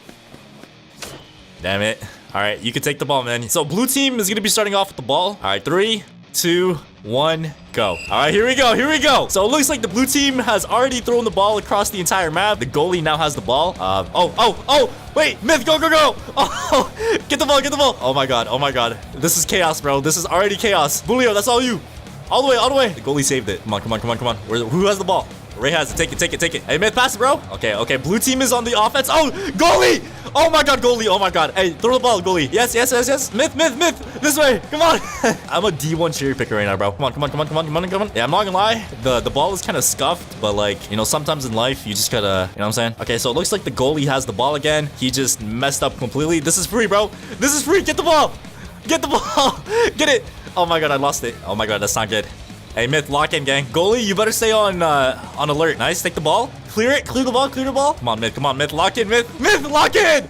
Damn it. All right, you can take the ball, man. So blue team is gonna be starting off with the ball. All right, 3, 2, 1, go. All right, here we go, here we go. So it looks like the blue team has already thrown the ball across the entire map. The goalie now has the ball. Oh, wait, Myth, go, go, go. Oh, get the ball, get the ball. Oh my god, oh my god. This is chaos, bro. This is already chaos. Bulio, that's all you. All the way, all the way. The goalie saved it. Come on, come on, come on, come on. Who has the ball? Ray has it. Take it, take it, take it. Hey, Myth, pass it, bro. Okay, okay. Blue team is on the offense. Oh, goalie! Oh my god, goalie. Oh my god. Hey, throw the ball, goalie. Yes, yes, yes, yes. Myth, Myth, Myth. This way. Come on. I'm a D1 cherry picker right now, bro. Come on, come on, come on, come on, come on, come on. Yeah, I'm not gonna lie. The ball is kind of scuffed, but like, you know, sometimes in life, you just gotta, you know what I'm saying? Okay, so it looks like the goalie has the ball again. He just messed up completely. This is free, bro. This is free. Get the ball. Get the ball. Get it. Oh my god, I lost it. Oh my god, that's not good. Hey, Myth, lock in, gang. Goalie, you better stay on alert. Nice, take the ball. Clear it, clear the ball, clear the ball. Come on, Myth, lock in, Myth. Myth, lock in!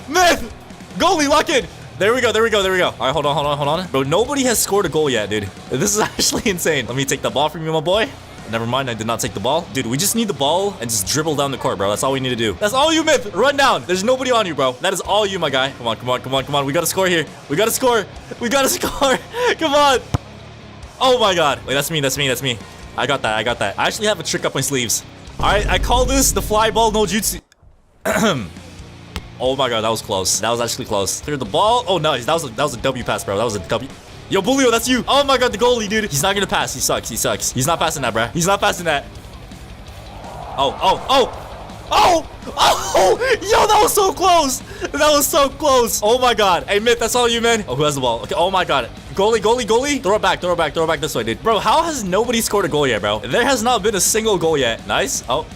Myth! Goalie, lock in! There we go, there we go, there we go. All right, hold on, hold on, hold on. Bro, nobody has scored a goal yet, dude. This is actually insane. Let me take the ball from you, my boy. Never mind, I did not take the ball. Dude, we just need the ball and just dribble down the court, bro. That's all we need to do. That's all you, Myth. Run down. There's nobody on you, bro. That is all you, my guy. Come on, come on, come on, come on. We gotta score here. We gotta score. We gotta score. Come on. Oh my god. Wait, that's me, that's me, that's me. I got that, I got that. I actually have a trick up my sleeves. Alright, I call this the fly ball no jutsu. Oh my god, that was close. That was actually close. Clear the ball. Oh nice. That was a W pass, bro. That was a W. Yo, Bulio, that's you. Oh my god, the goalie, dude. He's not gonna pass. He sucks. He sucks. He's not passing that, bro. He's not passing that. Oh, oh, oh. Oh! Oh! Yo, that was so close! That was so close! Oh my god. Hey, Myth, that's all you, man. Oh, who has the ball? Okay, oh my god. Goalie, goalie, goalie. Throw it back, throw it back, throw it back this way, dude. Bro, how has nobody scored a goal yet, bro? There has not been a single goal yet. Nice. Oh.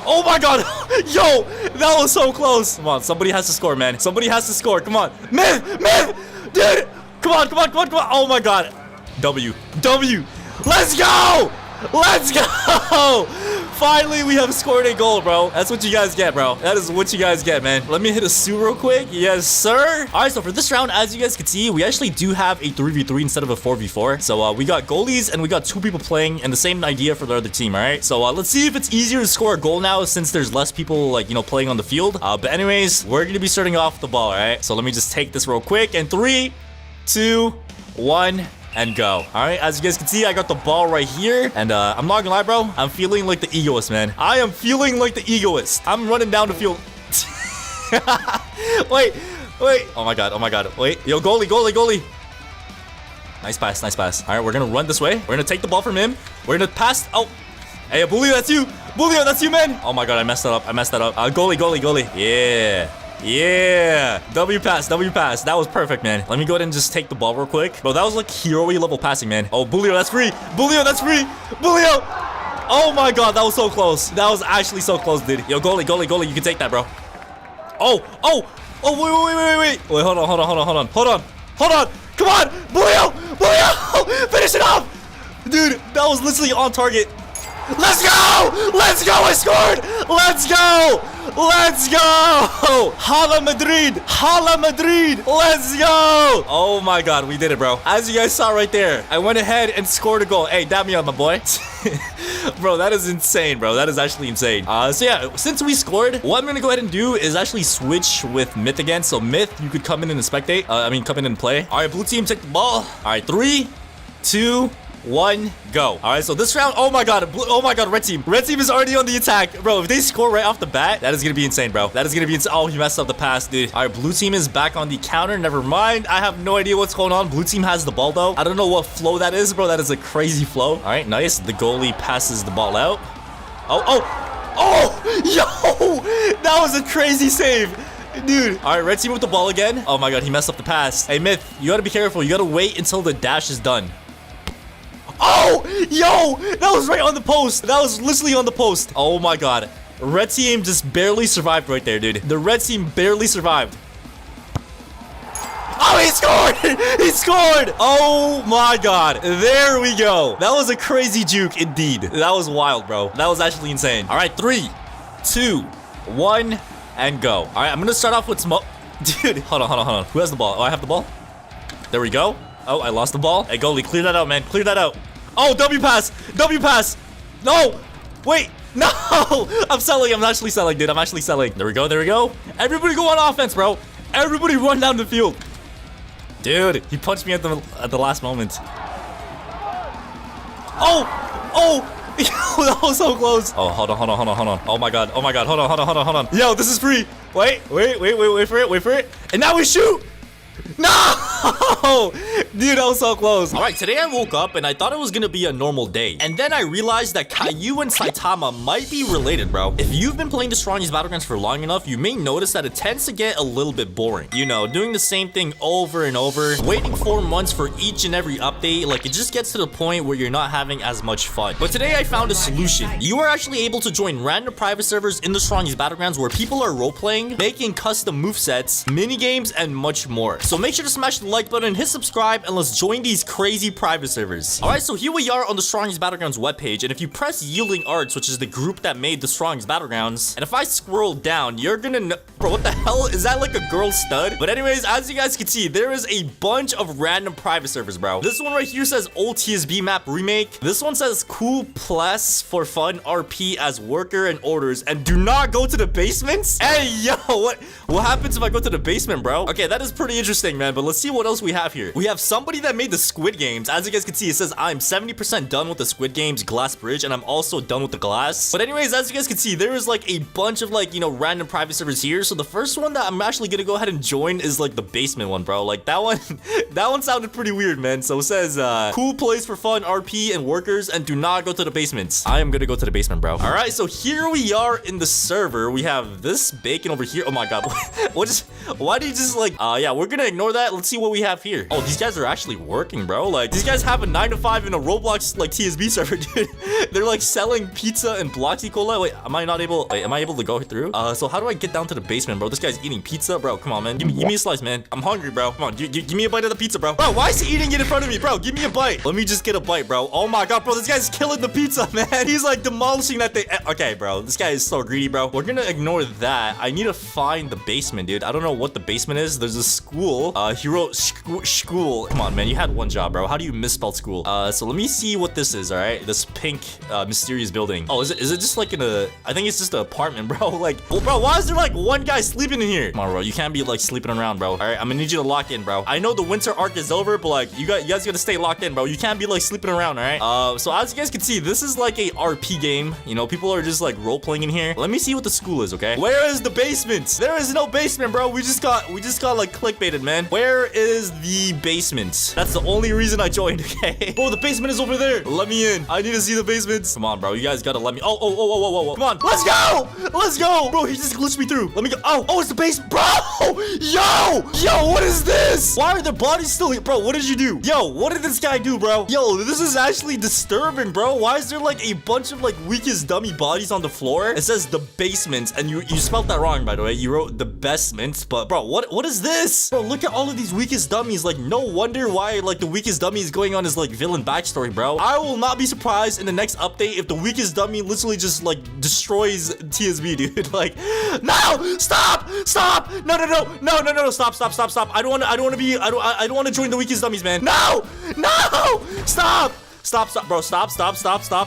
Oh my god. Yo, that was so close. Come on, somebody has to score, man. Somebody has to score. Come on. Myth! Myth! Dude! Come on, come on, come on, come on. Oh my god. W. W. Let's go! Let's go! Finally, we have scored a goal, bro. That's what you guys get, bro. That is what you guys get, man. Let me hit a Sue real quick. Yes, sir. All right, so for this round, as you guys can see, we actually do have a 3v3 instead of a 4v4. So we got goalies and we got 2 people playing, and the same idea for the other team, all right? So let's see if it's easier to score a goal now since there's less people, like, you know, playing on the field. But anyways, we're going to be starting off the ball, all right? So let me just take this real quick. And 3, 2, 1... and go. All right, as you guys can see, I got the ball right here, and I'm not gonna lie, bro, I'm feeling like the egoist, man. I am feeling like the egoist. I'm running down the field. Wait. Oh my god. Wait. Yo, goalie. Nice pass. All right, we're gonna run this way. We're gonna take the ball from him. We're gonna pass. Oh, hey, Bulio, that's you. Bulio, that's you, man. Oh my god, I messed that up. Goalie. Yeah. W pass. That was perfect, man. Let me go ahead and just take the ball real quick. Bro, that was like hero-y level passing, man. Oh, Bulio, that's free. Bulio. Oh my god, that was so close. That was actually so close, dude. Yo, goalie, you can take that, bro. Oh, wait. Wait, hold on. Come on, Bulio! Finish it off! Dude, that was literally on target. Let's go! I scored! Let's go! Hala Madrid! Let's go! Oh my god, we did it, bro. As you guys saw right there, I went ahead and scored a goal. Hey, dab me up, my boy. Bro, that is insane, bro. That is actually insane. So yeah, since we scored, what I'm gonna go ahead and do is actually switch with Myth again. So Myth, you could come in and spectate. Come in and play. All right, blue team, take the ball. All right, 3, 2, 1, go. All right, so this round, oh my god, red team is already on the attack. Bro, if they score right off the bat, that is gonna be insane, bro. Oh, he messed up the pass, dude. All right, blue team is back on the counter. Never mind, I have no idea what's going on. Blue team has the ball though. I don't know what flow that is, bro. That is a crazy flow. All right, nice. The goalie passes the ball out. Oh, yo, that was a crazy save. Dude. All right, red team with the ball again. Oh my god, he messed up the pass. Hey, Myth, you gotta be careful. You gotta wait until the dash is done. Oh, yo, that was right on the post. That was literally on the post. Oh my god. Red team just barely survived right there, dude. The red team barely survived. Oh, he scored. Oh my god. There we go. That was a crazy juke indeed. That was wild, bro. That was actually insane. All right, 3, 2, 1, and go. All right, I'm gonna start off with Dude, hold on. Who has the ball? Oh, I have the ball. There we go. Oh, I lost the ball. Hey, goalie, clear that out, man. Clear that out. Oh, W pass. No. Wait. No. I'm selling. I'm actually selling, dude. There we go. Everybody go on offense, bro. Everybody run down the field. Dude, he punched me at the last moment. Oh. That was so close. Oh, hold on. Oh my god. Hold on. Yo, this is free. Wait for it. And now we shoot. No! Dude, that was so close. All right, today I woke up and I thought it was gonna be a normal day. And then I realized that Caillou and Saitama might be related, bro. If you've been playing the Strongest Battlegrounds for long enough, you may notice that it tends to get a little bit boring. You know, doing the same thing over and over, waiting 4 months for each and every update, like it just gets to the point where you're not having as much fun. But today I found a solution. You are actually able to join random private servers in the Strongest Battlegrounds where people are role-playing, making custom movesets, mini-games, and much more. So make sure to smash the like button, hit subscribe, and let's join these crazy private servers. All right, so here we are on the Strongest Battlegrounds webpage, and if you press Yielding Arts, which is the group that made the Strongest Battlegrounds, and if I scroll down, you're gonna know, bro, what the hell? Is that like a girl stud? But anyways, as you guys can see, there is a bunch of random private servers, bro. This one right here says Old TSB Map Remake. This one says Cool Plus for Fun RP as Worker and Orders, and do not go to the basements. Hey, yo, what happens if I go to the basement, bro? Okay, that is pretty interesting, man, but let's see what else we have here. We have somebody that made the Squid Games. As you guys can see, it says I'm 70% done with the Squid Games glass bridge, and I'm also done with the glass. But anyways, as you guys can see, there is like a bunch of like, you know, random private servers here. So the first one that I'm actually gonna go ahead and join is like the basement one, bro. Like that one, that one sounded pretty weird, man. So it says cool place for fun, RP, and workers, and do not go to the basements. I am gonna go to the basement, bro. All right, so here we are in the server. We have this bacon over here. Oh my god, why do you just like, yeah, we're gonna ignore that. Let's see what we have here. Oh, these guys are actually working, bro. Like these guys have a 9 to 5 in a Roblox like TSB server, dude. They're like selling pizza and Bloxy Cola. Wait, am I able to go through? So how do I get down to the basement, bro? This guy's eating pizza, bro. Come on, man. Give me a slice, man. I'm hungry, bro. Come on, give me a bite of the pizza, bro. Bro, why is he eating it in front of me, bro? Give me a bite. Let me just get a bite, bro. Oh my god, bro, this guy's killing the pizza, man. He's like demolishing that thing. Okay, bro, this guy is so greedy, bro. We're gonna ignore that. I need to find the basement, dude. I don't know what the basement is. There's a school. He wrote school. Come on, man. You had one job, bro. How do you misspell school? So let me see what this is, all right? This pink, mysterious building. Oh, is it just like I think it's just an apartment, bro. Like, well, bro, why is there like one guy sleeping in here? Come on, bro. You can't be like sleeping around, bro. All right, I'm gonna need you to lock in, bro. I know the winter arc is over, but like, you guys gotta stay locked in, bro. You can't be like sleeping around, all right? So as you guys can see, this is like a RP game. You know, people are just like role playing in here. Let me see what the school is, okay? Where is the basement? There is no basement, bro. We just got like clickbaited, man. Where is the basement? That's the only reason I joined, okay? Bro, the basement is over there. Let me in. I need to see the basement. Come on, bro. You guys gotta let me. Oh. Come on. Let's go. Let's go. Bro, he just glitched me through. Let me go. Oh, it's the basement. Bro. Yo, what is this? Why are the bodies still here? Bro, what did you do? Yo, what did this guy do, bro? Yo, this is actually disturbing, bro. Why is there like a bunch of like weakest dummy bodies on the floor? It says the basement, and you spelled that wrong, by the way. You wrote the bestment, but bro, what is this? Bro, look at all of these weakest dummies. Like, no wonder why like the weakest dummy is going on his like villain backstory, bro. I will not be surprised in the next update if the weakest dummy literally just like destroys TSB, dude. Like, no, stop, no, stop. I don't want to join the weakest dummies, man. No, stop, bro. Stop.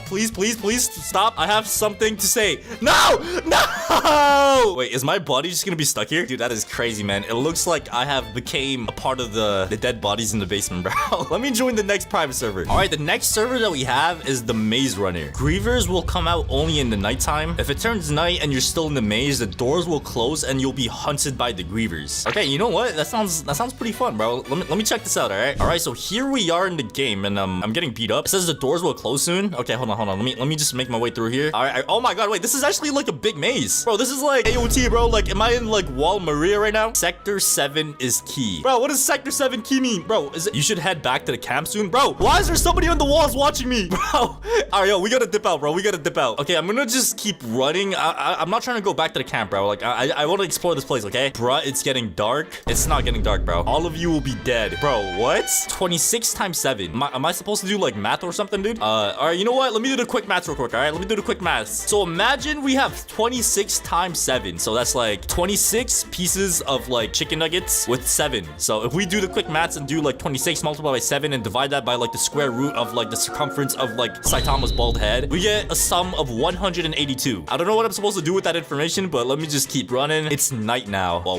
Please, stop. I have something to say. No. Wait, is my body just gonna be stuck here? Dude, that is crazy, man. It looks like I have became a part of the dead bodies in the basement, bro. Let me join the next private server. All right, the next server that we have is the Maze Runner. Grievers will come out only in the nighttime. If it turns night and you're still in the maze, the doors will close and you'll be hunted by the Grievers. Okay, you know what? That sounds pretty fun, bro. Let me check this out, all right? All right, so here we are in the game, and I'm getting beat up. It says the doors will close soon. Okay, hold on. Let me just make my way through here. All right. Oh my god, wait, this is actually like a big maze, bro. This is like AOT, bro. Like, am I in like Wall Maria right now? Sector 7 is key, bro. What does Sector 7 key mean, bro? Is it you should head back to the camp soon, bro? Why is there somebody on the walls watching me, bro? All right, yo, we gotta dip out, bro. Okay, I'm gonna just keep running. I'm not trying to go back to the camp, bro. Like, I want to explore this place, okay? Bruh, it's getting dark. It's not getting dark, bro. All of you will be dead, bro. What? 26 times 7. Am I supposed to do like math or something, dude? All right, you know what? Let me do the quick maths real quick, all right? Let me do the quick maths. So imagine we have 26 times 7. So that's like 26 pieces of like chicken nuggets with 7. So if we do the quick maths and do like 26 multiplied by 7 and divide that by like the square root of like the circumference of like Saitama's bald head, we get a sum of 182. I don't know what I'm supposed to do with that information, but let me just keep running. It's night now. Whoa.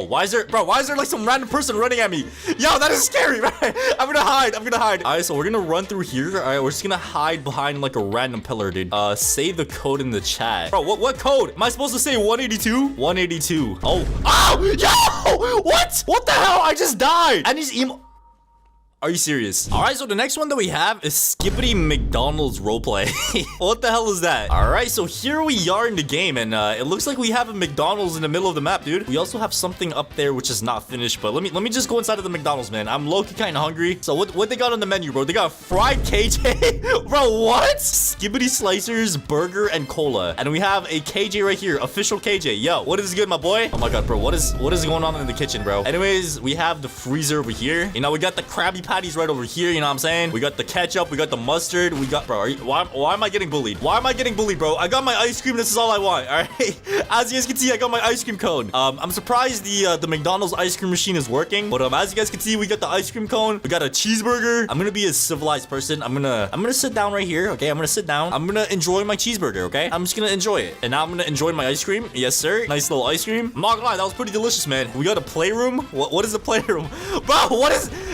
Why is there like some random person running at me? Yo, that is scary, right? I'm gonna hide. All right, so we're gonna run through here. All right, we're just gonna hide behind like a random pillar, dude. Say the code in the chat. Bro, what code? Am I supposed to say 182? 182. Oh, yo! What the hell? I just died. And he's Are you serious? All right, so the next one that we have is Skippity McDonald's roleplay. What the hell is that? All right, so here we are in the game, and it looks like we have a McDonald's in the middle of the map, dude. We also have something up there which is not finished, but let me just go inside of the McDonald's, man. I'm low-key kind of hungry. So what they got on the menu, bro? They got fried KJ. Bro, what? Skippity slicers, burger, and cola. And we have a KJ right here, official KJ. Yo, what is good, my boy? Oh my god, bro, what is going on in the kitchen, bro? Anyways, we have the freezer over here. You know, we got the Krabby Patties right over here, you know what I'm saying? We got the ketchup, we got the mustard, we got, bro, why am I getting bullied? Why am I getting bullied, bro? I got my ice cream, this is all I want, all right? As you guys can see, I got my ice cream cone. I'm surprised the McDonald's ice cream machine is working, but as you guys can see, we got the ice cream cone, we got a cheeseburger. I'm gonna be a civilized person. I'm gonna sit down right here, okay? I'm gonna sit down. I'm gonna enjoy my cheeseburger, okay? I'm just gonna enjoy it. And now I'm gonna enjoy my ice cream. Yes, sir. Nice little ice cream. I'm not gonna lie, that was pretty delicious, man. We got a playroom. What is a playroom? Bro,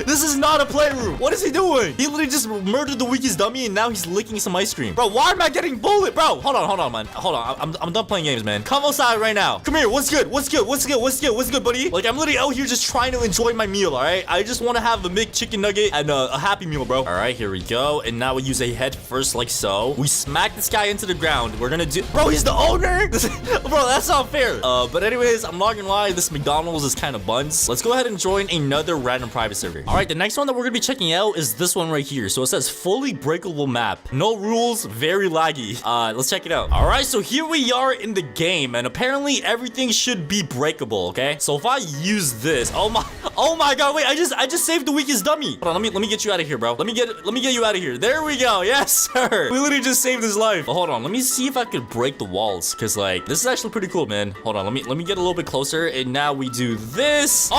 this is not a playroom. What is he doing? He literally just murdered the weakest dummy, and now he's licking some ice cream. Bro, why am I getting bullied? Bro, hold on, man. Hold on. I'm done playing games, man. Come outside right now. Come here. What's good, buddy? Like, I'm literally out here just trying to enjoy my meal, all right? I just want to have a McChicken nugget and a Happy Meal, bro. All right, here we go. And now we use a head first, like so. We smack this guy into the ground. We're gonna do... Bro, he's the owner? Bro, that's not fair. But anyways, I'm not gonna lie. This McDonald's is kind of buns. Let's go ahead and join another random private server. All right, the next one that we're gonna be checking out is this one right here. So it says fully breakable map. No rules, very laggy. Let's check it out. All right, so here we are in the game, and apparently everything should be breakable, okay? So if I use this, oh my god, wait, I just saved the weakest dummy. Hold on, let me get you out of here, bro. Let me get you out of here. There we go. Yes, sir. We literally just saved his life. But hold on, let me see if I could break the walls, because like this is actually pretty cool, man. Hold on, let me get a little bit closer, and now we do this.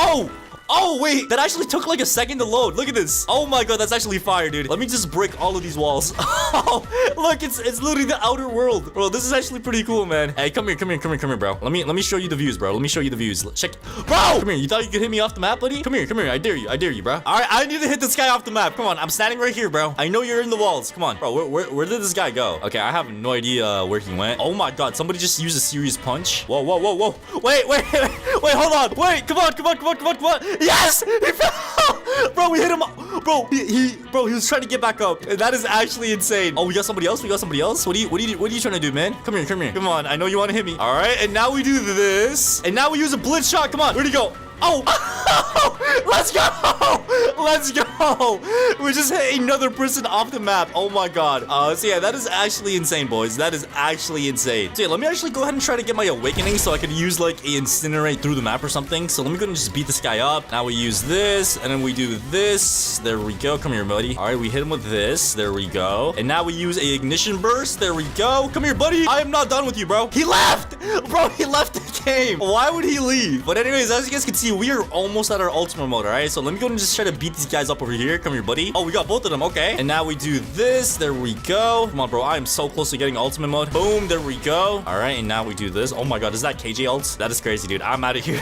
Oh, wait, that actually took like a second to load. Look at this. Oh my god, that's actually fire, dude. Let me just break all of these walls. Oh, look, it's literally the outer world. Bro, this is actually pretty cool, man. Hey, come here, bro. Let me show you the views, bro. Let me show you the views. Check. Bro, come here. You thought you could hit me off the map, buddy? Come here. I dare you, bro. All right, I need to hit this guy off the map. Come on, I'm standing right here, bro. I know you're in the walls. Come on, bro. Where did this guy go? Okay, I have no idea where he went. Oh my god, somebody just used a serious punch. Whoa. Wait, hold on. Wait, come on. Yes! He fell! Bro, we hit him. Bro, he was trying to get back up. That is actually insane. Oh, we got somebody else? What are you trying to do, man? Come here. Come on. I know you want to hit me. All right, and now we do this. And now we use a blitz shot. Come on. Where'd he go? Oh, let's go. We just hit another person off the map. Oh my god. So yeah, that is actually insane, boys. That is actually insane. So yeah, let me actually go ahead and try to get my awakening so I could use like a incinerate through the map or something. So let me go ahead and just beat this guy up. Now we use this, and then we do this. There we go. Come here, buddy. All right, we hit him with this. There we go. And now we use a ignition burst. There we go. Come here, buddy. I am not done with you, bro. He left. Bro, he left the game. Why would he leave? But anyways, as you guys can see, we are almost at our ultimate mode. All right, so let me go and just try to beat these guys up over here. Come here, buddy. Oh, we got both of them. Okay, and now we do this. There we go. Come on, bro. I am so close to getting ultimate mode. Boom, there we go. All right, and now we do this. Oh my god, is that KJ ult? That is crazy, dude. I'm out of here.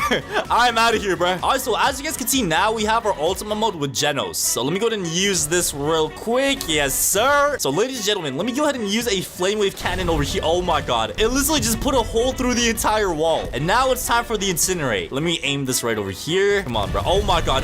I'm out of here, bro. All right, so as you guys can see, now we have our ultimate mode with Genos. So let me go ahead and use this real quick. Yes, sir. So ladies and gentlemen, let me go ahead and use a flame wave cannon over here. Oh my god, it literally just put a hole through the entire wall. And now it's time for the incinerate. Let me aim this right over here. Come on, bro. Oh my god.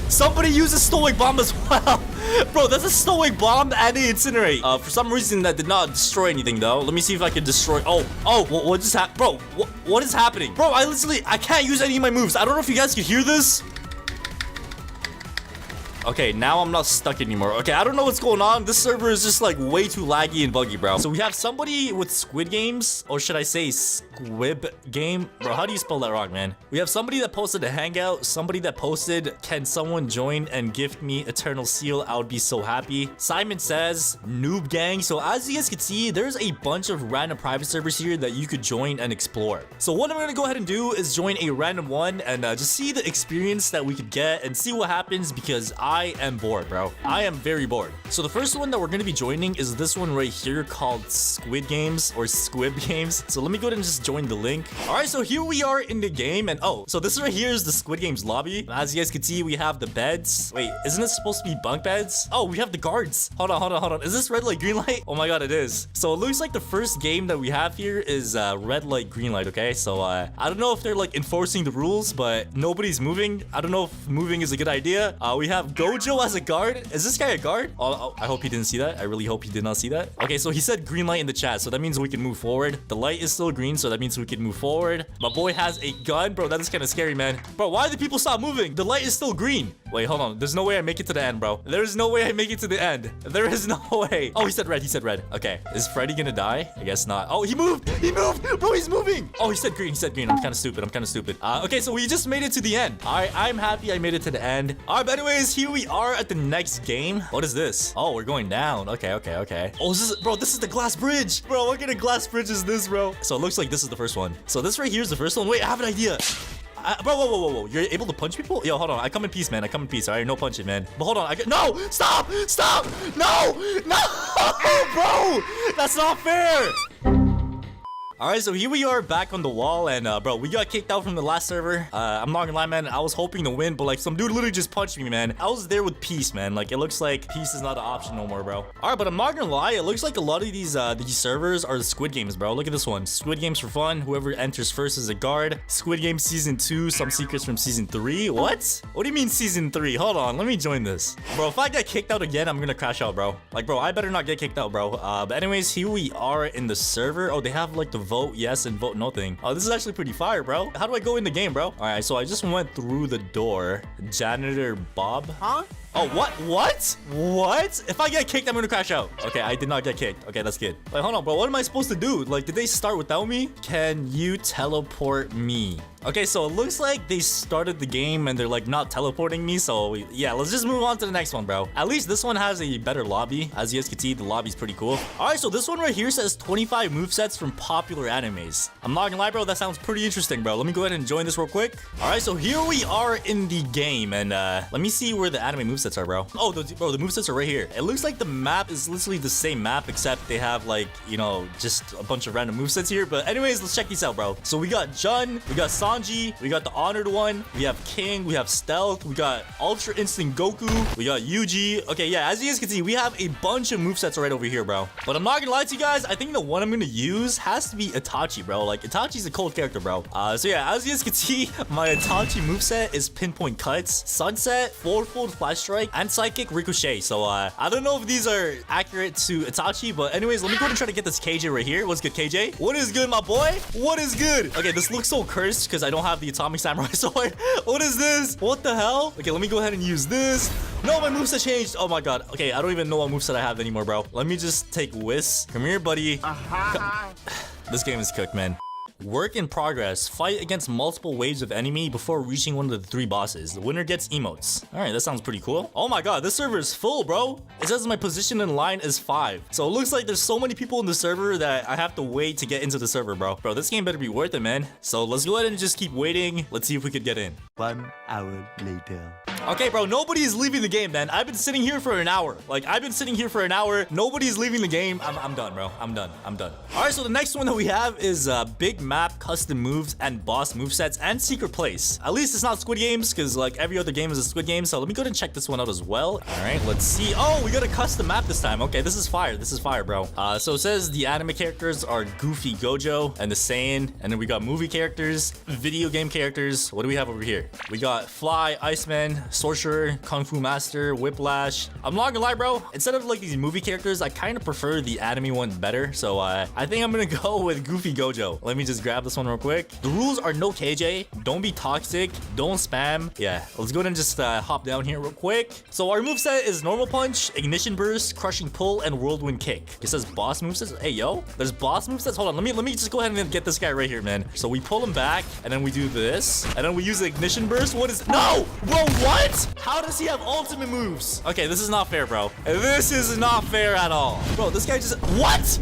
Somebody use a stoic bomb as well. Bro, that's a stoic bomb and an incinerate. For some reason that did not destroy anything though. Let me see if I can destroy. What just happened? Bro, what is happening? Bro, I can't use any of my moves. I don't know if you guys can hear this. Okay, now I'm not stuck anymore. Okay, I don't know what's going on. This server is just like way too laggy and buggy, bro. So we have somebody with Squid Games, or should I say Squib Game? Bro, how do you spell that wrong, man? We have somebody that posted a hangout, somebody that posted, can someone join and gift me Eternal Seal? I would be so happy. Simon says, Noob Gang. So as you guys can see, there's a bunch of random private servers here that you could join and explore. So what I'm gonna go ahead and do is join a random one and just see the experience that we could get and see what happens, because I am bored, bro. I am very bored. So the first one that we're going to be joining is this one right here called Squid Games or Squib Games. So let me go ahead and just join the link. All right, so here we are in the game, and so this right here is the Squid Games lobby. As you guys can see, we have the beds. Wait, isn't it supposed to be bunk beds? Oh, we have the guards. Hold on. Is this red light, green light? Oh my god, it is. So it looks like the first game that we have here is red light, green light, okay? So I don't know if they're like enforcing the rules, but nobody's moving. I don't know if moving is a good idea. We have Gojo as a guard. Is this guy a guard? Oh, I hope he didn't see that. I really hope he did not see that. Okay, so he said green light in the chat, so that means we can move forward. The light is still green, so that means we can move forward. My boy has a gun. Bro, that is kind of scary, man. Bro, why did people stop moving? The light is still green. Wait, hold on. There's no way I make it to the end, bro. There's no way I make it to the end. There is no way. Oh, he said red. He said red. Okay. Is Freddy gonna die? I guess not. Oh, he moved. He moved. Bro, he's moving. Oh, he said green. He said green. I'm kind of stupid. Okay, so we just made it to the end. All right, I'm happy I made it to the end. All right, but anyways, here we are at the next game. What is this? Oh, we're going down. Okay. Oh, this is the glass bridge. Bro, what kind of glass bridge is this, bro? So it looks like this is the first one. So this right here is the first one. Wait, I have an idea. Bro, whoa. You're able to punch people? Yo, hold on. I come in peace, man. All right, no punching, man. But hold on. No! Stop! No! Bro! That's not fair! Alright, so here we are back on the wall, and bro, we got kicked out from the last server. I'm not gonna lie, man, I was hoping to win, but like some dude literally just punched me, man. I was there with peace, man. Like it looks like peace is not an option no more, bro. Alright, but I'm not gonna lie, it looks like a lot of these servers are the Squid Games, bro. Look at this one. Squid Games for fun. Whoever enters first is a guard. Squid Games Season 2, some secrets from Season 3. What do you mean Season 3? Hold on, let me join this. Bro, if I get kicked out again, I'm gonna crash out, bro. Like, bro, I better not get kicked out, bro. But anyways, here we are in the server. Oh, they have like the vote yes and vote no thing. Oh, this is actually pretty fire, bro. How do I go in the game, bro? All right, so I just went through the door. Janitor Bob. Huh? Oh, what? What? If I get kicked, I'm gonna crash out. Okay, I did not get kicked. Okay, that's good. Wait, hold on, bro. What am I supposed to do? Like, did they start without me? Can you teleport me? Okay, so it looks like they started the game and they're like not teleporting me. So yeah, let's just move on to the next one, bro. At least this one has a better lobby. As you guys can see, the lobby's pretty cool. All right, so this one right here says 25 movesets from popular animes. I'm not gonna lie, bro. That sounds pretty interesting, bro. Let me go ahead and join this real quick. All right, so here we are in the game, and let me see where the anime movesets are, bro. Oh, the movesets are right here. It looks like the map is literally the same map, except they have like, you know, just a bunch of random movesets here. But anyways, let's check these out, bro. So we got Jun, we got Sanji, we got the Honored One, we have King, we have Stealth, we got Ultra Instinct Goku, we got Yuji. Okay, yeah, as you guys can see, we have a bunch of movesets right over here, bro. But I'm not gonna lie to you guys, I think the one I'm gonna use has to be Itachi, bro. Like, Itachi's a cold character, bro. So yeah, as you guys can see, my Itachi moveset is Pinpoint Cuts, Sunset, Fourfold Flash Strike, and Psychic Ricochet. So I don't know if these are accurate to Itachi, but anyways, let me go ahead and try to get this KJ right here. What's good, KJ? What is good, my boy? What is good? Okay, this looks so cursed because I don't have the Atomic Samurai Sword. What is this? What the hell? Okay, let me go ahead and use this. No, my moveset changed. Oh my god. Okay, I don't even know what moveset I have anymore, bro. Let me just take Whis. Come here, buddy. This game is cooked, man. Work in progress. Fight against multiple waves of enemy before reaching one of the 3 bosses. The winner gets emotes. All right, that sounds pretty cool. Oh my god, this server is full, bro. It says my position in line is 5. So it looks like there's so many people in the server that I have to wait to get into the server, bro. Bro, this game better be worth it, man. So let's go ahead and just keep waiting. Let's see if we could get in. 1 hour later. Okay, bro, nobody is leaving the game, man. I've been sitting here for an hour. Like, I've been sitting here for an hour. Nobody's leaving the game. I'm done, bro. I'm done. All right, so the next one that we have is big map, custom moves, and boss movesets, and secret place. At least it's not Squid Games, because like every other game is a Squid Game. So let me go ahead and check this one out as well. All right, let's see. Oh, we got a custom map this time. Okay, this is fire. This is fire, bro. So it says the anime characters are Goofy, Gojo, and the Saiyan. And then we got movie characters, video game characters. What do we have over here? We got Fly, Iceman, Sorcerer, Kung Fu Master, Whiplash. I'm not gonna lie, bro. Instead of like these movie characters, I kind of prefer the anime one better. So I think I'm gonna go with Goofy Gojo. Let me just grab this one real quick. The rules are no KJ. Don't be toxic. Don't spam. Yeah, let's go ahead and just hop down here real quick. So our moveset is Normal Punch, Ignition Burst, Crushing Pull, and Whirlwind Kick. It says boss movesets. Hey, yo, there's boss movesets. Hold on. Let me just go ahead and get this guy right here, man. So we pull him back, and then we do this, and then we use the Ignition Burst. What is... No! Bro, what? How does he have ultimate moves? Okay, this is not fair, bro. This is not fair at all. Bro, this guy just... What?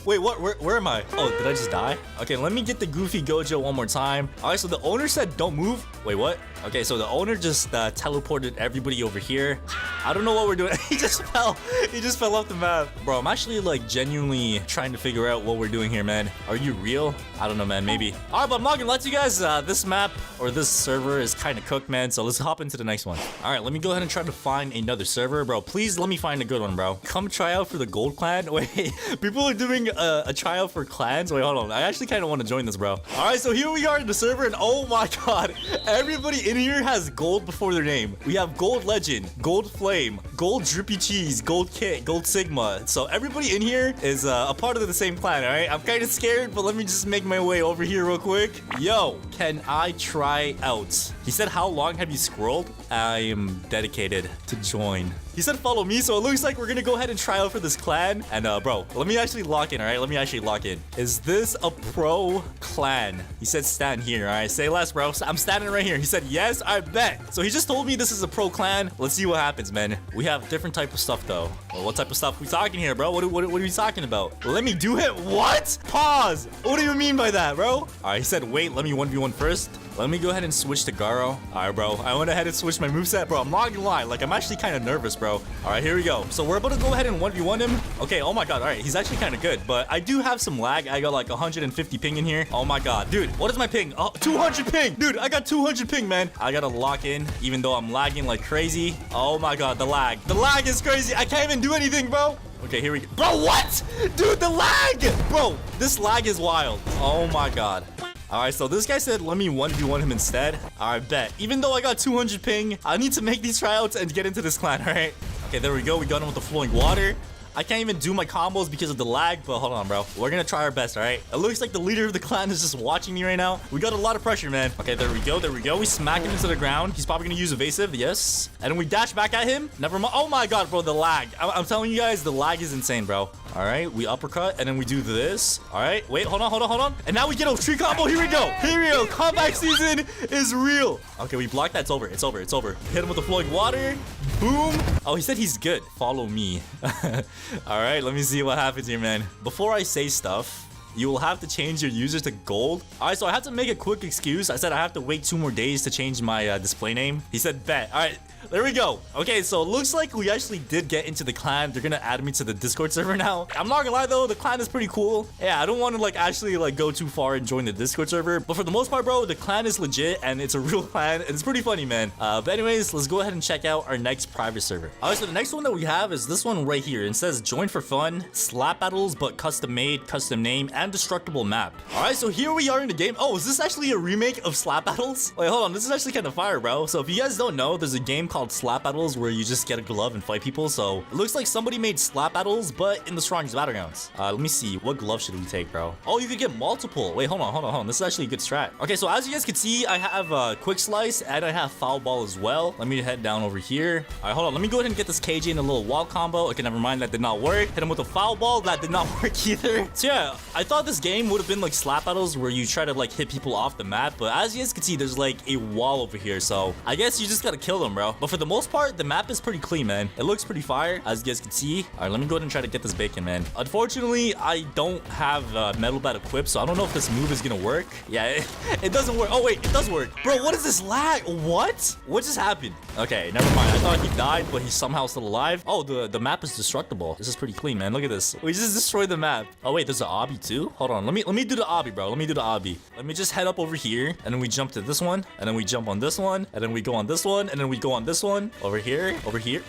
Wait, what? Where am I? Oh, did I just die? Okay, let me get the Goofy Gojo one more time. All right, so the owner said don't move. Wait, what? Okay, so the owner just teleported everybody over here. I don't know what we're doing. He just fell. He just fell off the map. Bro, I'm actually like genuinely trying to figure out what we're doing here, man. Are you real? I don't know, man. Maybe. All right, but I'm not gonna lie to you guys. This map or this server is kind of cooked, man. So let's hop into the next one. All right, let me go ahead and try to find another server, bro. Please let me find a good one, bro. Come try out for the gold clan. Wait, people are doing a tryout for clans. Wait, hold on. I actually kind of want to join this, bro. All right, so here we are in the server, and oh my god, everybody in here has gold before their name. We have Gold Legend, Gold Flame, Gold Drippy Cheese, Gold Kit, Gold Sigma. So everybody in here is a part of the same clan, all right? I'm kind of scared, but let me just make my way over here real quick. Yo, can I try out? He said, how long have you scrolled? I am dedicated to join. He said follow me, so it looks like we're gonna go ahead and try out for this clan. And bro, let me actually lock in, all right? Let me actually lock in. Is this a pro clan? He said stand here, all right? Say less, bro. I'm standing right here. He said yes, I bet. So he just told me this is a pro clan. Let's see what happens, man. We have different type of stuff though. Well, what type of stuff we talking here, bro? What are we talking about? Let me do it. What? Pause. What do you mean by that, bro? All right, he said wait, let me 1v1 first. Let me go ahead and switch to Garo. All right, bro. I went ahead and switched my moveset, bro. I'm not gonna lie. Like, I'm actually kind of nervous, bro. All right, here we go. So we're about to go ahead and 1v1 him. Okay, oh my god. All right, he's actually kind of good, but I do have some lag. I got like 150 ping in here. Oh my god. Dude, what is my ping? Oh, 200 ping. Dude, I got 200 ping, man. I gotta lock in, even though I'm lagging like crazy. Oh my god, the lag. The lag is crazy. I can't even do anything, bro. Okay, here we go. Bro, what? Dude, the lag. Bro, this lag is wild. Oh my god. All right, so this guy said let me 1v1 him instead. All right, bet. Even though I got 200 ping, I need to make these tryouts and get into this clan, all right? Okay, there we go. We got him with the flowing water. I can't even do my combos because of the lag, but hold on, bro. We're gonna try our best, all right? It looks like the leader of the clan is just watching me right now. We got a lot of pressure, man. Okay, there we go. There we go. We smack him into the ground. He's probably gonna use evasive. Yes. And then we dash back at him. Never mind. Oh my God, bro, the lag. I'm telling you guys, the lag is insane, bro. All right, we uppercut and then we do this. All right, wait, hold on. And now we get a tree combo. Here we go. Comeback season is real. Okay, we blocked that. It's over. Hit him with the flowing water. Boom. Oh, he said he's good. Follow me. All right, let me see what happens here, man. Before I say stuff, you will have to change your users to gold. All right, so I have to make a quick excuse. I said I have to wait 2 more days to change my display name. He said bet. All right, there we go. Okay, so it looks like we actually did get into the clan. They're gonna add me to the Discord server now. I'm not gonna lie though, the clan is pretty cool. Yeah, I don't want to like actually like go too far and join the Discord server, but for the most part, bro, the clan is legit and it's a real clan. It's pretty funny, man. But anyways, let's go ahead and check out our next private server. All right, so the next one that we have is this one right here. It says join for fun, slap battles, but custom made, custom name, and destructible map. All right, so here we are in the game. Oh, is this actually a remake of slap battles? Wait, hold on. This is actually kind of fire, bro. So if you guys don't know, there's a game called slap battles where you just get a glove and fight people. So it looks like somebody made slap battles, but in the strongest battlegrounds. Let me see. What glove should we take, bro? Oh, you could get multiple. Wait, hold on. This is actually a good strat. Okay, so as you guys can see, I have quick slice and I have foul ball as well. Let me head down over here. All right, hold on. Let me go ahead and get this KJ in a little wall combo. Okay, never mind. That did not work. Hit him with a foul ball. That did not work either. So yeah, I thought this game would have been like slap battles where you try to like hit people off the map, but as you guys can see, there's like a wall over here. So I guess you just gotta kill them, bro. But for the most part, the map is pretty clean, man. It looks pretty fire, as you guys can see. All right, let me go ahead and try to get this bacon, man. Unfortunately, I don't have metal bat equipped, so I don't know if this move is gonna work. Yeah, it doesn't work. Oh wait, it does work. Bro, what is this lag? What just happened? Okay, never mind. I thought he died, but he's somehow still alive. Oh, the map is destructible. This is pretty clean, man. Look at this. We just destroyed the map. Oh wait, there's an obby too. Hold on. Let me do the obby, bro. Let me do the obby. Let me just head up over here, and then we jump to this one, and then we jump on this one, and then we go on this one, and then we go on this one. Over here.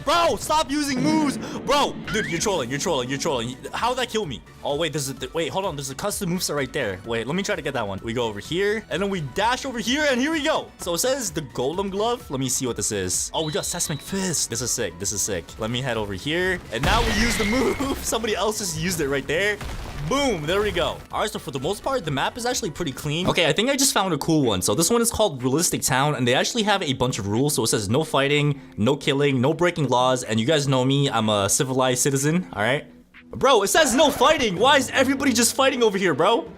Bro, stop using moves. Bro, dude, you're trolling. How'd that kill me? Oh wait, wait, hold on. There's a custom moveset right there. Wait, let me try to get that one. We go over here, and then we dash over here, and here we go. So it says the golem glove. Let me see what this is. Oh, we got seismic fist. This is sick. Let me head over here, and now we use the move. Somebody else just used it right there. Boom, there we go. All right, so for the most part, the map is actually pretty clean. Okay, I think I just found a cool one. So this one is called Realistic Town, and they actually have a bunch of rules. So it says no fighting, no killing, no breaking laws, and you guys know me, I'm a civilized citizen, all right? Bro, it says no fighting. Why is everybody just fighting over here, bro?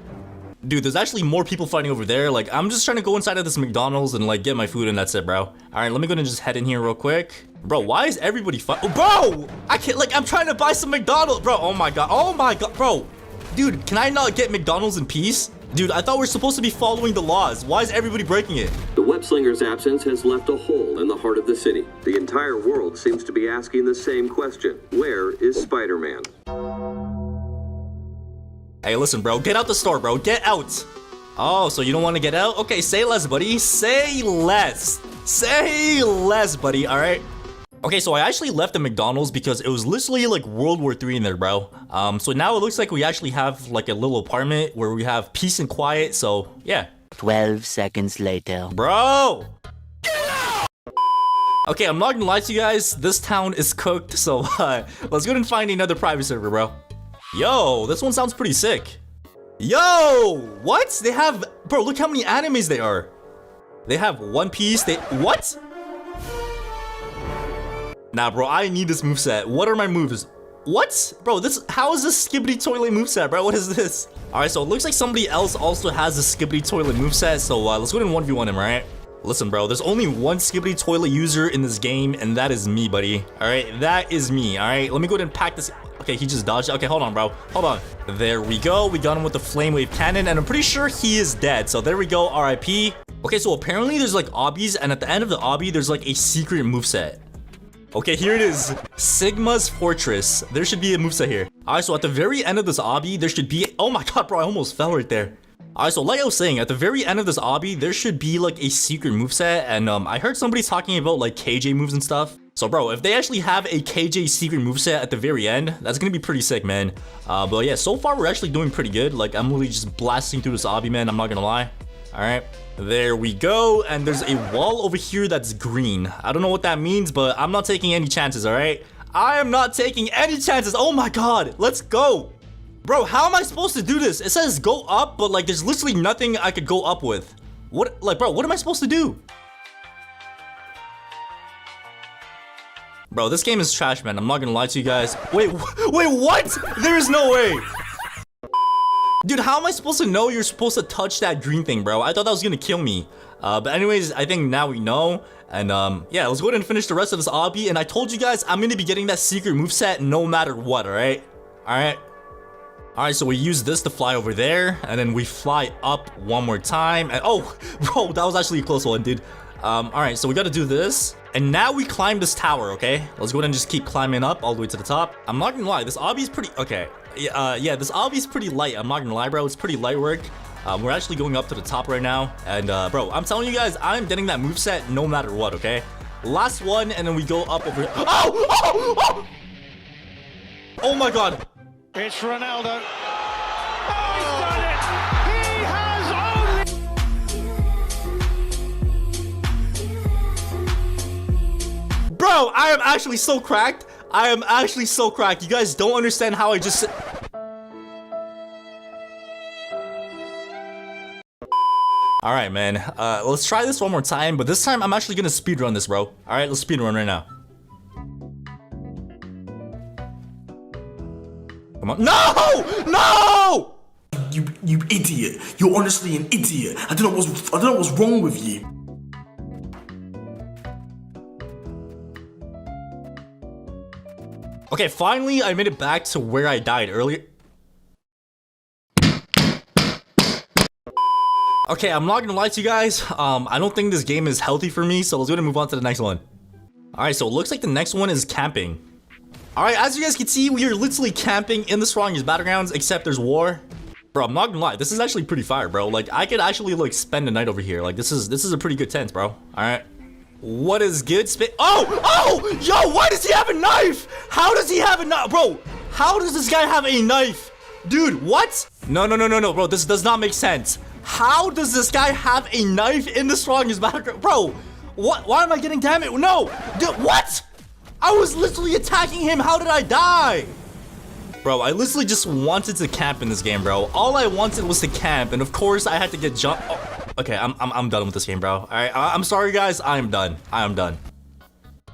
Dude, there's actually more people fighting over there. Like, I'm just trying to go inside of this McDonald's and like get my food, and that's it, bro. All right, let me go and just head in here real quick. Bro, why is everybody fighting? Oh, bro, I can't, like, I'm trying to buy some McDonald's, bro. Oh my god, bro. Dude, can I not get McDonald's in peace? Dude, I thought we're supposed to be following the laws. Why is everybody breaking it? The web-slinger's absence has left a hole in the heart of the city. The entire world seems to be asking the same question. Where is Spider-Man? Hey, listen, bro. Get out the store, bro. Get out. Oh, so you don't want to get out? Okay, say less, buddy. Say less. Say less, buddy, all right? Okay, so I actually left the McDonald's because it was literally like World War III in there, bro. So now it looks like we actually have like a little apartment where we have peace and quiet, so yeah. 12 seconds later. Bro! Okay, I'm not gonna lie to you guys, this town is cooked, so let's go and find another private server, bro. Yo, this one sounds pretty sick. Yo, what? They have, bro, look how many animes they are. They have One Piece, what? Nah, bro, I need this moveset. What are my moves? What? Bro, how is this skibbity toilet moveset, bro? What is this? All right, so it looks like somebody else also has a skibbity toilet moveset, so let's go ahead and 1v1 him, all right? Listen, bro, there's only one skibbity toilet user in this game, and that is me, buddy. All right, that is me, all right? Let me go ahead and pack this. Okay, he just dodged. Okay, hold on, bro. Hold on. There we go. We got him with the flame wave cannon, and I'm pretty sure he is dead. So there we go, RIP. Okay, so apparently there's like obbies, and at the end of the obby, there's like a secret moveset. Okay, here it is. Sigma's Fortress. There should be a moveset here. All right, so at the very end of this obby, there should be... Oh my god, bro, I almost fell right there. All right, so like I was saying, at the very end of this obby, there should be like a secret moveset, and I heard somebody talking about like KJ moves and stuff. So bro, if they actually have a KJ secret moveset at the very end, that's gonna be pretty sick, man. But yeah, so far we're actually doing pretty good. Like, I'm really just blasting through this obby, man. I'm not gonna lie. All right, there we go. And there's a wall over here that's green. I don't know what that means, but I'm not taking any chances, all right? I am not taking any chances. Oh my god, let's go. Bro, how am I supposed to do this? It says go up, but like there's literally nothing I could go up with. What, like, bro, what am I supposed to do? Bro, this game is trash, man. I'm not gonna lie to you guys. Wait, what? There is no way. Dude, how am I supposed to know you're supposed to touch that green thing, bro? I thought that was gonna kill me. But anyways, I think now we know. And yeah, let's go ahead and finish the rest of this obby. And I told you guys I'm gonna be getting that secret moveset no matter what, alright? Alright, so we use this to fly over there. And then we fly up one more time. And oh, bro, that was actually a close one, dude. Alright, so we gotta do this. And now we climb this tower, okay? Let's go ahead and just keep climbing up all the way to the top. I'm not gonna lie, this obby is pretty... Okay. Yeah, this obby is pretty light. I'm not gonna lie, bro. It's pretty light work. We're actually going up to the top right now. And, bro, I'm telling you guys, I'm getting that moveset no matter what, okay? Last one, and then we go up over... Oh! Oh my god. It's Ronaldo. Oh, he's done it! He has only... Bro, I am actually so cracked. I am actually so cracked. You guys don't understand how I just... Alright, man. Let's try this one more time, but this time I'm actually gonna speedrun this, bro. Alright, let's speedrun right now. Come on. No! No! You idiot. You're honestly an idiot. I don't know what's wrong with you. Okay, finally I made it back to where I died earlier. Okay, I'm not gonna lie to you guys. I don't think this game is healthy for me, so let's go ahead and move on to the next one. Alright, so it looks like the next one is camping. Alright, as you guys can see, we are literally camping in the strongest battlegrounds, except there's war. Bro, I'm not gonna lie, this is actually pretty fire, bro. Like, I could actually, like, spend the night over here. Like, this is a pretty good tent, bro. Alright. What is good Oh! Yo, why does he have a knife? How does he have a knife? Bro, how does this guy have a knife? Dude, what? No, bro, this does not make sense. How does this guy have a knife in the strongest battleground? Bro, what? Why am I getting damaged? No, dude, what? I was literally attacking him. How did I die? Bro, I literally just wanted to camp in this game, bro. All I wanted was to camp, and of course I had to get jumped. Oh, okay, I'm done with this game, bro. All right, I'm sorry, guys. I am done.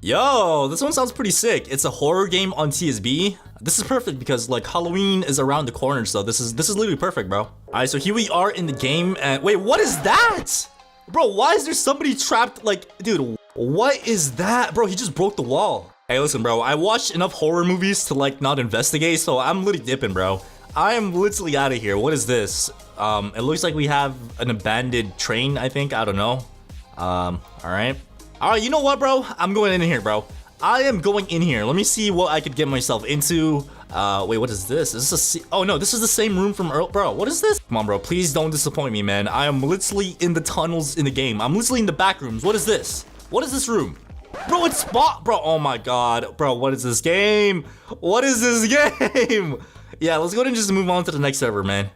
Yo, this one sounds pretty sick. It's a horror game on TSB. This is perfect because like Halloween is around the corner, so this is literally perfect, bro. All right, so here we are in the game, and wait, what is that? Bro, why is there somebody trapped? Like, dude, what is that? Bro, he just broke the wall. Hey, listen, bro, I watched enough horror movies to like not investigate, so I'm literally dipping, bro. I am literally out of here. What is this? It looks like we have an abandoned train, I think. I don't know. All right, you know what, bro? I'm going in here, bro. I am going in here. Let me see what I could get myself into. Wait, what is this? Is this oh no, this is the same room from Earl. Bro, what is this? Come on, bro, please don't disappoint me, man. I am literally in the tunnels in the game. I'm literally in the back rooms. What is this? What is this room? Bro, it's bro, oh my god. Bro, what is this game? What is this game? Yeah, let's go ahead and just move on to the next server, man.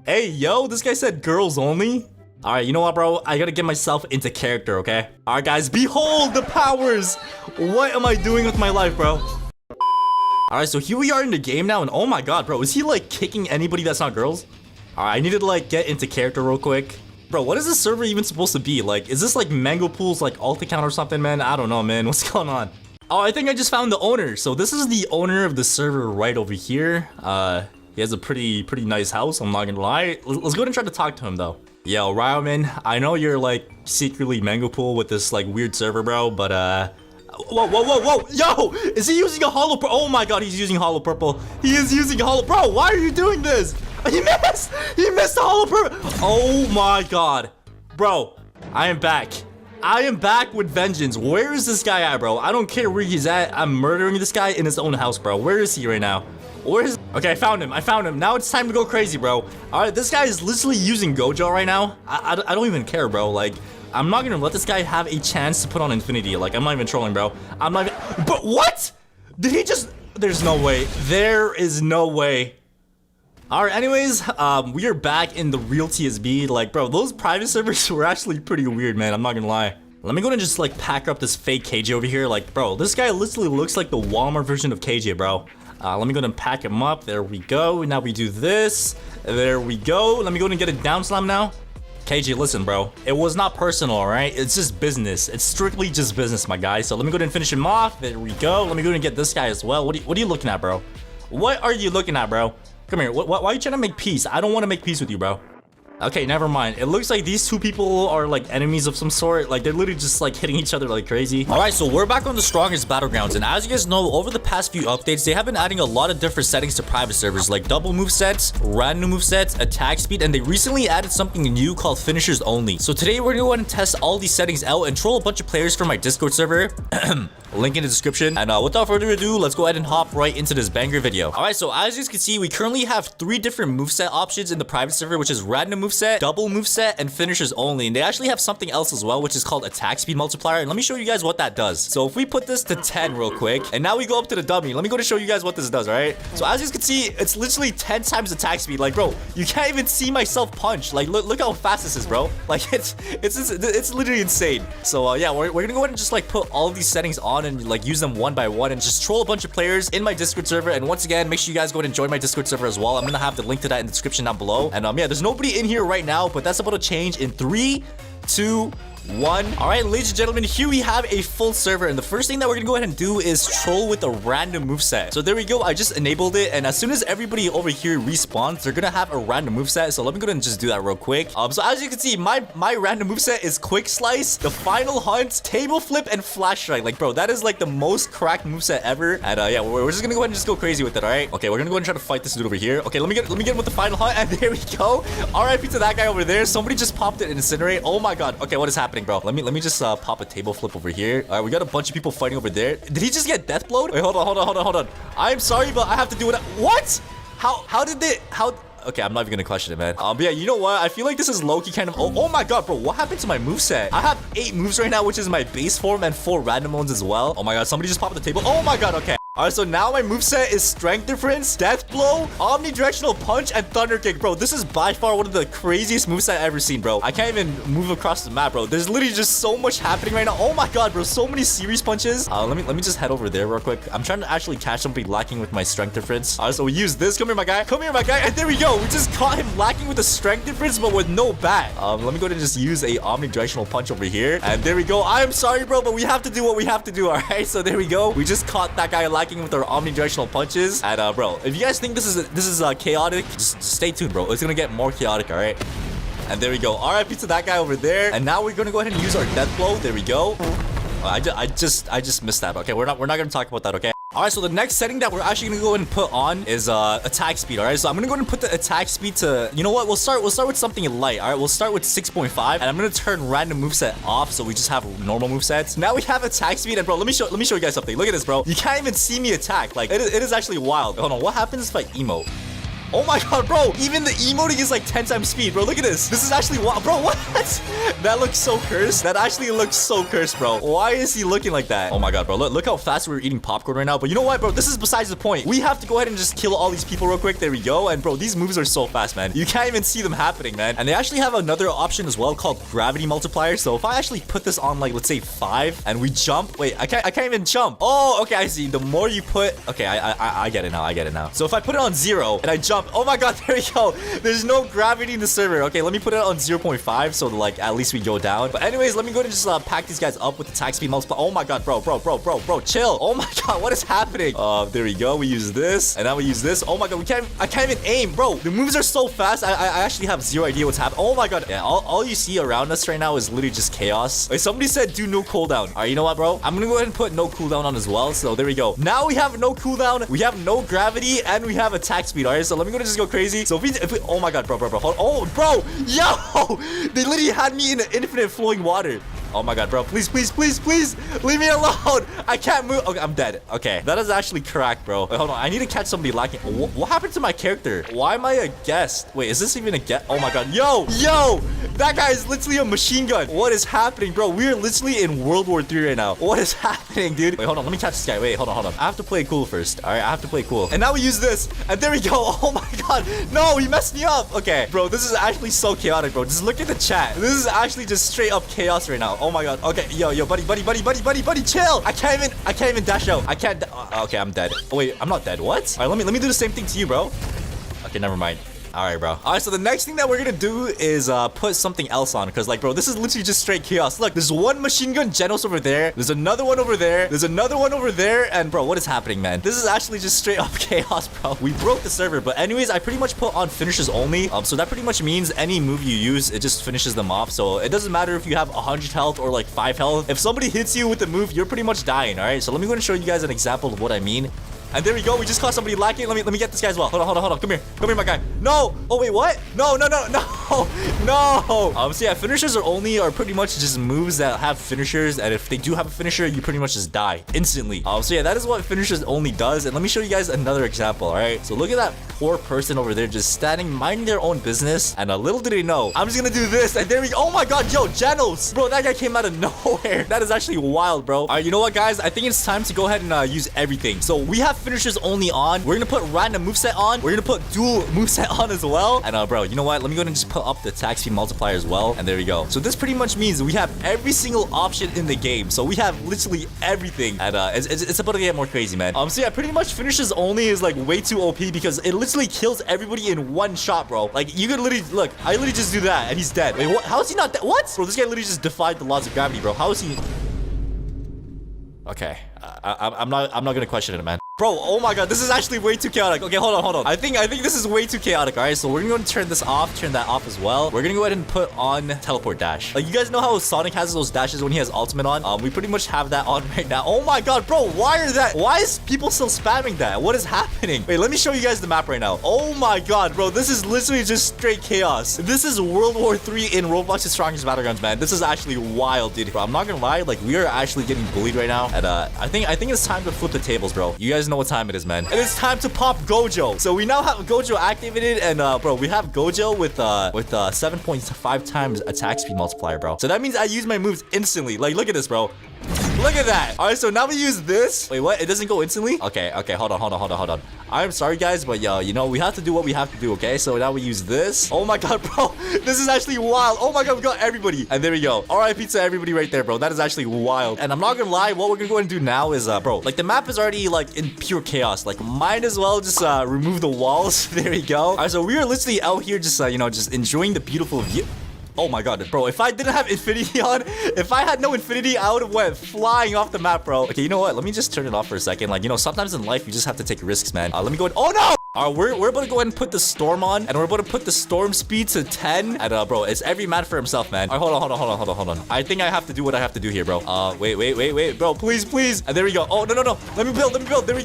Hey, yo, this guy said girls only. All right, you know what, bro? I gotta get myself into character, okay? All right, guys, behold the powers. What am I doing with my life, bro? All right, so here we are in the game now, and oh my god, bro, is he like kicking anybody that's not girls? All right, I needed to like get into character real quick. Bro, what is this server even supposed to be? Like, is this like Mango Pool's like alt account or something, man? I don't know, man. What's going on? Oh, I think I just found the owner. So this is the owner of the server right over here. He has a pretty nice house, I'm not gonna lie. Let's go ahead and try to talk to him though. Yo, Ryman, I know you're like secretly Mango Pool with this like weird server, bro, but whoa, yo, is he using a hollow purple? Oh my god, he's using hollow purple. He is using hollow, bro, why are you doing this? He missed the hollow purple. Oh my god, bro, I am back with vengeance. Where is this guy at, bro? I don't care where he's at. I'm murdering this guy in his own house, bro. Where is he right now? Okay, I found him. Now it's time to go crazy, bro. All right, this guy is literally using Gojo right now. I don't even care, bro. Like, I'm not gonna let this guy have a chance to put on Infinity. Like, I'm not even trolling, bro. But what? Did he just, there's no way. There is no way. All right, anyways, we are back in the real TSB. Like, bro, those private servers were actually pretty weird, man. I'm not gonna lie. Let me go and just like pack up this fake KJ over here. Like, bro, this guy literally looks like the Walmart version of KJ, bro. Let me go and pack him up. There we go. Now we do this. There we go. Let me go and get a down slam now. KJ, listen, bro. It was not personal, all right? It's just business. It's strictly just business, my guy. So let me go and finish him off. There we go. Let me go and get this guy as well. What are you looking at, bro? What are you looking at, bro? Come here. Why are you trying to make peace? I don't want to make peace with you, bro. Okay, never mind. It looks like these two people are like enemies of some sort. Like they're literally just like hitting each other like crazy. All right, so we're back on the strongest battlegrounds, and as you guys know, over the past few updates, they have been adding a lot of different settings to private servers, like double movesets, random movesets, attack speed, and they recently added something new called finishers only. So today we're gonna go ahead and test all these settings out and troll a bunch of players from my Discord server. Link in the description. And without further ado, let's go ahead and hop right into this banger video. All right, so as you can see, we currently have 3 different moveset options in the private server, which is random moveset, double moveset, and finishers only. And they actually have something else as well, which is called attack speed multiplier. And let me show you guys what that does. So if we put this to 10 real quick, and now we go up to the dummy, let me go to show you guys what this does, all right? So as you can see, it's literally 10 times attack speed. Like, bro, you can't even see myself punch. Like, look how fast this is, bro. Like, it's literally insane. So yeah, we're gonna go ahead and just like put all of these settings on and like use them one by one and just troll a bunch of players in my Discord server. And once again, make sure you guys go ahead and join my Discord server as well. I'm gonna have the link to that in the description down below. And yeah, there's nobody in here right now, but that's about to change in 3, 2, 1. All right, ladies and gentlemen, here we have a full server, and the first thing that we're gonna go ahead and do is troll with a random moveset. So there we go. I just enabled it, and as soon as everybody over here respawns, they're gonna have a random moveset. So let me go ahead and just do that real quick. So as you can see, my random moveset is quick slice, the final hunt, table flip, and flash strike. Like, bro, that is like the most cracked moveset ever. And yeah, we're just gonna go ahead and just go crazy with it. All right. Okay, we're gonna go ahead and try to fight this dude over here. Okay, let me get him with the final hunt, and there we go. RIP to that guy over there. Somebody just popped it and incinerate. Oh my god. Okay, what is happening, bro? Let me just pop a table flip over here. All right, we got a bunch of people fighting over there. Did he just get death blowed? Wait, hold on. I'm sorry, but I have to do it. What? Okay, I'm not even gonna question it, man. But yeah, you know what? I feel like this is low-key kind of... Oh my god, bro. What happened to my moveset? I have 8 moves right now, which is my base form, and 4 random ones as well. Oh my god, somebody just popped the table. Oh my god, okay. All right, so now my moveset is strength difference, death blow, omnidirectional punch, and thunder kick. Bro, this is by far one of the craziest moveset I've ever seen, bro. I can't even move across the map, bro. There's literally just so much happening right now. Oh my god, bro, so many series punches. Let me just head over there real quick. I'm trying to actually catch somebody lacking with my strength difference. All right, so we use this. Come here, my guy. And there we go. We just caught him lacking with the strength difference, but with no bat. Let me go ahead and just use a omnidirectional punch over here. And there we go. I'm sorry, bro, but we have to do what we have to do. All right, so there we go. We just caught that guy lacking with our omnidirectional punches. And bro, if you guys think this is chaotic, just stay tuned, bro. It's gonna get more chaotic. All right. And there we go. RIP to that guy over there. And now we're gonna go ahead and use our death blow. There we go. I just missed that. Okay, we're not gonna talk about that. Okay. All right, so the next setting that we're actually gonna go ahead and put on is attack speed. All right, so I'm gonna go ahead and put the attack speed to, you know what, we'll start with something light. All right, we'll start with 6.5, and I'm gonna turn random moveset off, so we just have normal movesets. Now we have attack speed, and bro, let me show you guys something. Look at this, bro. You can't even see me attack. Like, it is actually wild. Hold on, what happens if I emote? Oh my god, bro. Even the emoting is like 10 times speed, bro. Look at this. This is actually wild. Bro, what? That looks so cursed. That actually looks so cursed, bro. Why is he looking like that? Oh my god, bro. Look how fast we're eating popcorn right now. But you know what, bro? This is besides the point. We have to go ahead and just kill all these people real quick. There we go. And bro, these moves are so fast, man. You can't even see them happening, man. And they actually have another option as well called gravity multiplier. So if I actually put this on, like, let's say 5 and we jump. Wait, I can't even jump. Oh, okay, I see. The more you put... Okay, I get it now. So if I put it on 0 and I jump... Oh my god, there we go. There's no gravity in the server. Okay, let me put it on 0.5 so like at least we go down. But anyways, let me go ahead and just pack these guys up with attack speed multiplier. Oh my god, bro, chill. Oh my god, what is happening? There we go. We use this, and now we use this. Oh my god, I can't even aim, bro. The moves are so fast. I actually have zero idea what's happening. Oh my god. Yeah, all you see around us right now is literally just chaos. Wait, somebody said do no cooldown. All right, you know what, bro? I'm gonna go ahead and put no cooldown on as well. So there we go. Now we have no cooldown. We have no gravity, and we have attack speed. All right, so let me go ahead and just go crazy. So if we oh my god, bro. Oh, bro, yo, they literally had me in an infinite flowing water. Oh my god, bro. Please. Leave me alone. I can't move. Okay, I'm dead. Okay, that is actually cracked, bro. Wait, hold on. I need to catch somebody lacking. What happened to my character? Why am I a guest? Wait, is this even a guest? Oh my god. Yo. That guy is literally a machine gun. What is happening, bro? We are literally in World War III right now. What is happening, dude? Wait, hold on. Let me catch this guy. Wait, hold on. I have to play cool first. All right, I have to play cool. And now we use this. And there we go. Oh my god. No, he messed me up. Okay, bro, this is actually so chaotic, bro. Just look at the chat. This is actually just straight up chaos right now. Oh my god. Okay, yo, buddy, chill. I can't even dash out. I can't. Okay, I'm dead. Oh wait, I'm not dead. What? All right, let me do the same thing to you, bro. Okay, never mind. All right, bro. All right, so the next thing that we're gonna do is put something else on, because like, bro, this is literally just straight chaos. Look, there's one machine gun Genos over there. There's another one over there. There's another one over there. And bro, what is happening, man? This is actually just straight up chaos, bro. We broke the server, but anyways, I pretty much put on finishers only. So that pretty much means any move you use, it just finishes them off. So it doesn't matter if you have 100 health or like 5 health. If somebody hits you with the move, you're pretty much dying. All right, so let me go and show you guys an example of what I mean. And there we go. We just caught somebody lacking. Let me get this guy as well. Hold on. Come here, my guy. No. Oh wait, what? No. So yeah, finishers are pretty much just moves that have finishers, and if they do have a finisher, you pretty much just die instantly. So yeah, that is what finishers only does. And let me show you guys another example. All right. So look at that poor person over there just standing, minding their own business. And little did they know, I'm just gonna do this. And there we go. Oh my god, yo, Genos. Bro, that guy came out of nowhere. That is actually wild, bro. All right, you know what, guys? I think it's time to go ahead and use everything. So we have finishers only on. We're gonna put random moveset on. We're gonna put dual moveset on as well. And bro, you know what? Let me go ahead and just put up the attack speed multiplier as well. And there we go. So this pretty much means we have every single option in the game. So we have literally everything. And it's about to get more crazy, man. So yeah, pretty much finishers only is like way too OP because it literally kills everybody in one shot, bro. Like you could literally look. I literally just do that and he's dead. Wait, what? How is he not dead? What? Bro, this guy literally just defied the laws of gravity, bro. How is he? Okay, I'm not gonna question it, man. Bro, oh my god, this is actually way too chaotic. Okay, hold on. I think this is way too chaotic. All right, so we're gonna go and turn this off, turn that off as well. We're gonna go ahead and put on teleport dash. Like you guys know how Sonic has those dashes when he has ultimate on. We pretty much have that on right now. Oh my god, bro, why is people still spamming that? What is happening? Wait, let me show you guys the map right now. Oh my god, bro, this is literally just straight chaos. This is World War 3 in Roblox's strongest battlegrounds, man. This is actually wild, dude. Bro, I'm not gonna lie, like we are actually getting bullied right now. And I think it's time to flip the tables, bro. You guys know what time it is, man. And it's time to pop Gojo. So we now have Gojo activated, and bro, we have Gojo with 7.5 times attack speed multiplier, bro. So that means I use my moves instantly. Like, look at this, bro. Look at that. All right, so now we use this. Wait, what? It doesn't go instantly? Okay, hold on. I'm sorry, guys, but yo, you know, we have to do what we have to do, okay? So now we use this. Oh my god, bro. This is actually wild. Oh my god, we got everybody. And there we go. RIP to everybody right there, bro. That is actually wild. And I'm not gonna lie, what we're gonna go and do now is, bro, like the map is already like in pure chaos. Like, might as well just remove the walls. There we go. All right, so we are literally out here just, you know, just enjoying the beautiful view. Oh my god, bro, if I didn't have infinity on, if I had no infinity, I would have went flying off the map, bro. Okay, you know what? Let me just turn it off for a second. Like, you know, sometimes in life, you just have to take risks, man. Let me go in. Oh no! All right, we're about to go ahead and put the storm on, and we're about to put the storm speed to 10. And bro, it's every man for himself, man. All right, hold on. I think I have to do what I have to do here, bro. Wait, bro, please. And there we go. Oh, no. Let me build. There we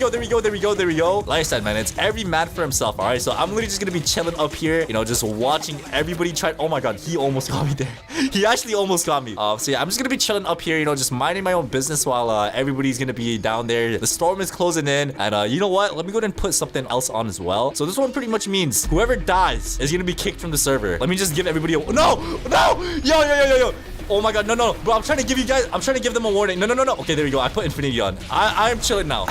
go. Like I said, man, it's every man for himself, all right? So I'm literally just gonna be chilling up here, you know, just watching everybody try. Oh my god, he almost got me there. He actually almost got me. So yeah, I'm just gonna be chilling up here, you know, just minding my own business while everybody's gonna be down there. The storm is closing in, and you know what? Let me go ahead and put something else on as well. So this one pretty much means whoever dies is gonna be kicked from the server. Let me just give everybody a no. Yo. Oh my god, no. Bro, I'm trying to give them a warning. No. Okay, there we go. I put infinity on. I'm chilling now.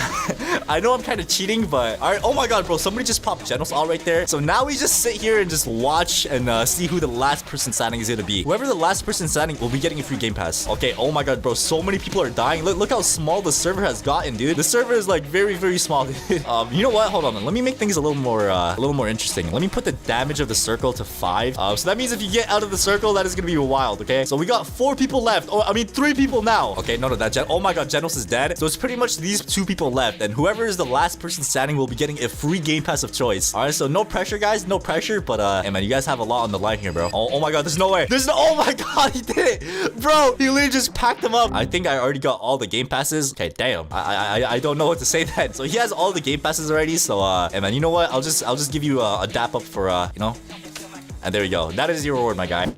I know I'm kind of cheating, but all right. Oh my god, bro, somebody just popped Genos all right there. So now we just sit here and just watch and see who the last person standing is gonna be. Whoever the last person standing will be getting a free game pass. Okay, oh my god, bro, so many people are dying. Look how small the server has gotten, dude. The server is like very, very small, dude. You know what? Hold on. Let me make things a little more interesting. Let me put the damage of the circle to 5. So that means if you get out of the circle, that is gonna be wild, okay? So we got 4 people left. Oh, I mean 3 people now. Okay, no, oh my god, Genos is dead. So it's pretty much these 2 people left, and whoever is the last person standing will be getting a free game pass of choice. All right, so no pressure, guys, no pressure, but hey man, you guys have a lot on the line here, bro. Oh my god, there's no way. Oh my god, he did it, bro. He literally just packed them up. I think I already got all the game passes. Okay, damn. I don't know what to say then. So he has all the game passes already. So hey man, you know what? I'll just give you a dap up for you know. And there we go. That is your reward, my guy.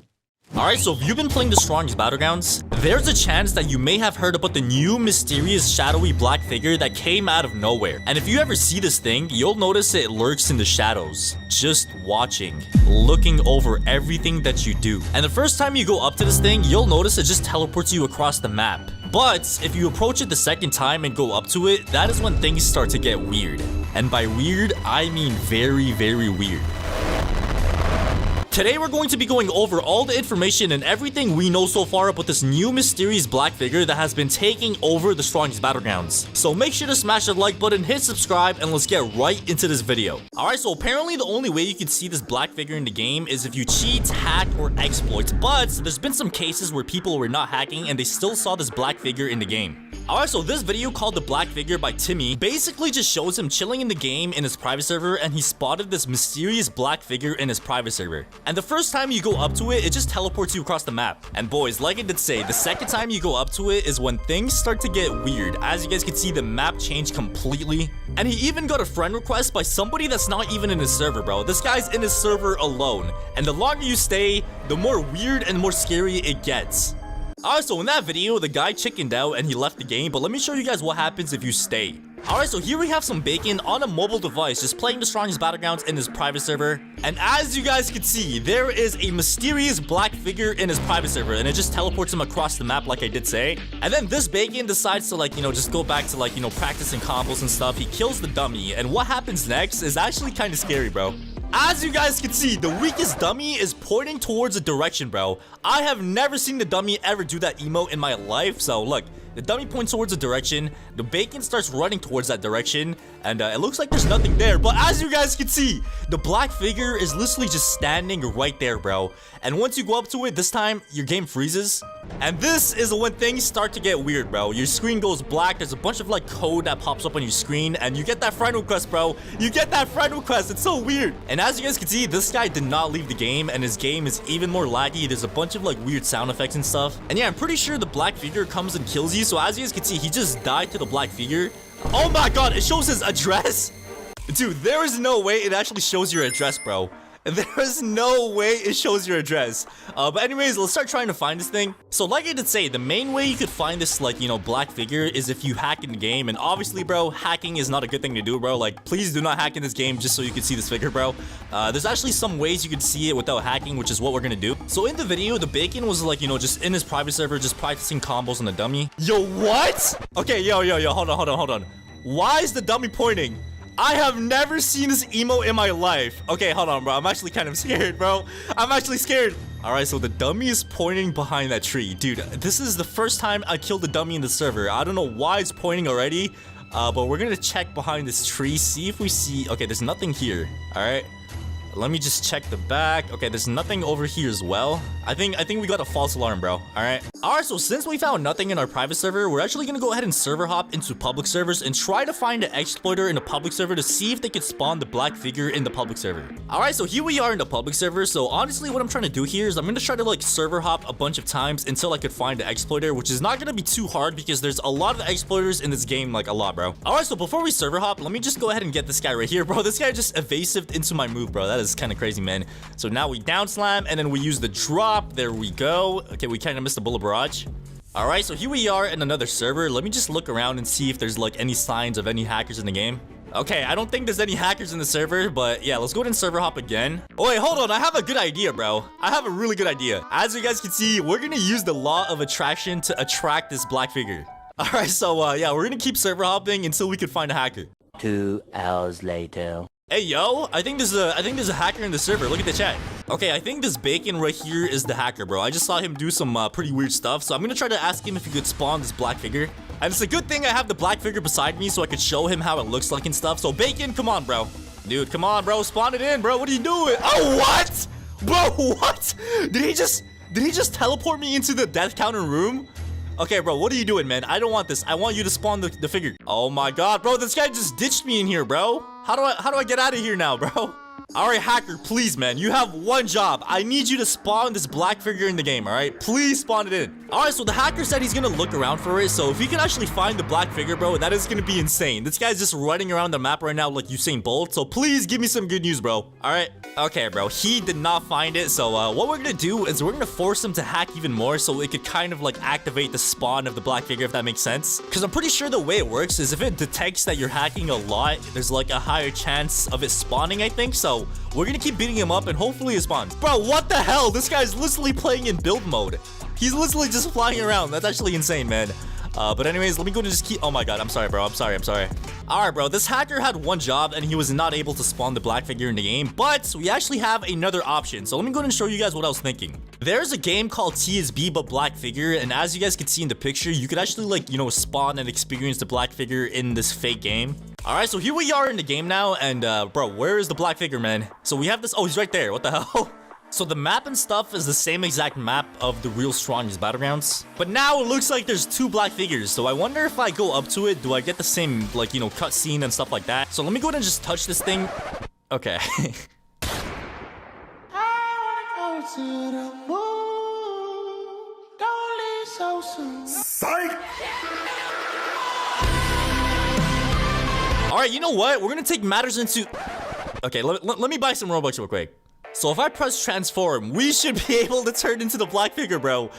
Alright, so if you've been playing the strongest battlegrounds, there's a chance that you may have heard about the new mysterious shadowy black figure that came out of nowhere. And if you ever see this thing, you'll notice it lurks in the shadows, just watching, looking over everything that you do. And the first time you go up to this thing, you'll notice it just teleports you across the map. But if you approach it the second time and go up to it, that is when things start to get weird. And by weird, I mean very, very weird. Today we're going to be going over all the information and everything we know so far about this new mysterious black figure that has been taking over the strongest battlegrounds. So make sure to smash that like button, hit subscribe, and let's get right into this video. Alright, so apparently the only way you can see this black figure in the game is if you cheat, hack, or exploit. But there's been some cases where people were not hacking and they still saw this black figure in the game. Alright, so this video called The Black Figure by Timmy basically just shows him chilling in the game in his private server, and he spotted this mysterious black figure in his private server. And the first time you go up to it, it just teleports you across the map. And boys, like I did say, the second time you go up to it is when things start to get weird. As you guys can see, the map changed completely. And he even got a friend request by somebody that's not even in his server, bro. This guy's in his server alone. And the longer you stay, the more weird and more scary it gets. Alright, so in that video, the guy chickened out and he left the game, but let me show you guys what happens if you stay. Alright, so here we have some bacon on a mobile device just playing the strongest battlegrounds in his private server. And as you guys can see, there is a mysterious black figure in his private server, and it just teleports him across the map like I did say. And then this bacon decides to just go back to practicing combos and stuff. He kills the dummy, and what happens next is actually kind of scary, bro. As you guys can see, the weakest dummy is pointing towards a direction, bro. I have never seen the dummy ever do that emote in my life. So look, the dummy points towards a direction, the bacon starts running towards that direction, and it looks like there's nothing there. But as you guys can see, the black figure is literally just standing right there, bro. And once you go up to it, this time, your game freezes. And this is when things start to get weird, bro. Your screen goes black, there's a bunch of code that pops up on your screen, and you get that friend request, bro. You get that friend request, it's so weird. And as you guys can see, this guy did not leave the game, and his game is even more laggy. There's a bunch of weird sound effects and stuff. And yeah, I'm pretty sure the black figure comes and kills you. So as you guys can see, he just died to the black figure. Oh my god, it shows his address. Dude, there is no way it actually shows your address, bro. There is no way it shows your address. But anyways, let's start trying to find this thing. So like I did say, the main way you could find this black figure is if you hack in the game. And obviously, bro, hacking is not a good thing to do, bro. Please do not hack in this game just so you can see this figure, bro. There's actually some ways you can see it without hacking, which is what we're gonna do. So in the video, the bacon was just in his private server, just practicing combos on the dummy. Yo, what? Okay, yo, hold on. Why is the dummy pointing? I have never seen this emote in my life. Okay, hold on, bro. I'm actually kind of scared, bro. I'm actually scared. Alright, so the dummy is pointing behind that tree. Dude, this is the first time I killed a dummy in the server. I don't know why it's pointing already. But we're gonna check behind this tree, see if we see... Okay, there's nothing here. Alright. Let me just check the back. Okay, there's nothing over here as well. I think we got a false alarm, bro. Alright. Alright, so since we found nothing in our private server, we're actually gonna go ahead and server hop into public servers and try to find an exploiter in the public server to see if they could spawn the black figure in the public server. Alright, so here we are in the public server. So honestly, what I'm trying to do here is I'm gonna try to server hop a bunch of times until I could find an exploiter, which is not gonna be too hard because there's a lot of exploiters in this game, a lot, bro. Alright, so before we server hop, let me just go ahead and get this guy right here, bro. This guy just evasived into my move, bro. That is kind of crazy, man. So now we down slam and then we use the drop. There we go. Okay, we kind of missed the bullet barrage. All right, so here we are in another server. Let me just look around and see if there's any signs of any hackers in the game. Okay, I don't think there's any hackers in the server, but yeah, let's go ahead and server hop again. Oh wait, hold on. I have a good idea, bro. I have a really good idea. As you guys can see, we're gonna use the law of attraction to attract this black figure. All right, so yeah, we're gonna keep server hopping until we can find a hacker. 2 hours later. Hey, yo, I think there's a hacker in the server. Look at the chat. Okay, I think this bacon right here is the hacker, bro. I just saw him do some pretty weird stuff. So I'm gonna try to ask him if he could spawn this black figure. And it's a good thing I have the black figure beside me so I could show him how it looks like and stuff. So bacon, come on, bro. Dude, come on, bro. Spawn it in, bro. What are you doing? Oh, what? Bro, what? Did he just teleport me into the death counter room? Okay, bro, what are you doing, man? I don't want this. I want you to spawn the figure. Oh my god, bro, this guy just ditched me in here, bro. How do I get out of here now, bro? All right, hacker, please, man. You have one job. I need you to spawn this black figure in the game, all right? Please spawn it in. All right, so the hacker said he's gonna look around for it. So if he can actually find the black figure, bro, that is gonna be insane. This guy's just running around the map right now like Usain Bolt. So please give me some good news, bro. All right. Okay, bro, he did not find it. So what we're gonna do is we're gonna force him to hack even more so it could kind of activate the spawn of the black figure, if that makes sense. Because I'm pretty sure the way it works is if it detects that you're hacking a lot, there's a higher chance of it spawning, I think. So we're gonna keep beating him up and hopefully it spawns. Bro, what the hell? This guy's literally playing in build mode. He's literally just flying around. That's actually insane, man. But anyways, let me go and just keep... Oh my god, I'm sorry, bro. I'm sorry. Alright, bro. This hacker had one job and he was not able to spawn the black figure in the game. But we actually have another option. So let me go and show you guys what I was thinking. There's a game called TSB but black figure. And as you guys can see in the picture, you could actually like, you know, spawn and experience the black figure in this fake game. Alright, so here we are in the game now. And bro, where is the black figure, man? So we have this... Oh, he's right there. What the hell? So the map and stuff is the same exact map of the real strongest Battlegrounds. But now it looks like there's two black figures. So I wonder if I go up to it, do I get the same, like, you know, cutscene and stuff like that? So let me go ahead and just touch this thing. Okay. Alright, you know what? We're gonna take matters into... Okay, let me buy some Robux real quick. So if I press transform, we should be able to turn into the black figure, bro.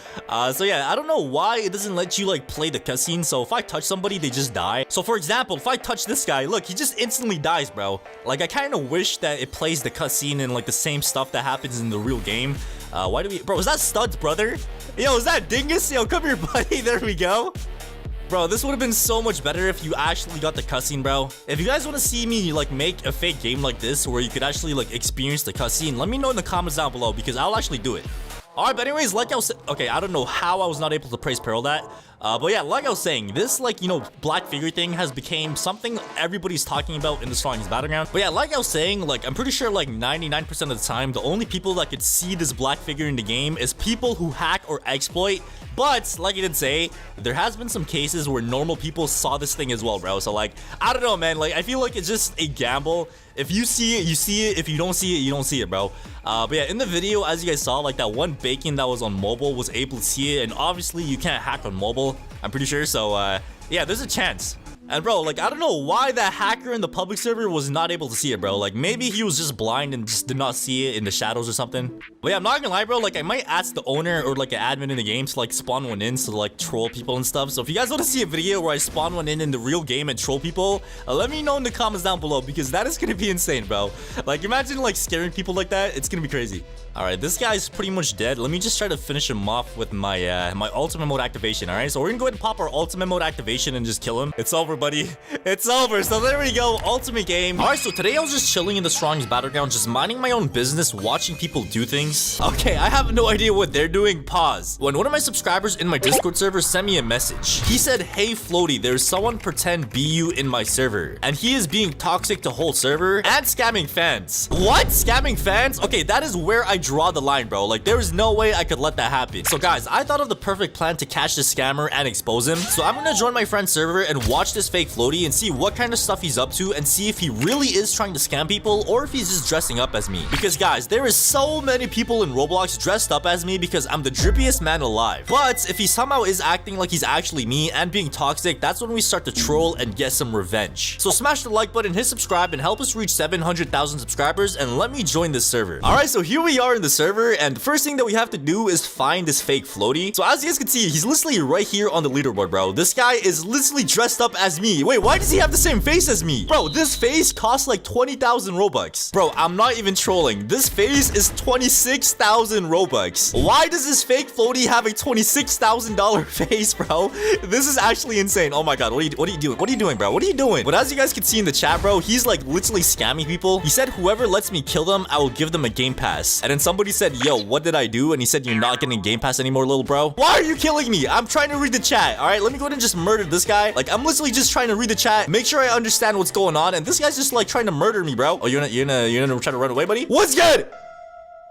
So yeah, I don't know why it doesn't let you like play the cutscene. So if I touch somebody, they just die. So for example, if I touch this guy, look, he just instantly dies, bro. Like I kind of wish that it plays the cutscene and like the same stuff that happens in the real game. Why do we... Bro, is that Stud's brother? Yo, is that Dingus? Yo, come here, buddy. There we go. Bro, this would have been so much better if you actually got the cutscene, bro. If you guys want to see me like make a fake game like this where you could actually like experience the cutscene, let me know in the comments down below because I'll actually do it. Alright, but anyways, like I was... Okay, I don't know how I was not able to praise Peril that. But yeah, like I was saying, this like, you know, black figure thing has become something everybody's talking about in the strongest Battleground. But yeah, like I was saying, like I'm pretty sure like 99% of the time, the only people that could see this black figure in the game is people who hack or exploit. But like I did say, there has been some cases where normal people saw this thing as well, bro. So like, I don't know, man. Like, I feel like it's just a gamble. If you see it, you see it. If you don't see it, you don't see it, bro. But yeah, in the video, as you guys saw, like that one bacon that was on mobile was able to see it. And obviously, you can't hack on mobile, I'm pretty sure. So yeah, there's a chance. And bro, like, I don't know why that hacker in the public server was not able to see it, bro. Like, maybe he was just blind and just did not see it in the shadows or something. But yeah, I'm not gonna lie, bro. Like, I might ask the owner or like an admin in the game to like spawn one in to like troll people and stuff. So if you guys want to see a video where I spawn one in the real game and troll people, let me know in the comments down below because that is gonna be insane, bro. Like, imagine like scaring people like that. It's gonna be crazy. All right, this guy's pretty much dead. Let me just try to finish him off with my my ultimate mode activation. All right, so we're gonna go ahead and pop our ultimate mode activation and just kill him. It's over, buddy. It's over. So there we go, ultimate game. All right, so today I was just chilling in the strongest Battleground, just minding my own business, watching people do things. Okay, I have no idea what they're doing. Pause. When one of my subscribers in my Discord server sent me a message, he said, "Hey Floaty, there's someone pretend BU in my server, and he is being toxic to whole server and scamming fans." What? Scamming fans? Okay, that is where I draw the line, bro. Like, there is no way I could let that happen. So guys, I thought of the perfect plan to catch this scammer and expose him. So I'm gonna join my friend's server and watch this fake Floaty and see what kind of stuff he's up to and see if he really is trying to scam people or if he's just dressing up as me. Because guys, there is so many people in Roblox dressed up as me because I'm the drippiest man alive. But if he somehow is acting like he's actually me and being toxic, that's when we start to troll and get some revenge. So smash the like button, hit subscribe, and help us reach 700,000 subscribers and let me join this server. Alright, so here we are in the server, and the first thing that we have to do is find this fake Floaty. So as you guys can see, he's literally right here on the leaderboard, bro. This guy is literally dressed up as me. Wait, why does he have the same face as me? Bro, this face costs like 20,000 Robux. Bro, I'm not even trolling. This face is 26,000 Robux. Why does this fake Floaty have a $26,000 face, bro? This is actually insane. Oh my god, what are you doing? What are you doing, bro? What are you doing? But as you guys can see in the chat, bro, he's like literally scamming people. He said, "Whoever lets me kill them, I will give them a game pass." And then somebody said, "Yo, what did I do?" And he said, "You're not getting game pass anymore, little bro." Why are you killing me? I'm trying to read the chat. All right, let me go ahead and just murder this guy. Like, I'm literally just trying to read the chat, make sure I understand what's going on, and this guy's just like trying to murder me, bro. Oh, you're gonna try to run away, buddy? What's good?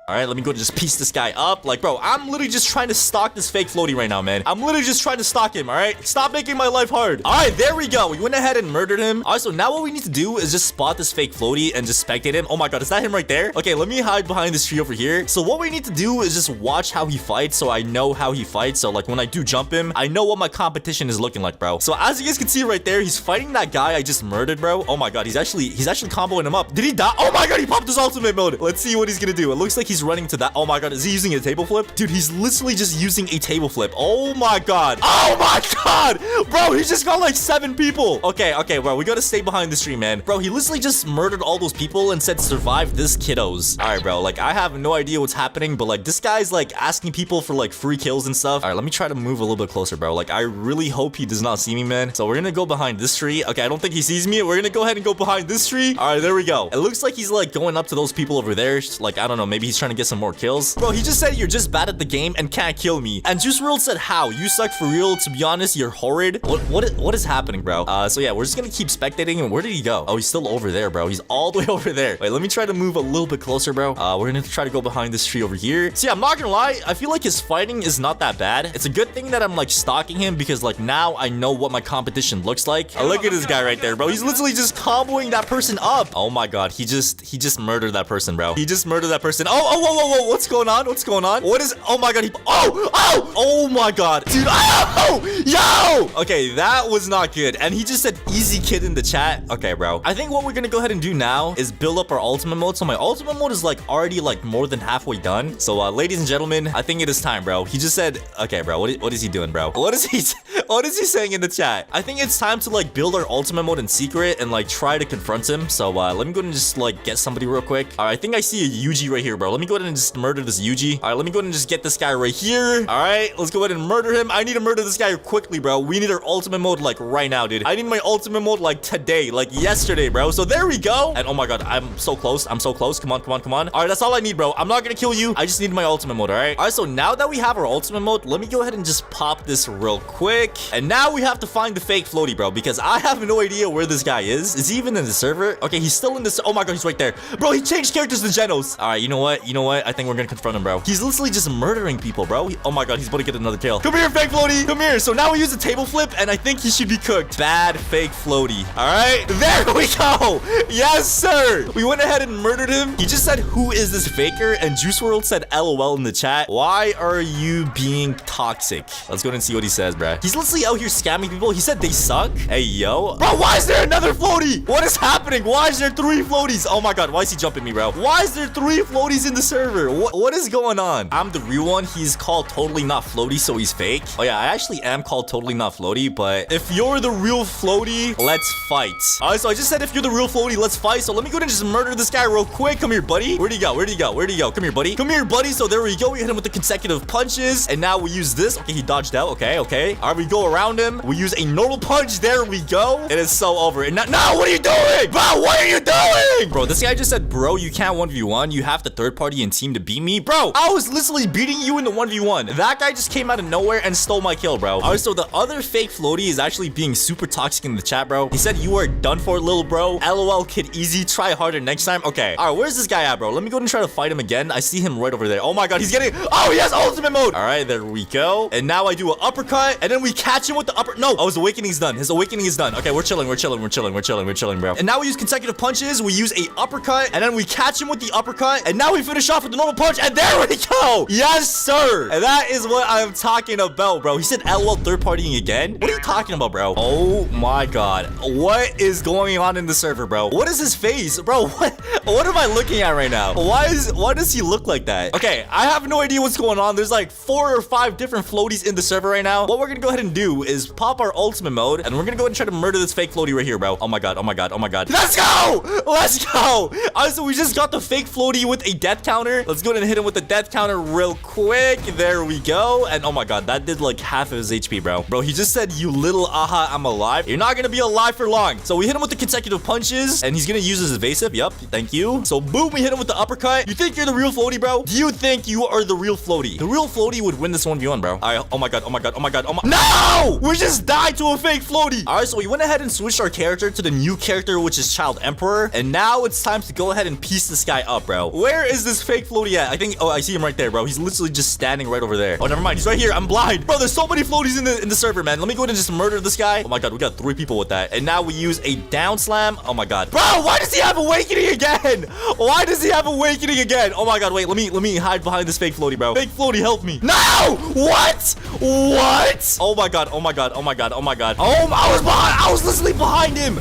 All right, let me go and just piece this guy up. Like, bro, I'm literally just trying to stalk this fake Floaty right now, man. I'm literally just trying to stalk him, all right? Stop making my life hard. All right, there we go. We went ahead and murdered him. All right, so now what we need to do is just spot this fake Floaty and just spectate him. Oh my god, is that him right there? Okay, let me hide behind this tree over here. So what we need to do is just watch how he fights so I know how he fights. So like when I do jump him, I know what my competition is looking like, bro. So as you guys can see right there, he's fighting that guy I just murdered, bro. Oh my god, he's actually comboing him up. Did he die? Oh my god, he popped his ultimate mode. Let's see what he's gonna do. It looks like he's running to that. Oh my god, is he using a table flip? Dude, he's literally just using a table flip. Oh my god. Oh my god. Bro, he just got like 7 people. Okay, bro, we gotta stay behind the stream, man. Bro, he literally just murdered all those people and said survive this kiddos. All right, bro, like I have no idea what's happening, but like this guy's like asking people for like free kills and stuff. All right, let me try to move a little bit closer, bro. Like I really hope he does not see me, man. So we're gonna go behind this tree. Okay, I don't think he sees me. We're gonna go ahead and go behind this tree. All right, there we go. It looks like he's like going up to those people over there. Like, I don't know, maybe he's trying to get some more kills. Bro, he just said you're just bad at the game and can't kill me. And Juice WRLD said, how? You suck for real. To be honest, you're horrid. What is happening, bro? So yeah, we're just gonna keep spectating. And where did he go? Oh, he's still over there, bro. He's all the way over there. Wait, let me try to move a little bit closer, bro. We're gonna try to go behind this tree over here. So yeah, I'm not gonna lie. I feel like his fighting is not that bad. It's a good thing that I'm like stalking him because like now I know what my competition looks like. Look at this guy right there, bro. He's literally just comboing that person up. Oh my god, he just murdered that person, bro. He just murdered that person. Whoa, what's going on? What's going on? What is, oh my god, oh my god, dude, yo, okay, that was not good. And he just said easy kid in the chat. Okay, bro, I think what we're gonna go ahead and do now is build up our ultimate mode. So my ultimate mode is like already like more than halfway done. So ladies and gentlemen, I think it is time, bro. He just said, okay, bro, what is he doing, bro? What is he saying in the chat? I think it's time to like build our ultimate mode in secret and like try to confront him. So let me go ahead and just like get somebody real quick. All right, I think I see a Yuji right here, bro. Let me go ahead and just murder this Yuji. All right, let me go ahead and just get this guy right here. All right, let's go ahead and murder him. I need to murder this guy quickly, bro. We need our ultimate mode like right now, dude. I need my ultimate mode like today, like yesterday, bro. So there we go. And oh my god, I'm so close. I'm so close. Come on. All right, that's all I need, bro. I'm not gonna kill you. I just need my ultimate mode, all right? All right, so now that we have our ultimate mode, let me go ahead and just pop this real quick. And now we have to find the fake floaty, bro, because I have no idea where this guy is. Is he even in the server? Okay, he's still in this. Oh my god, he's right there. Bro, he changed characters to Genos. All right, you know what? I think we're gonna confront him, bro. He's literally just murdering people, bro. Oh my god, he's about to get another kill. Come here, fake floaty. Come here. So now we use a table flip, and I think he should be cooked. Bad fake floaty. All right, there we go. Yes, sir. We went ahead and murdered him. He just said, who is this faker? And Juice WRLD said, LOL in the chat. Why are you being toxic? Let's go ahead and see what he says, bro. He's literally out here scamming people. He said they suck. Hey, yo. Bro, why is there another floaty? What is happening? Why is there 3 floaties? Oh my god, why is he jumping me, bro? Why is there 3 floaties in the server? What is going on? I'm the real one. He's called totally not floaty, so he's fake. Oh yeah, I actually am called totally not floaty, but if you're the real floaty, let's fight. All right, so I just said if you're the real floaty, let's fight. So let me go ahead and just murder this guy real quick. Come here, buddy. Where'd he go? Come here, buddy. Come here, buddy. So there we go. We hit him with the consecutive punches, and now we use this. Okay, he dodged out. Okay. All right, we go around him. We use a normal punch. There we go. It is so over. And now, no, what are you doing? Bro, what are you doing? Bro, this guy just said, bro, you can't 1v1. You have to third party and team to beat me. Bro, I was literally beating you in the 1v1. That guy just came out of nowhere and stole my kill, bro. All right, so the other fake floaty is actually being super toxic in the chat, bro. He said, you are done for, little bro. LOL, kid, easy. Try harder next time. Okay. All right, where's this guy at, bro? Let me go ahead and try to fight him again. I see him right over there. Oh my god, he's getting, oh, he has ultimate mode. All right, there we go. And now I do an uppercut, and then we catch him with the upper, no. Oh, his awakening's done. His awakening is done. Okay, we're chilling, bro. And now we use consecutive punches. We use a uppercut, and then we catch him with the uppercut, and now we finish off with the normal punch, and there we go. Yes, sir. And that is what I'm talking about, bro. He said, LOL, third partying again. What are you talking about, bro? Oh my god. What is going on in the server, bro? What is his face, bro? What am I looking at right now? Why does he look like that? Okay, I have no idea what's going on. There's like 4 or 5 different floaties in the server right now. What we're gonna go ahead and do is pop our ultimate mode, and we're gonna go ahead and try to murder this fake floaty right here, bro. Oh my god. Let's go. All right, so we just got the fake floaty with a death counter. Let's go ahead and hit him with the death counter real quick. There we go. And oh my god, that did like half of his HP, bro. Bro, he just said, you little aha, I'm alive. You're not gonna be alive for long. So we hit him with the consecutive punches, and he's gonna use his evasive. Yup, thank you. So boom, we hit him with the uppercut. You think you're the real floaty, bro? Do you think you are the real floaty? The real floaty would win this 1v1, bro. All right, oh my god. No! We just died to a fake floaty. All right, so we went ahead and switched our character to the new character, which is Child Emperor. And now it's time to go ahead and piece this guy up, bro. Where is this fake floaty at? I think, oh, I see him right there, bro. He's literally just standing right over there. Oh, never mind. He's right here. I'm blind. Bro, there's so many floaties in the server, man. Let me go ahead and just murder this guy. Oh my god, we got 3 people with that. And now we use a down slam. Oh my god. Bro, why does he have awakening again? Oh my god, wait. Let me hide behind this fake floaty, bro. Fake floaty, help me. No! What? Oh my god, oh my god, oh my god, oh my god. Oh, I was literally behind him.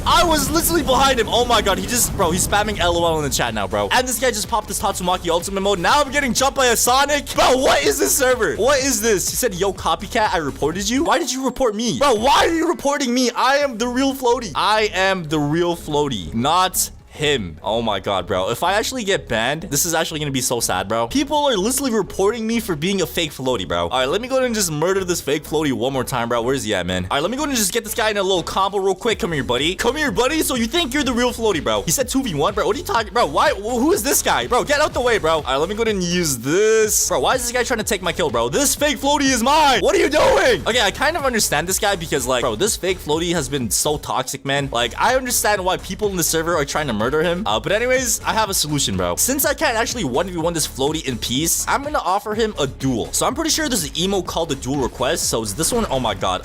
Oh my god, he's spamming LOL in the chat now, bro. And this guy just popped this Tatsumaki ultimate mode. Now I'm getting jumped by a Sonic. Bro, what is this server? What is this? He said, yo, copycat, I reported you. Why did you report me? Bro, why are you reporting me? I am the real Floaty. I am the real Floaty, not him. Oh my god, bro. If I actually get banned, this is actually gonna be so sad, bro. People are literally reporting me for being a fake Floaty, bro. All right, let me go ahead and just murder this fake Floaty one more time, bro. Where's he at, man? All right, let me go ahead and just get this guy in a little combo real quick. Come here, buddy. Come here, buddy. So you think you're the real Floaty, bro? He said 2v1, bro. What are you talking, bro? Why? Who is this guy, bro? Get out the way, bro. All right, let me go ahead and use this, bro. Why is this guy trying to take my kill, bro? This fake Floaty is mine. What are you doing? Okay, I kind of understand this guy because, like, bro, this fake Floaty has been so toxic, man. Like, I understand why people in the server are trying to murder him. But anyways, I have a solution, bro. Since I can't actually 1v1 this Floaty in peace, I'm gonna offer him a duel. So I'm pretty sure there's an emote called the duel request. So is this one? Oh my god,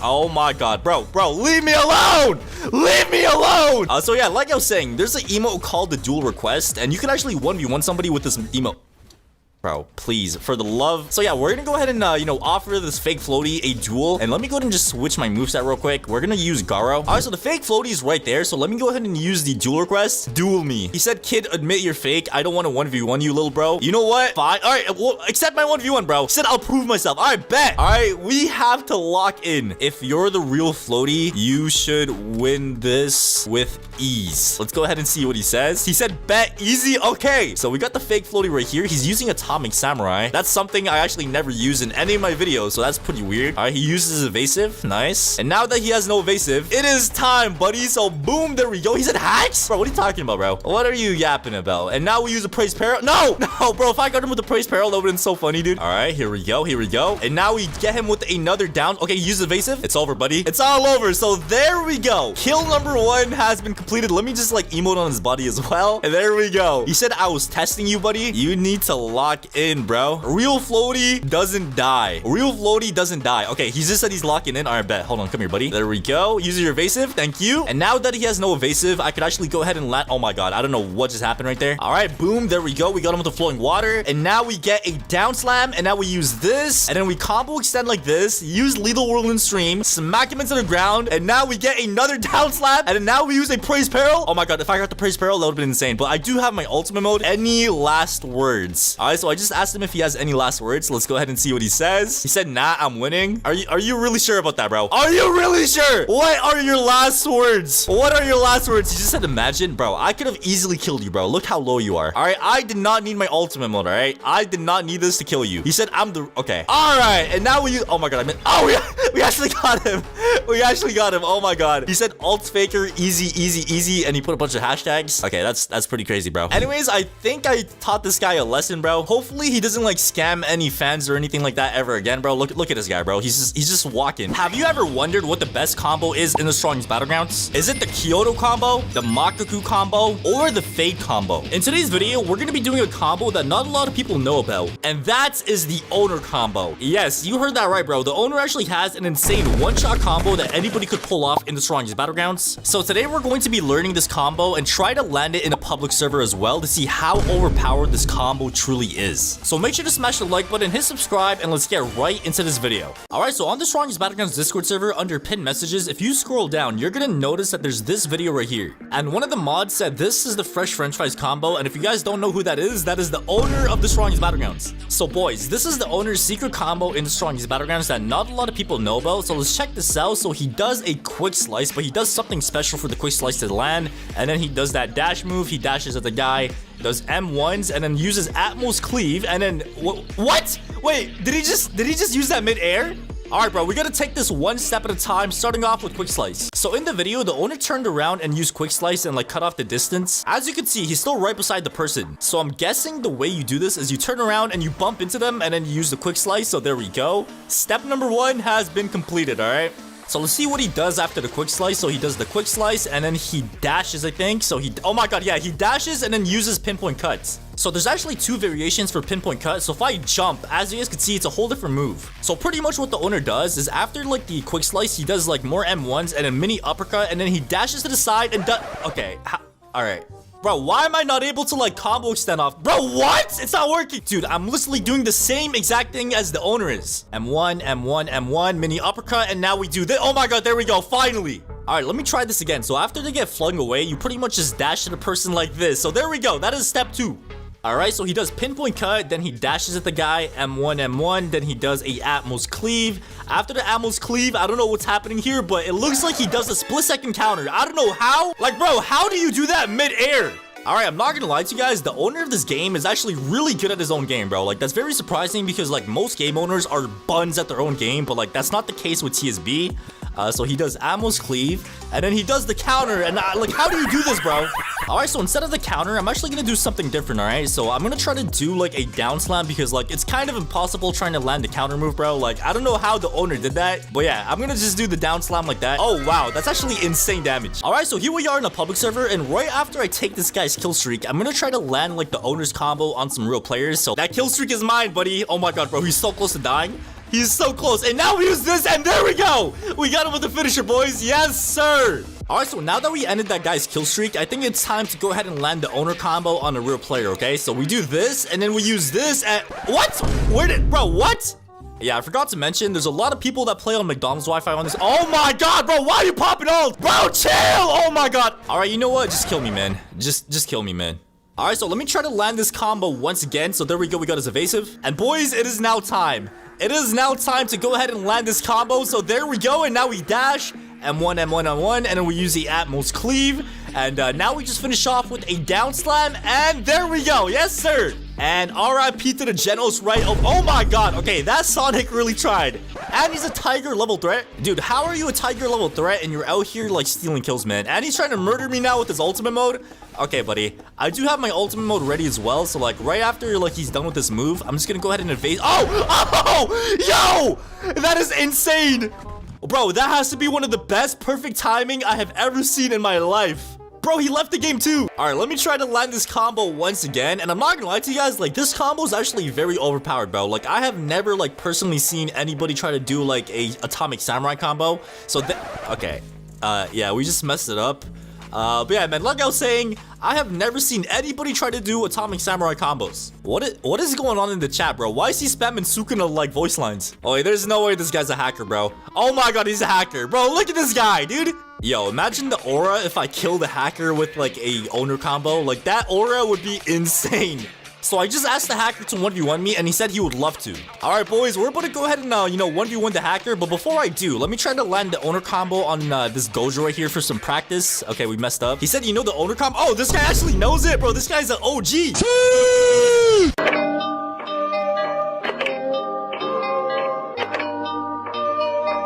bro, leave me alone. So yeah, like I was saying, there's an emote called the duel request, and you can actually 1v1 somebody with this emote. Bro, please, for the love. So yeah, we're gonna go ahead and, offer this fake Floaty a duel. And let me go ahead and just switch my moveset real quick. We're gonna use Garo. All right, so the fake Floaty is right there. So let me go ahead and use the duel request. Duel me. He said, kid, admit you're fake. I don't want to 1v1 you, little bro. You know what? Fine. All right, well, accept my 1v1, bro. He said, I'll prove myself. All right, bet. All right, we have to lock in. If you're the real Floaty, you should win this with ease. Let's go ahead and see what he says. He said, bet easy. Okay, so we got the fake Floaty right here. He's using Atomic Samurai. That's something I actually never use in any of my videos, so that's pretty weird. All right, he uses evasive. Nice. And now that he has no evasive, it is time, buddy. So boom, there we go. He said hacks? Bro, what are you talking about, bro? What are you yapping about? And now we use a praise peril. No, bro, if I got him with the praise peril, that would have been so funny, dude. All right, here we go. And now we get him with another down. Okay, use evasive. It's over, buddy. It's all over. So there we go. Kill number 1 has been completed. Let me just like emote on his body as well. And there we go. He said, I was testing you, buddy. You need to lock in, bro. Real Floaty doesn't die. Okay, he just said he's locking in. All right, bet. Hold on, come here, buddy. There we go. Use your evasive. Thank you. And now that he has no evasive, I could actually go ahead and land. Oh my god, I don't know what just happened right there. All right, boom. There we go. We got him with the flowing water. And now we get a down slam. And now we use this. And then we combo extend like this. Use lethal whirlwind stream. Smack him into the ground. And now we get another down slam. And then now we use a praise peril. Oh my god, if I got the praise peril, that would have been insane. But I do have my ultimate mode. Any last words? All right, so I just asked him if he has any last words. Let's go ahead and see what he says. He said, nah, I'm winning. Are you really sure about that, bro? Are you really sure? What are your last words? He just said, imagine, bro. I could have easily killed you, bro. Look how low you are. All right, I did not need my ultimate mode, all right? I did not need this to kill you. He said, okay. All right, and now oh my god, we actually got him. Oh my god. He said, alt faker, easy, and he put a bunch of hashtags. Okay, that's pretty crazy, bro. Anyways, I think I taught this guy a lesson, bro. Hopefully he doesn't like scam any fans or anything like that ever again, bro. Look at this guy, bro. He's just walking. Have you ever wondered what the best combo is in the strongest battlegrounds? Is it the Kyoto combo, the Makaku combo, or the Fade combo? In today's video, we're gonna be doing a combo that not a lot of people know about, and that is the owner combo. Yes, you heard that right, bro. The owner actually has an insane one-shot combo that anybody could pull off in the strongest battlegrounds. So today we're going to be learning this combo and try to land it in a public server as well to see how overpowered this combo truly is. So make sure to smash the like button, hit subscribe, and let's get right into this video. Alright, so on the strongest battlegrounds Discord server under pinned messages, if you scroll down, you're gonna notice that there's this video right here. And one of the mods said this is the fresh french fries combo, and if you guys don't know who that is the owner of the strongest battlegrounds. So boys, this is the owner's secret combo in the strongest battlegrounds that not a lot of people know about. So let's check this out. So he does a quick slice, but he does something special for the quick slice to land, and then he does that dash move. He dashes at the guy, does M1s, and then uses Atmos cleave, and then what? Wait, did he just use that mid-air? Alright, bro, we gotta take this one step at a time, starting off with quick slice. So in the video, the owner turned around and used quick slice and like cut off the distance. As you can see, he's still right beside the person. So I'm guessing the way you do this is you turn around and you bump into them and then you use the quick slice. So there we go. Step number 1 has been completed, alright? So let's see what he does after the quick slice. So he does the quick slice and then he dashes, I think. So oh my god, yeah, he dashes and then uses pinpoint cuts. So there's actually 2 variations for pinpoint cut. So if I jump, as you guys can see, it's a whole different move. So pretty much what the owner does is after like the quick slice, he does like more M1s and a mini uppercut, and then he dashes to the side and okay, all right. Bro, why am I not able to like combo extend off? Bro, what? It's not working. Dude, I'm literally doing the same exact thing as the owner is. M1, M1, M1, mini uppercut, and now we do this. Oh my god, there we go, finally. All right, let me try this again. So after they get flung away, you pretty much just dash at a person like this. So there we go, that is step 2. All right, so he does pinpoint cut, then he dashes at the guy, M1, M1, then he does a Atmos cleave. After the Atmos cleave, I don't know what's happening here, but it looks like he does a split-second counter. I don't know how. Like, bro, how do you do that mid-air? All right, I'm not gonna lie to you guys, the owner of this game is actually really good at his own game, bro. Like, that's very surprising because, like, most game owners are buns at their own game, but, like, that's not the case with TSB. So he does Atmos cleave, and then he does the counter, and like, how do you do this, bro? All right, so instead of the counter, I'm actually gonna do something different, all right? So I'm gonna try to do, like, a down slam because, like, it's kind of impossible trying to land the counter move, bro. Like, I don't know how the owner did that, but yeah, I'm gonna just do the down slam like that. Oh, wow, that's actually insane damage. All right, so here we are in a public server, and right after I take this guy's kill streak, I'm gonna try to land, like, the owner's combo on some real players. So that kill streak is mine, buddy. Oh my god, bro, he's so close to dying. He's so close, and now we use this, and there we go. We got him with the finisher, boys. Yes, sir. All right, so now that we ended that guy's kill streak, I think it's time to go ahead and land the owner combo on a real player, okay? So we do this, and then we use this, and... What? Where did... Bro, what? Yeah, I forgot to mention, there's a lot of people that play on McDonald's Wi-Fi on this. Oh my god, bro, why are you popping ult? Bro, chill! Oh my god. All right, you know what? Just kill me, man. Just kill me, man. All right, so let me try to land this combo once again. So there we go, we got his evasive. And boys, it is now time. It is now time to go ahead and land this combo. So there we go, and now we dash. M1, M1, M1, and then we use the Atmos cleave. And now we just finish off with a down slam, and there we go. Yes, sir. And RIP to the Genos right. Oh my god. Okay, that Sonic really tried. And he's a tiger level threat. Dude, how are you a tiger level threat and you're out here like stealing kills, man? And he's trying to murder me now with his ultimate mode. Okay, buddy. I do have my ultimate mode ready as well. So like right after like he's done with this move, I'm just gonna go ahead and evade. Oh, yo, that is insane. Bro, that has to be one of the best perfect timing I have ever seen in my life. Bro, he left the game too. All right, let me try to land this combo once again. And I'm not gonna lie to you guys, like this combo is actually very overpowered, bro. Like I have never like personally seen anybody try to do like a atomic samurai combo. So okay, yeah, we just messed it up. But yeah, man, like I was saying, I have never seen anybody try to do atomic samurai combos. What is going on in the chat, bro? Why is he spamming Sukuna like voice lines? Oh, there's no way this guy's a hacker, bro. Oh my god, he's a hacker, bro. Look at this guy, dude. Yo, imagine the aura if I kill the hacker with like a owner combo. Like that aura would be insane. So I just asked the hacker to 1v1 me, and he said he would love to. All right, boys, we're about to go ahead and, 1v1 the hacker. But before I do, let me try to land the owner combo on this Gojo right here for some practice. Okay, we messed up. He said, you know the owner combo? Oh, this guy actually knows it, bro. This guy's an OG.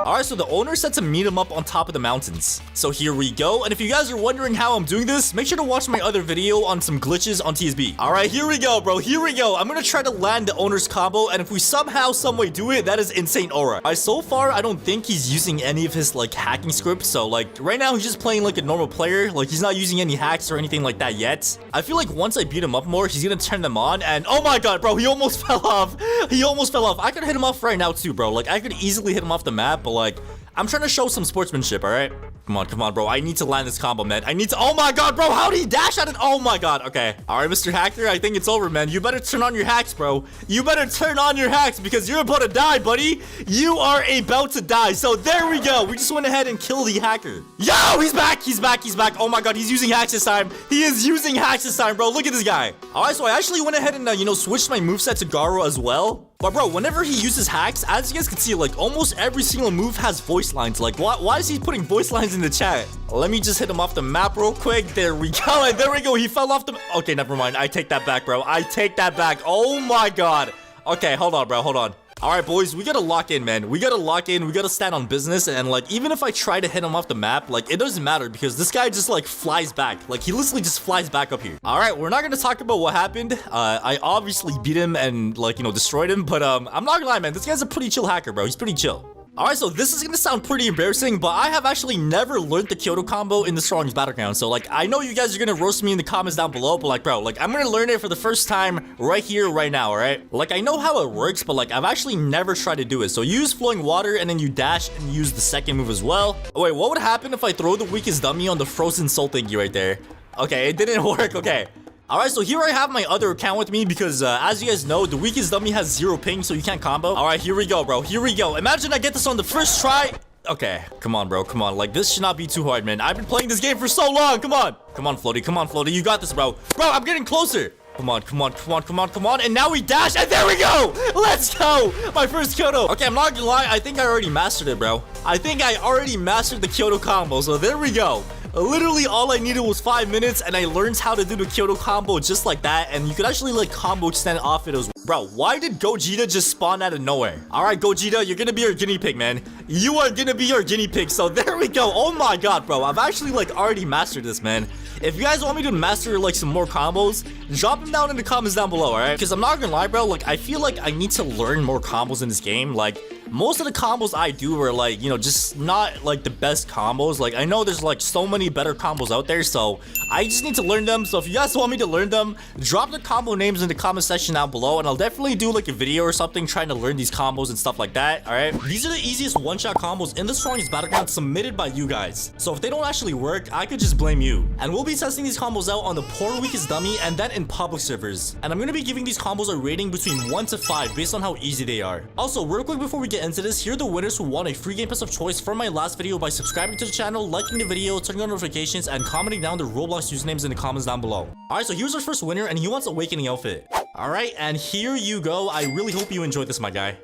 Alright, so the owner said to meet him up on top of the mountains. So here we go. And if you guys are wondering how I'm doing this, make sure to watch my other video on some glitches on TSB. Alright, here we go, bro. Here we go. I'm gonna try to land the owner's combo. And if we somehow, someway do it, that is insane aura. Alright, so far, I don't think he's using any of his, like, hacking scripts. So, like, right now, he's just playing like a normal player. Like, he's not using any hacks or anything like that yet. I feel like once I beat him up more, he's gonna turn them on. And, oh my god, bro, he almost fell off. He almost fell off. I could hit him off right now, too, bro. Like, I could easily hit him off the map, but, like, I'm trying to show some sportsmanship, all right? Come on, bro. I need to land this combo, man. I need to... Oh, my God, bro. How did he dash at it? Oh, my God. Okay. All right, Mr. Hacker. I think it's over, man. You better turn on your hacks, bro. You better turn on your hacks because you're about to die, buddy. You are about to die. So there we go. We just went ahead and killed the hacker. Yo, he's back. He's back. He's back. Oh, my God. He's using hacks this time. He is using hacks this time, bro. Look at this guy. All right, so I actually went ahead and, switched my moveset to Garo as well. But bro, whenever he uses hacks, as you guys can see, like almost every single move has voice lines. Like why is he putting voice lines in the chat? Let me just hit him off the map real quick. There we go. And there we go. He fell off the... Okay, never mind. I take that back, bro. I take that back. Oh my God. Okay, hold on, bro. Hold on. All right, boys, we gotta lock in, man. We gotta lock in. We gotta stand on business. And like, even if I try to hit him off the map, like it doesn't matter because this guy just like flies back. Like he literally just flies back up here. All right, we're not gonna talk about what happened. I obviously beat him and like, destroyed him. But I'm not gonna lie, man. This guy's a pretty chill hacker, bro. He's pretty chill. Alright, so this is gonna sound pretty embarrassing, but I have actually never learned the Kyoto combo in the strongest Battlegrounds. So, like, I know you guys are gonna roast me in the comments down below, but, like, bro, like, I'm gonna learn it for the first time right here, right now, alright? Like, I know how it works, but, like, I've actually never tried to do it. So, use flowing water, and then you dash and use the second move as well. Oh, wait, what would happen if I throw the weakest dummy on the frozen soul thingy right there? Okay, it didn't work. Okay. Alright, so here I have my other account with me because as you guys know, the weakest dummy has 0 ping, so you can't combo. Alright, here we go, bro. Here we go. Imagine I get this on the first try. Okay, come on, bro. Come on. Like, this should not be too hard, man. I've been playing this game for so long. Come on. Come on, Floaty. Come on, Floaty. You got this, bro. Bro, I'm getting closer. Come on, come on, come on, come on, come on. And now we dash, and there we go. Let's go. My first Kyoto. Okay, I'm not gonna lie. I think I already mastered it, bro. I think I already mastered the Kyoto combo. So there we go. Literally all I needed was 5 minutes and I learned how to do the Kyoto combo just like that, and you could actually like combo extend off it as bro. Why did Gogeta just spawn out of nowhere? Alright, Gogeta, you're gonna be our guinea pig, man. You are gonna be our guinea pig. So there we go. Oh my god, bro. I've actually like already mastered this, man. If you guys want me to master like some more combos, drop them down in the comments down below, alright? Because I'm not gonna lie, bro, like I feel like I need to learn more combos in this game. Like most of the combos I do are like, you know, just not like the best combos. Like I know there's like so many better combos out there, so I just need to learn them. So if you guys want me to learn them, drop the combo names in the comment section down below and I'll definitely do like a video or something trying to learn these combos and stuff like that. All right, these are the easiest one-shot combos in the strongest battleground submitted by you guys. So if they don't actually work, I could just blame you. And we'll be testing these combos out on the poor weakest dummy and then in public servers. And I'm gonna be giving these combos a rating between 1 to 5 based on how easy they are. Also, real quick before we get into this, here are the winners who won a free game pass of choice from my last video by subscribing to the channel, liking the video, turning on notifications, and commenting down the Roblox usernames in the comments down below. Alright, so here's our first winner and he wants Awakening outfit. Alright, and here you go. I really hope you enjoyed this, my guy.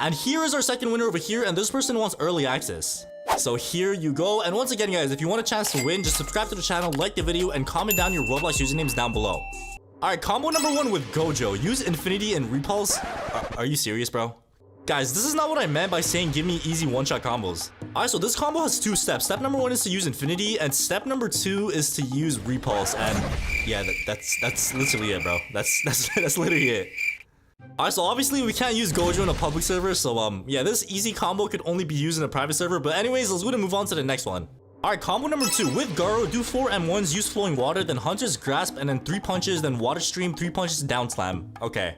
And here is our second winner over here, and this person wants early access. So here you go. And once again, guys, if you want a chance to win, just subscribe to the channel, like the video, and comment down your Roblox usernames down below. Alright, combo number 1 with Gojo. Use Infinity and Repulse. Are you serious, bro? Guys, this is not what I meant by saying give me easy one-shot combos. Alright, so this combo has 2 steps. Step number 1 is to use Infinity, and step number 2 is to use Repulse. And yeah, that's literally it, bro. That's literally it. Alright, so obviously we can't use Gojo in a public server, so yeah, this easy combo could only be used in a private server. But anyways, let's go ahead and move on to the next one. Alright, combo number 2. With Garo, do 4 M1s, use Flowing Water, then Hunter's Grasp, and then 3 punches, then Water Stream, 3 punches, Down Slam. Okay.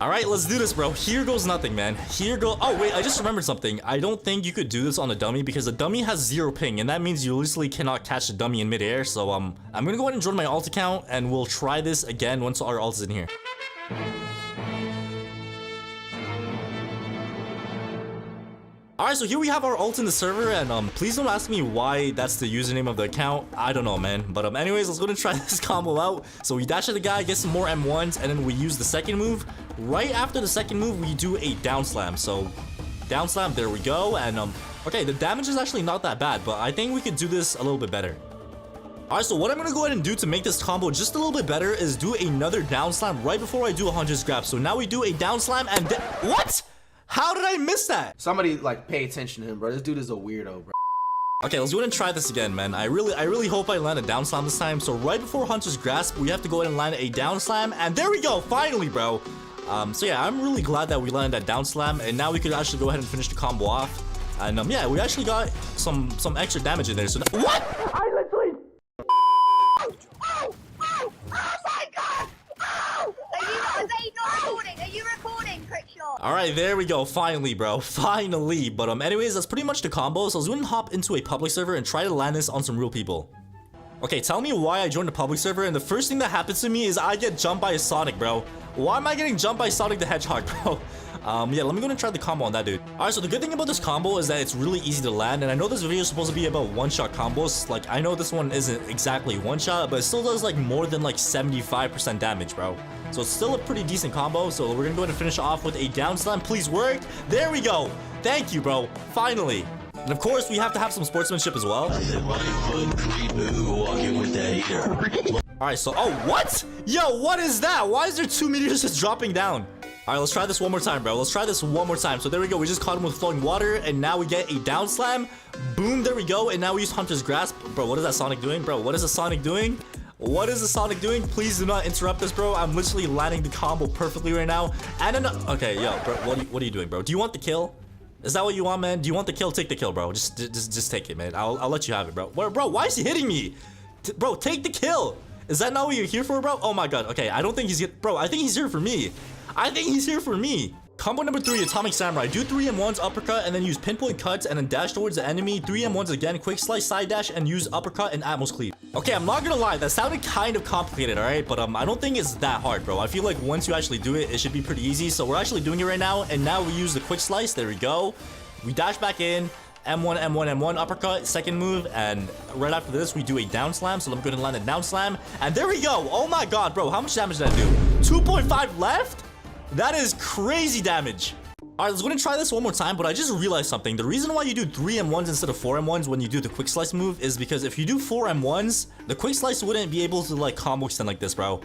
Alright, let's do this, bro. Here goes nothing, man. Here go. Oh, wait, I just remembered something. I don't think you could do this on a dummy because a dummy has 0 ping, and that means you literally cannot catch a dummy in midair. So, I'm gonna go ahead and join my alt account, and we'll try this again once our alt is in here. Alright, so here we have our ult in the server, and please don't ask me why that's the username of the account. I don't know, man. But anyways, let's go and try this combo out. So we dash at the guy, get some more M1s, and then we use the second move. Right after the second move, we do a down slam. So down slam, there we go. And okay, the damage is actually not that bad, but I think we could do this a little bit better. Alright, so what I'm gonna go ahead and do to make this combo just a little bit better is do another down slam right before I do a Hunter's Grab. So now we do a down slam and what? How did I miss that? Somebody like pay attention to him, bro. This dude is a weirdo, bro. Okay, let's go ahead and try this again, man. I really hope I land a down slam this time. So right before Hunter's Grasp, we have to go ahead and land a down slam, and there we go, finally, bro. So yeah, I'm really glad that we landed that down slam, and now we could actually go ahead and finish the combo off. And yeah, we actually got some extra damage in there. So what? I literally. Oh my god! Oh! Are they not recording? Are you recording, Crickshaw? Alright, there we go. Finally, bro. Finally. But anyways, that's pretty much the combo. So let's go and hop into a public server and try to land this on some real people. Okay, tell me why I joined the public server, and the first thing that happens to me is I get jumped by a Sonic, bro. Why am I getting jumped by Sonic the Hedgehog, bro? Yeah, let me go and try the combo on that dude. Alright, so the good thing about this combo is that it's really easy to land, and I know this video is supposed to be about one-shot combos. Like, I know this one isn't exactly one-shot, but it still does like more than like 75% damage, bro. So it's still a pretty decent combo. So we're gonna go ahead and finish off with a down slam. Please work. There we go. Thank you, bro. Finally. And of course, we have to have some sportsmanship as well. Alright, so oh, what? Yo, what is that? Why is there 2 meteors just dropping down? Alright, let's try this one more time, bro. Let's try this one more time. So there we go. We just caught him with Flowing Water, and now we get a down slam. Boom, there we go. And now we use Hunter's Grasp. Bro, what is that Sonic doing? Bro, what is the Sonic doing? What is the Sonic doing? Please do not interrupt us, bro. I'm literally landing the combo perfectly right now. And then, okay, yo, bro, what are you doing, bro? Do you want the kill? Is that what you want, man? Do you want the kill? Take the kill, bro. Just take it, man. I'll let you have it, bro. Bro, why is he hitting me? Bro, take the kill. Is that not what you're here for, bro? Oh my god. Okay, I don't think he's here. Bro, I think he's here for me. I think he's here for me. Combo number 3, Atomic Samurai. Do 3M1s, uppercut, and then use pinpoint cuts, and then dash towards the enemy. 3M1s again, quick slice, side dash, and use uppercut and Atmos cleave. Okay, I'm not gonna lie, that sounded kind of complicated, alright? But I don't think it's that hard, bro. I feel like once you actually do it, it should be pretty easy. So we're actually doing it right now, and now we use the quick slice. There we go. We dash back in. M1, M1, M1, uppercut, second move, and right after this, we do a down slam. So let me go ahead and land a down slam, and there we go. Oh my god, bro, how much damage did I do? 2.5 left? That is crazy damage. All right, let's go ahead and try this one more time, but I just realized something. The reason why you do 3M1s instead of 4M1s when you do the quick slice move is because if you do 4M1s, the quick slice wouldn't be able to like combo extend like this, bro.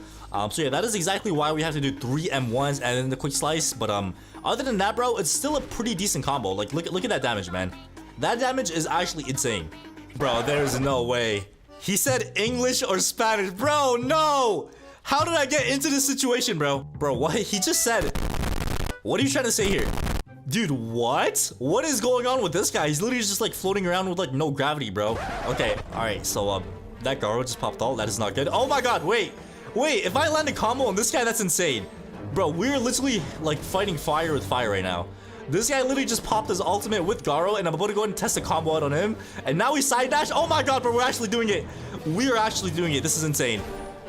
So yeah, that is exactly why we have to do 3M1s and then the quick slice. But other than that, bro, it's still a pretty decent combo. Like look at that damage, man. That damage is actually insane. Bro, there's no way. He said English or Spanish. Bro, no! How did I get into this situation, bro? Bro, what? He just said... What are you trying to say here? Dude, what? What is going on with this guy? He's literally just like floating around with like no gravity, bro. Okay, alright, so that Garo just popped all. That is not good. Oh my god, wait. Wait, if I land a combo on this guy, that's insane. Bro, we're literally like fighting fire with fire right now. This guy literally just popped his ultimate with Garo, and I'm about to go ahead and test a combo out on him. And now we side dash. Oh my god, bro, we're actually doing it. We're actually doing it. This is insane.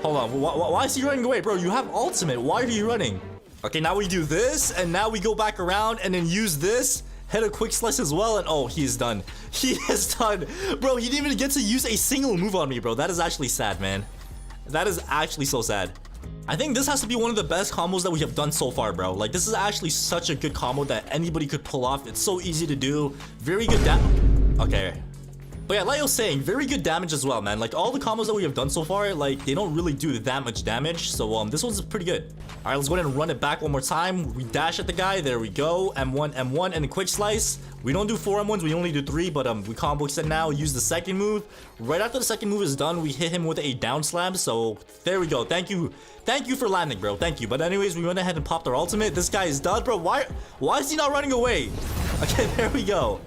Hold on. Why is he running away? Bro, you have ultimate. Why are you running? Okay, now we do this, and now we go back around and then use this. Hit a quick slice as well, and oh, he is done. He is done. Bro, he didn't even get to use a single move on me, bro. That is actually sad, man. That is actually so sad. I think this has to be one of the best combos that we have done so far, bro. Like, this is actually such a good combo that anybody could pull off. It's so easy to do. Very good Okay. But yeah, like I was saying, very good damage as well, man. Like, all the combos that we have done so far, like, they don't really do that much damage. So, this one's pretty good. All right, let's go ahead and run it back one more time. We dash at the guy. There we go. M1, M1, and a quick slice. We don't do 4 M1s. We only do 3, but we combo extend now. Use the second move. Right after the second move is done, we hit him with a down slam. So, there we go. Thank you. Thank you for landing, bro. Thank you. But anyways, we went ahead and popped our ultimate. This guy is done, bro. Why is he not running away? Okay, there we go.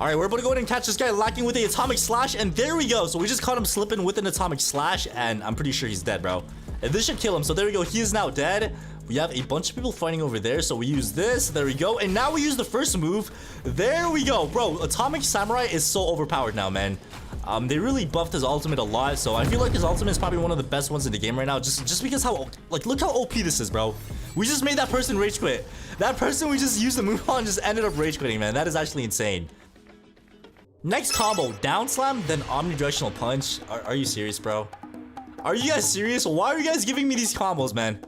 All right, we're about to go ahead and catch this guy lacking with the atomic slash, and there we go. So we just caught him slipping with an atomic slash, and I'm pretty sure he's dead, bro. And this should kill him. So there we go. He is now dead. We have a bunch of people fighting over there, so we use this. There we go. And now we use the first move. There we go, bro. Atomic Samurai is so overpowered now, man. They really buffed his ultimate a lot, so I feel like his ultimate is probably one of the best ones in the game right now. Just because how, like, look how OP this is, bro. We just made that person rage quit. That person we just used the move on just ended up rage quitting, man. That is actually insane. Next combo, down slam, then omnidirectional punch. Are you serious, bro? Are you guys serious? Why are you guys giving me these combos, man?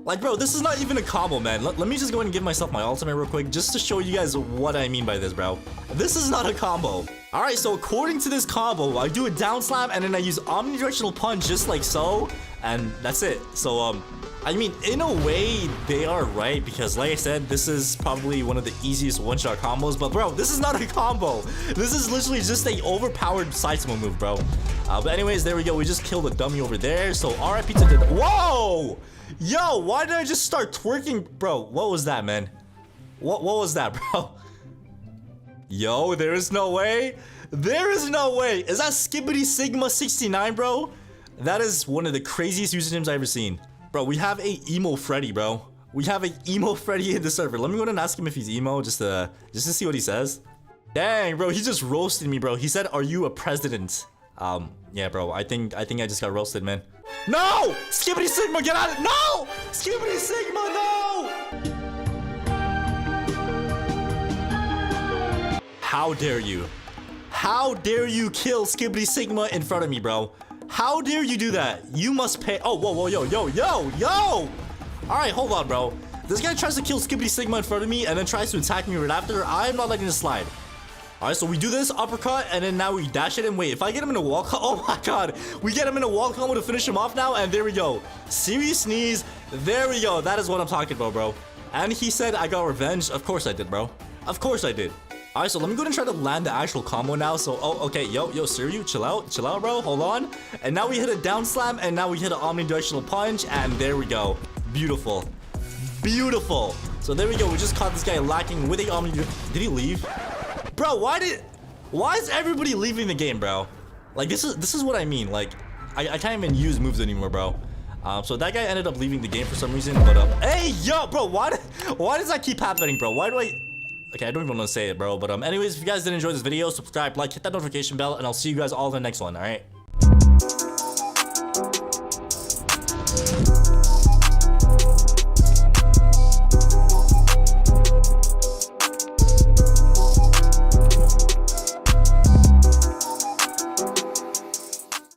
Like, bro, this is not even a combo, man. Let me just go ahead and give myself my ultimate real quick just to show you guys what I mean by this, bro. This is not a combo. All right, so according to this combo, I do a down slam and then I use omnidirectional punch just like so, and that's it. So, I mean, in a way, they are right because, like I said, this is probably one of the easiest one-shot combos. But, bro, this is not a combo. This is literally just a overpowered Saitama move, bro. But anyways, there we go. We just killed a dummy over there. So, RIP to the... Whoa! Yo, why did I just start twerking? Bro, what was that, man? What was that, bro? Yo, there is no way. There is no way. Is that Skibbity Sigma 69, bro? That is one of the craziest usernames I've ever seen. Bro, we have a emo Freddy, bro. We have a emo Freddy in the server. Let me go ahead and ask him if he's emo just to see what he says. Dang, bro, he just roasted me, bro. He said, "Are you a president?" Yeah, bro. I think I just got roasted, man. No! Skibbity Sigma, get out of it! No! Skibbity Sigma, no! How dare you? How dare you kill Skibbity Sigma in front of me, bro? How dare you do that? You must pay. Oh, whoa, yo. All right, hold on, bro. This guy tries to kill Skibbity Sigma in front of me and then tries to attack me right after. I'm not letting this slide. All right, so we do this uppercut and then now we dash it and wait. If I get him in a wall combo, oh my god, we get him in a wall combo to finish him off now, and there we go. Serious sneeze. There we go. That is what I'm talking about, bro. And he said I got revenge. Of course I did, bro. Of course I did. All right, so let me go ahead and try to land the actual combo now. So, oh, okay, yo, Siryu, chill out, bro, hold on. And now we hit a down slam, and now we hit an omnidirectional punch, and there we go. Beautiful, beautiful. So there we go. We just caught this guy lacking with a omni. Did he leave, bro? Why is everybody leaving the game, bro? Like this is what I mean. Like I can't even use moves anymore, bro. So that guy ended up leaving the game for some reason. But hey, yo, bro, why does that keep happening, bro? Why do I? Okay, I don't even want to say it, bro. But anyways, if you guys did enjoy this video, subscribe, like, hit that notification bell, and I'll see you guys all in the next one. All right.